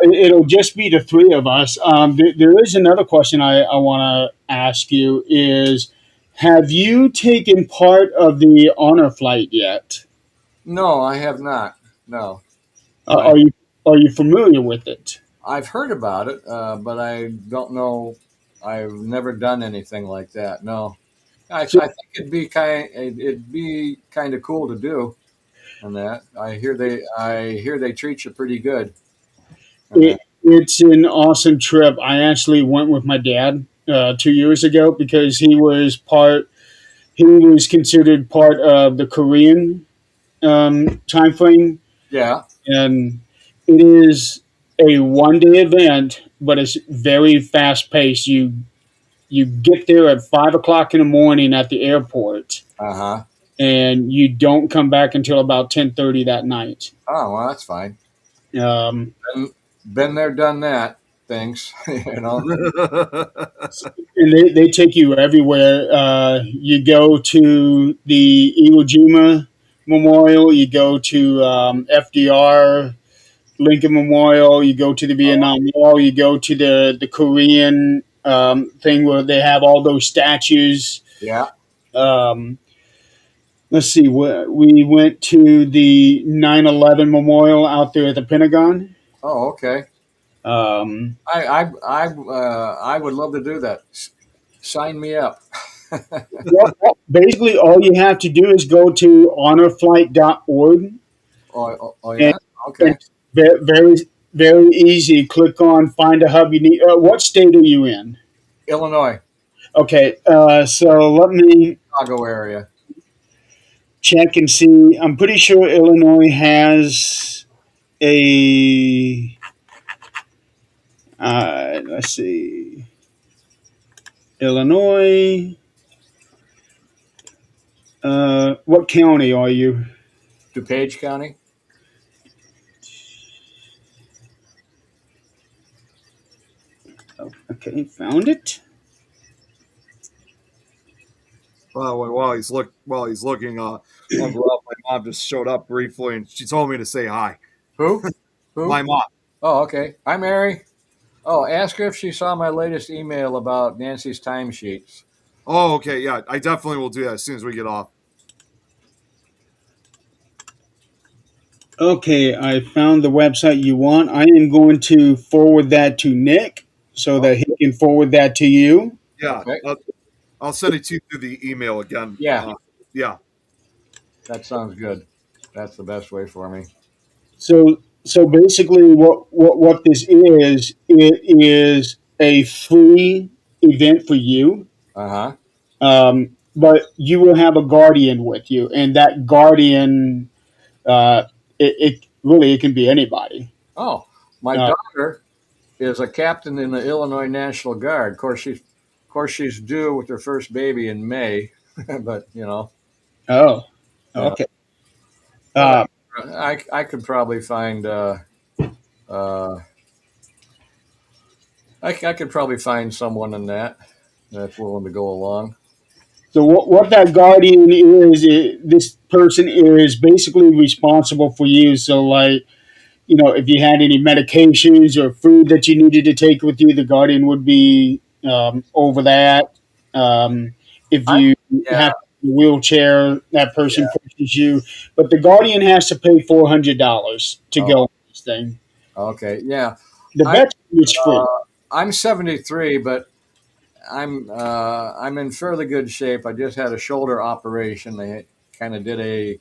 It'll just be the three of us. There is another question I want to ask you is, have you taken part of the honor flight yet? No, I have not. No. Are you familiar with it? I've heard about it, but I don't know. I've never done anything like that. No. I think it'd be kind of cool to do, and that I hear they treat you pretty good. It's an awesome trip. I actually went with my dad 2 years ago because he was considered part of the Korean time frame. Yeah. And it is a 1-day event, but it's very fast paced. You get there at 5 o'clock in the morning at the airport, and you don't come back until about 10:30 that night. Oh, well, that's fine. Been there, done that. Thanks. and they take you everywhere. You go to the Iwo Jima Memorial. You go to FDR Lincoln Memorial. You go to the Vietnam Wall. You go to the Korean thing where they have all those statues. Yeah. Um, let's see. We went to the 9/11 Memorial out there at the Pentagon. Oh, okay. Um, I would love to do that. Sign me up. basically, all you have to do is go to honorflight.org. Yeah. Okay. It's very, very easy. Click on find a hub you need. What state are you in? Illinois, Okay, so let me Chicago area. check and see. I'm pretty sure Illinois has a. Let's see. Illinois. What county are you? DuPage County. Okay, found it. While he's looking, Uncle Ralph, my mom just showed up briefly, and she told me to say hi. Who? Who? My mom. Oh, okay. Hi, Mary. Oh, ask her if she saw my latest email about Nancy's timesheets. Oh, okay. Yeah, I definitely will do that as soon as we get off. Okay, I found the website you want. I am going to forward that to Nick so that he can forward that to you. Yeah, Okay. I'll send it to you through the email again. Yeah. Yeah. That sounds good. That's the best way for me. So basically, what this is, it is a free event for you, Uh-huh. but you will have a guardian with you, and that guardian, it really it can be anybody. Oh, my Uh, daughter is a captain in the Illinois National Guard. Of course, she's due with her first baby in May, but oh, yeah. okay. But I could probably find uh, I could probably find someone in that's willing to go along. So what that guardian is, this person is basically responsible for you. So like, if you had any medications or food that you needed to take with you, the guardian would be over that. If I you Yeah, have a wheelchair, that person yeah. pushes you. But the guardian has to pay $400 to go Oh, on this thing. okay. Yeah. The I veteran is free. I'm 73, but I'm in fairly good shape. I just had a shoulder operation. They kind of did a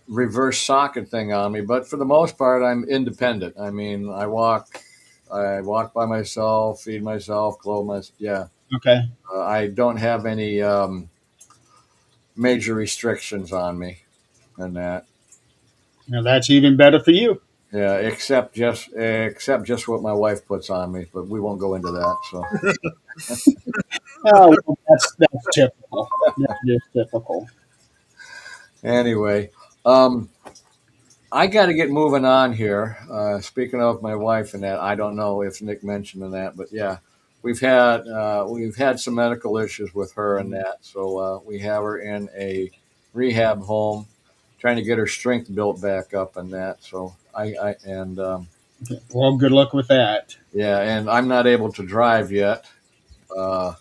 reverse socket thing on me, but for the most part, I'm independent. I mean, I walk by myself, feed myself, clothe myself. Yeah, Okay. I don't have any major restrictions on me and that. Now that's even better for you. Yeah, except just what my wife puts on me, but we won't go into that. So Oh, well, that's typical. That's just typical. anyway, I got to get moving on here. Speaking of my wife and that, I don't know if Nick mentioned that, but yeah, we've had some medical issues with her and that, so we have her in a rehab home, trying to get her strength built back up and that. So Well, good luck with that. yeah, and I'm not able to drive yet uh,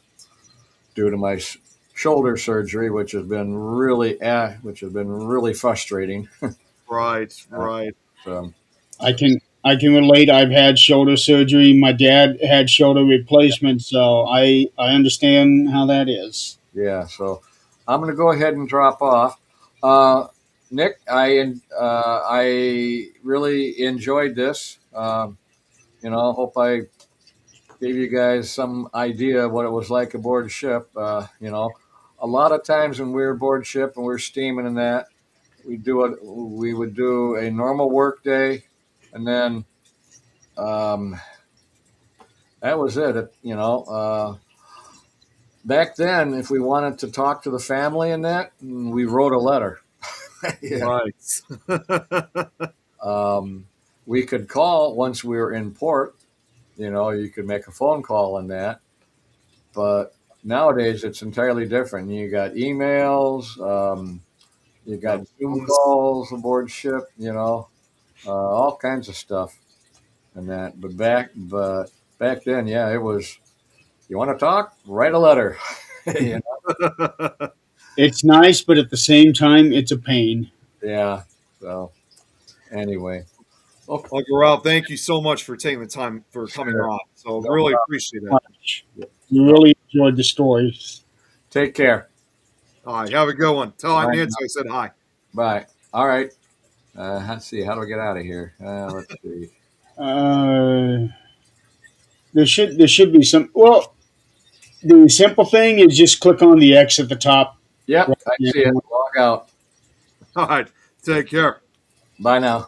due to my shoulder surgery, which has been really frustrating. Right. Uh, Right. so, I can relate. I've had shoulder surgery. My dad had shoulder replacement, so I understand how that is. yeah, so I'm going to go ahead and drop off. Uh, Nick, I really enjoyed this. Hope I gave you guys some idea of what it was like aboard ship. A lot of times when we're aboard ship and we're steaming and that, we would do a normal work day, and then that was it. Back then, if we wanted to talk to the family and that, we wrote a letter. Yeah. Right. We could call once we were in port. You could make a phone call and that. but nowadays it's entirely different. You got emails, you got Zoom calls aboard ship, all kinds of stuff and that. But back then, yeah, it was. You want to talk? Write a letter. you know? It's nice, but at the same time, it's a pain. Yeah. So anyway, okay. Uncle Ralph, thank you so much for taking the time for coming on. So really appreciate it. You really enjoyed the stories. Take care. All right, have a good one. Tell Aunt Nancy I said hi. Bye. All right. Let's see. How do I get out of here? Let's see. There should be some. Well, the simple thing is just click on the X at the top. Yep, I see it. Log out. All right, take care. Bye now.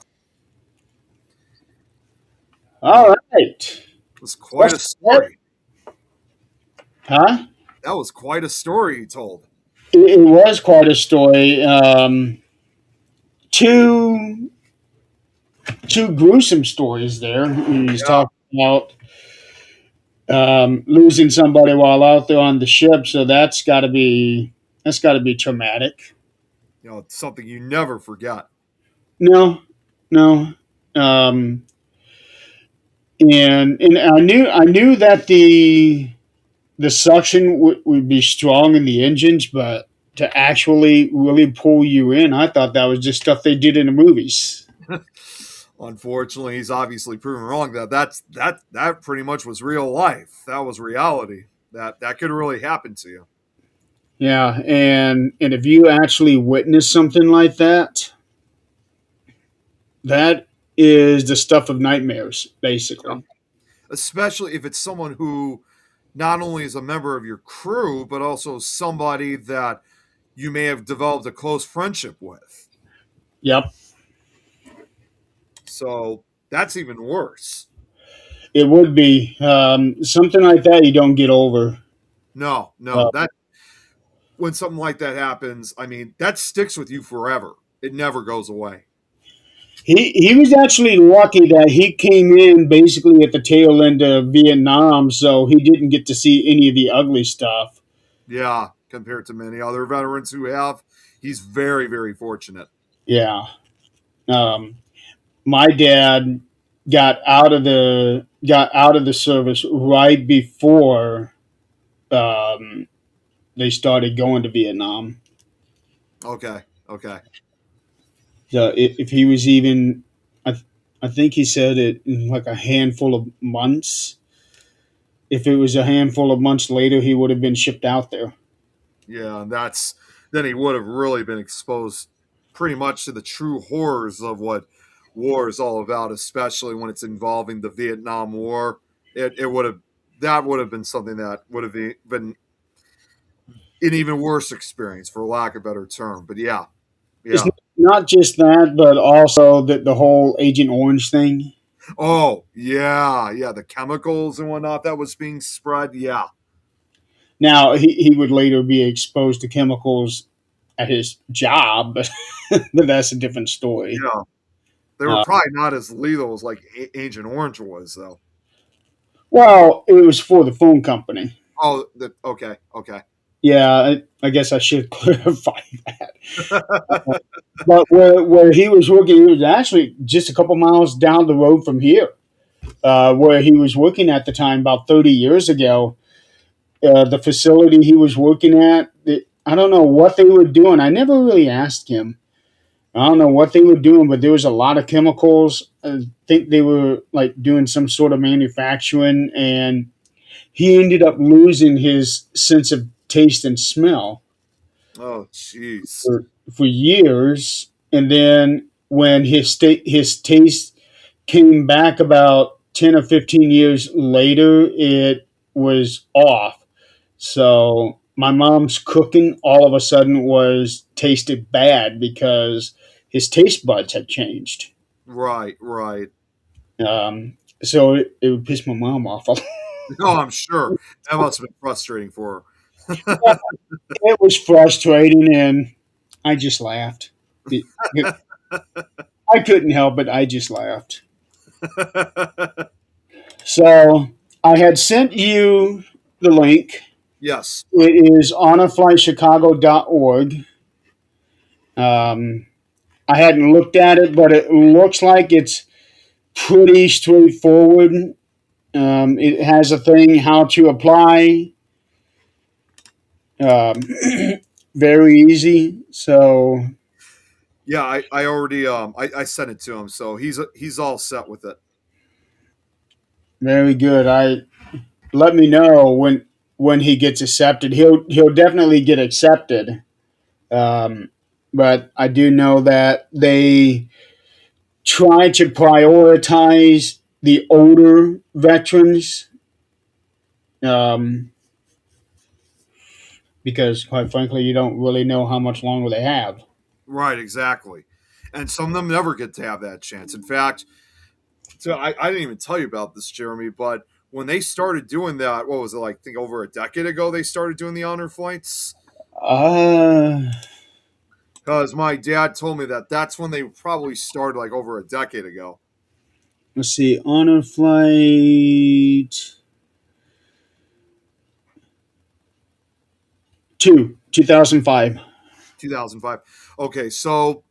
All right. It was quite a story. Huh? That was quite a story you told. It was quite a story. Two gruesome stories there. He's talking about losing somebody while out there on the ship, so that's got to be traumatic. It's something you never forget. No. And I knew that the suction would be strong in the engines, but to actually really pull you in, I thought that was just stuff they did in the movies. Unfortunately, he's obviously proven wrong. That pretty much was real life. That was reality. That could really happen to you. Yeah, and if you actually witness something like that, that is the stuff of nightmares, basically. Especially if it's someone who not only is a member of your crew, but also somebody that you may have developed a close friendship with. Yep. So that's even worse. It would be. Something like that you don't get over. No. When something like that happens, I mean, that sticks with you forever. It never goes away. He was actually lucky that he came in basically at the tail end of Vietnam, so he didn't get to see any of the ugly stuff. Yeah, compared to many other veterans who have, he's very, very fortunate. Yeah. My dad got out of the service right before they started going to Vietnam. Okay. So if he was even, I think he said it in like a handful of months. If it was a handful of months later, he would have been shipped out there. Yeah, and then he would have really been exposed pretty much to the true horrors of what war is all about, especially when it's involving the Vietnam War. That would have been something that would have been an even worse experience, for lack of a better term. But yeah. It's not just that, but also the whole Agent Orange thing. Oh, yeah, the chemicals and whatnot that was being spread, yeah. Now, he would later be exposed to chemicals at his job, but that's a different story. Yeah. They were probably not as lethal as like Agent Orange was, though. Well, it was for the phone company. Oh, okay. Yeah, I guess I should clarify that. But where he was working, he was actually just a couple miles down the road from here, where he was working at the time about 30 years ago. The facility he was working at, I don't know what they were doing. I never really asked him. I don't know what they were doing, but there was a lot of chemicals. I think they were like doing some sort of manufacturing, and he ended up losing his sense of taste and smell. Oh, jeez. For years, and then when his taste came back about 10 or 15 years later, it was off. So my mom's cooking all of a sudden tasted bad because his taste buds had changed. Right. So it would piss my mom off. No, I'm sure. That must have been frustrating for her. It was frustrating, and I just laughed. I couldn't help it. I just laughed. So I had sent you the link Yes. It is honorflightchicago.org. I hadn't looked at it, but it looks like it's pretty straightforward. It has a thing how to apply. Um, very easy. So Yeah, I already I sent it to him, so he's all set with it. very good. I let me know when he gets accepted. He'll definitely get accepted. Um, but I do know that they try to prioritize the older veterans, um, because, quite frankly, you don't really know how much longer they have. Right, exactly. And some of them never get to have that chance. In fact, so I didn't even tell you about this, Jeremy, but when they started doing that, what was it like? I think over a decade ago they started doing the honor flights. Uh, Because my dad told me that that's when they probably started, like over a decade ago. let's see, honor flight 2005. 2005. Okay, so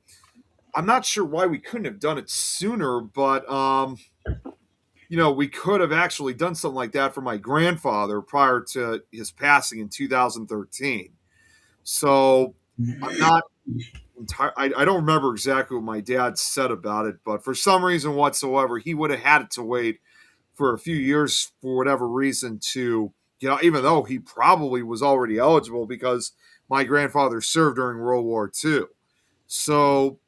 I'm not sure why we couldn't have done it sooner, but we could have actually done something like that for my grandfather prior to his passing in 2013. So I'm not I don't remember exactly what my dad said about it, but for some reason whatsoever, he would have had to wait for a few years for whatever reason to, even though he probably was already eligible because my grandfather served during World War II. So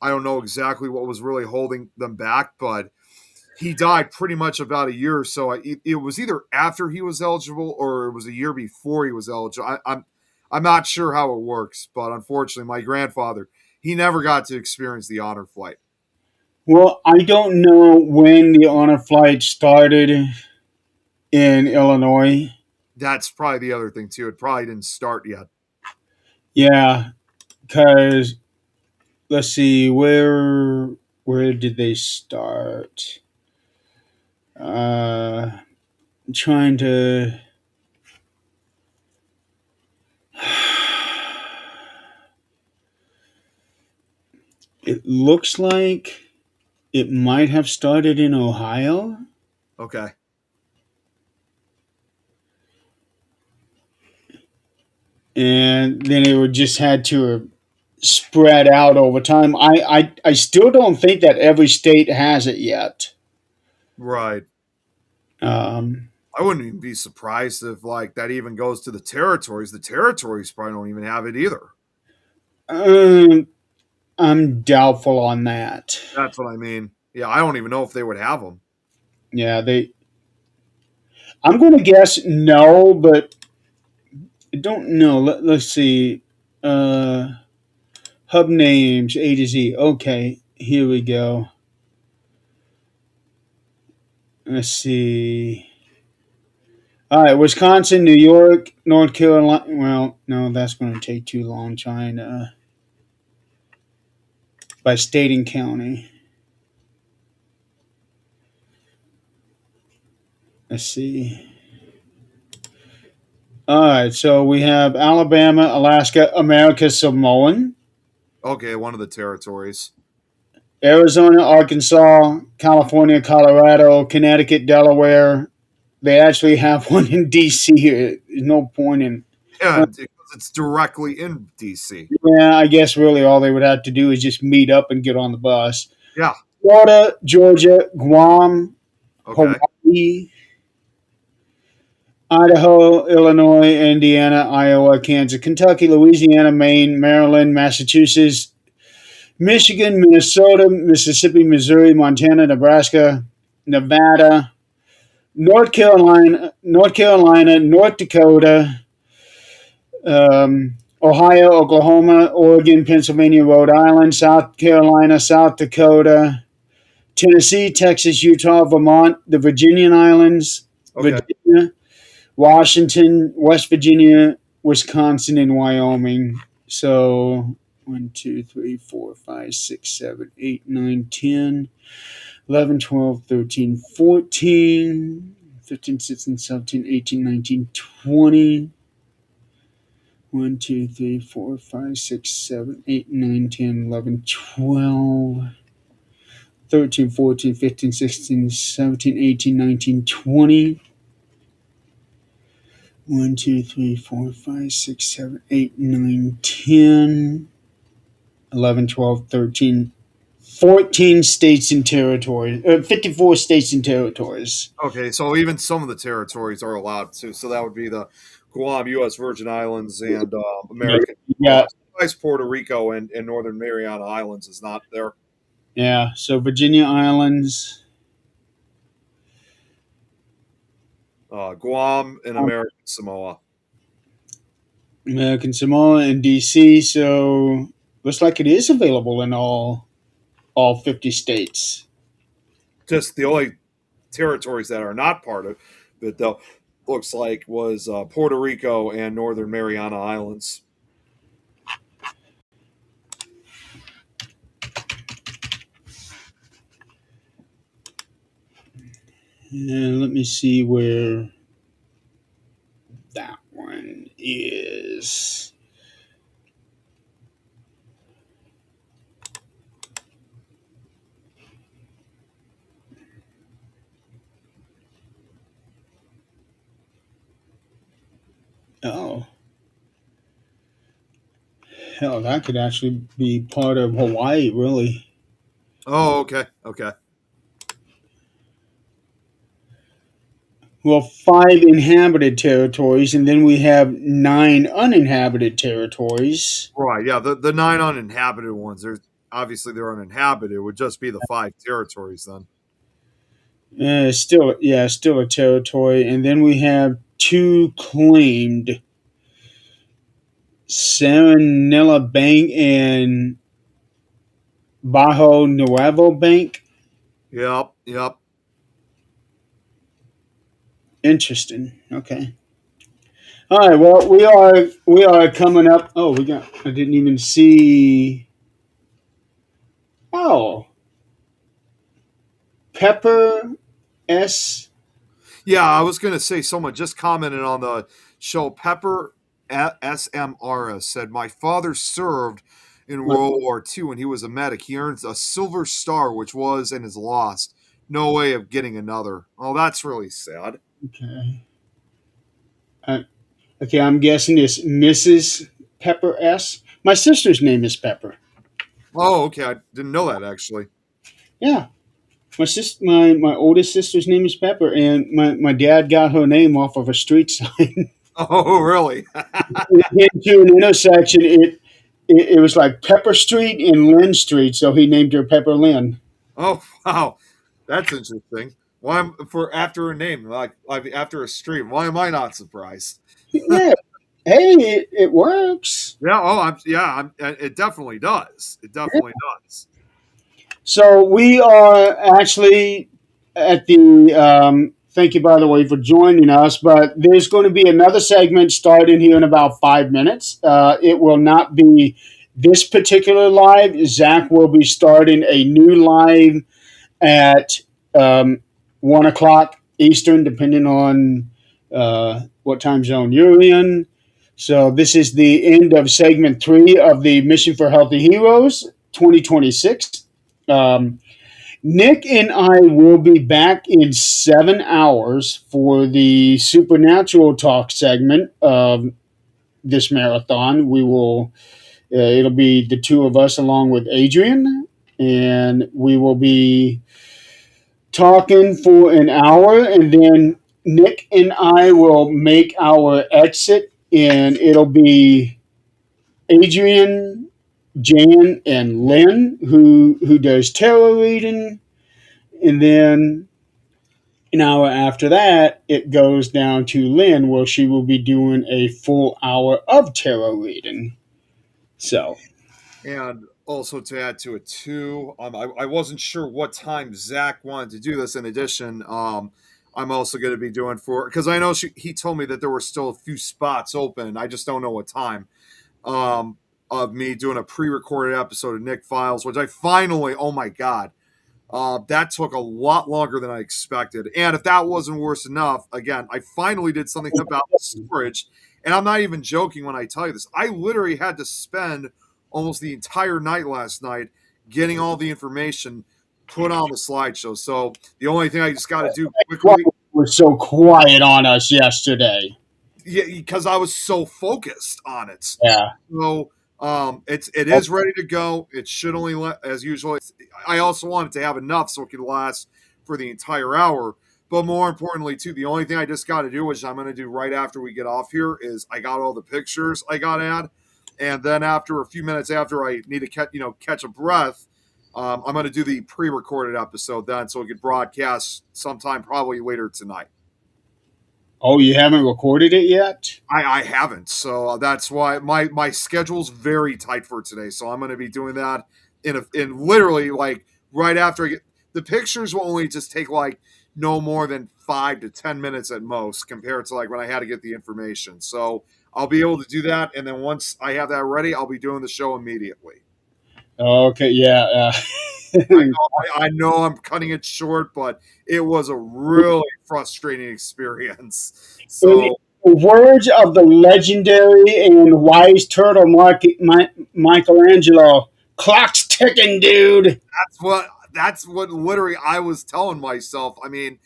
I don't know exactly what was really holding them back, but he died pretty much about a year or so. It was either after he was eligible or it was a year before he was eligible. I'm not sure how it works, but unfortunately, my grandfather, he never got to experience the honor flight. Well, I don't know when the honor flight started in Illinois. That's probably the other thing too. It probably didn't start yet. Yeah, because let's see, where did they start? Trying to. It looks like it might have started in Ohio. Okay. And then it would just had to spread out over time. I still don't think that every state has it yet. Right. Um, I wouldn't even be surprised if like that even goes to the territories. The territories probably don't even have it either. um, I'm doubtful on that. That's what I mean. Yeah, I don't even know if they would have them. Yeah, they. I'm going to guess no, but I don't know. Let's see. Uh, hub names A to Z. Okay, here we go. Let's see. All right, Wisconsin, New York, North Carolina. Well, no, that's going to take too long trying to. By state and county. Let's see. All right, so we have Alabama, Alaska, America, Samoan, Okay, one of the territories. Arizona, Arkansas, California, Colorado, Connecticut, Delaware. They actually have one in D.C. There's no point in. Yeah, it's directly in DC. Yeah, I guess really all they would have to do is just meet up and get on the bus. Yeah. Florida, Georgia, Guam, Okay. Hawaii, Idaho, Illinois, Indiana, Iowa, Kansas, Kentucky, Louisiana, Maine, Maryland, Massachusetts, Michigan, Minnesota, Mississippi, Missouri, Montana, Nebraska, Nevada, North Carolina, North Dakota, Ohio, Oklahoma, Oregon, Pennsylvania, Rhode Island, South Carolina, South Dakota, Tennessee, Texas, Utah, Vermont, the Virginian Islands, Okay. Virginia, Washington, West Virginia, Wisconsin, and Wyoming. So 1, 2, 3, 4, 5, 6, 7, 8, 9, 10, 11, 12, 13, 14, 15, 16, 17, 18, 19, 20. 1, 2, 3, 4, 5, 6, 7, 8, 9, 10, 11, 12, 13, 14, 15, 16, 17, 18, 19, 20. 1, 2, 3, 4, 5, 6, 7, 8, 9, 10, 11, 12, 13, 14 states and territories, 54 states and territories. Okay, so even some of the territories are allowed to. So that would be the Guam, U.S. Virgin Islands, and American. Yeah. Besides Puerto Rico and Northern Mariana Islands is not there. Yeah, so Virginia Islands. Guam and American Samoa. American Samoa and DC, so looks like it is available in all 50 states. Just the only territories that are not part of it, though, looks like was Puerto Rico and Northern Mariana Islands. And let me see where that one is. Oh. Hell, that could actually be part of Hawaii, really. Oh, okay. Okay. Well, 5 inhabited territories, and then we have 9 uninhabited territories. Right. Yeah. The 9 uninhabited ones, obviously they're uninhabited. It would just be the 5 territories then. Still a territory. And then we have 2 claimed, Serenella Bank and Bajo Nuevo Bank. Yep. Yep. Interesting. Okay. All right. Well, we are coming up. Oh, I didn't even see. Oh, Pepper S. Yeah, I was going to say someone just commented on the show. Pepper SMRS said, "My father served in World War II and he was a medic. He earns a Silver Star, which was and is lost. No way of getting another." Oh, that's really sad. Okay. Okay, I'm guessing it's Mrs. Pepper S. My sister's name is Pepper. Oh, okay. I didn't know that actually. Yeah. My oldest sister's name is Pepper, and my dad got her name off of a street sign. Oh, really? Into an intersection, it was like Pepper Street and Lynn Street, so he named her Pepper Lynn. Oh, wow. That's interesting. Why for after a name, like after a street? Why am I not surprised? Yeah. Hey, it works. Yeah. It definitely does. It definitely does. So we are actually at the. Thank you, by the way, for joining us. But there's going to be another segment starting here in about 5 minutes. It will not be this particular live. Zach will be starting a new live at 1 o'clock Eastern, depending on what time zone you're in. So this is the end of segment 3 of the Mission for Healthy Heroes 2026. Nick and I will be back in 7 hours for the Supernatural Talk segment of this marathon. We will, it'll be the two of us along with Adrian, and we will be talking for an hour, and then Nick and I will make our exit, and it'll be Adrian, Jan, and Lynn who does tarot reading, and then an hour after that it goes down to Lynn, where she will be doing a full hour of tarot reading. So, and also to add to it too, I wasn't sure what time Zach wanted to do this. In addition, I'm also going to be doing because I know he told me that there were still a few spots open. I just don't know what time. Of me doing a pre-recorded episode of Nick Files, which I finally, oh my God, That took a lot longer than I expected. And if that wasn't worse enough, again, I finally did something about the storage. And I'm not even joking when I tell you this. I literally had to spend almost the entire night last night getting all the information put on the slideshow. So the only thing I just got to do quickly was so quiet on us yesterday. Yeah, because I was so focused on it. Yeah. So it is ready to go. It should only as usual. I also wanted to have enough so it could last for the entire hour. But more importantly, too, the only thing I just got to do, which I'm going to do right after we get off here, is I got all the pictures I got to add, and then after a few minutes after I need to catch a breath, I'm going to do the pre-recorded episode then, so it could broadcast sometime probably later tonight. Oh, you haven't recorded it yet? I haven't, so that's why my schedule's very tight for today. So I'm going to be doing that in literally like right after I get the pictures. Will only just take like no more than 5 to 10 minutes at most, compared to like when I had to get the information. So I'll be able to do that, and then once I have that ready, I'll be doing the show immediately. Okay, yeah. I know I'm cutting it short, but it was a really frustrating experience. So, words of the legendary and wise turtle Michelangelo, clock's ticking, dude. That's what literally I was telling myself. I mean,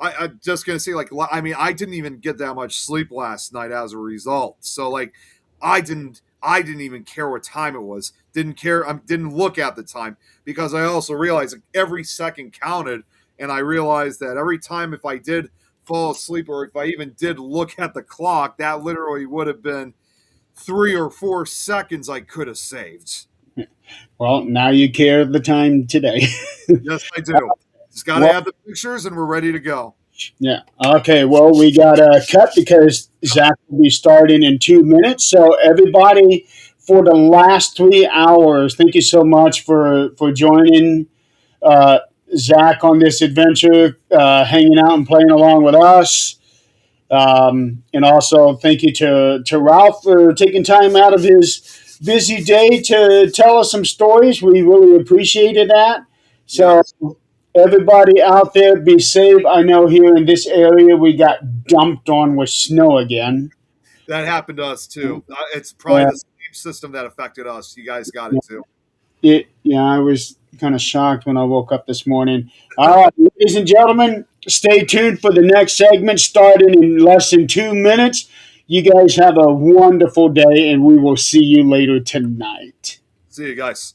I'm just gonna say, like, I mean, I didn't even get that much sleep last night as a result. So, like, I didn't even care what time it was. Didn't care. I didn't look at the time, because I also realized that every second counted, and I realized that every time if I did fall asleep, or if I even did look at the clock, that literally would have been 3 or 4 seconds I could have saved. Well, now you care the time today. Yes, I do. Just got to add the pictures, and we're ready to go. Yeah. Okay. Well, we got to cut because Zach will be starting in 2 minutes. So, everybody, for the last 3 hours, thank you so much for joining Zach on this adventure, hanging out and playing along with us. And also, thank you to Ralph for taking time out of his busy day to tell us some stories. We really appreciated that. So, everybody out there, be safe. I know here in this area we got dumped on with snow again. That happened to us too. It's probably the same system that affected us. You guys got it too. I was kind of shocked when I woke up this morning. All right, ladies and gentlemen, stay tuned for the next segment starting in less than 2 minutes. You guys have a wonderful day, and we will see you later tonight. See you guys.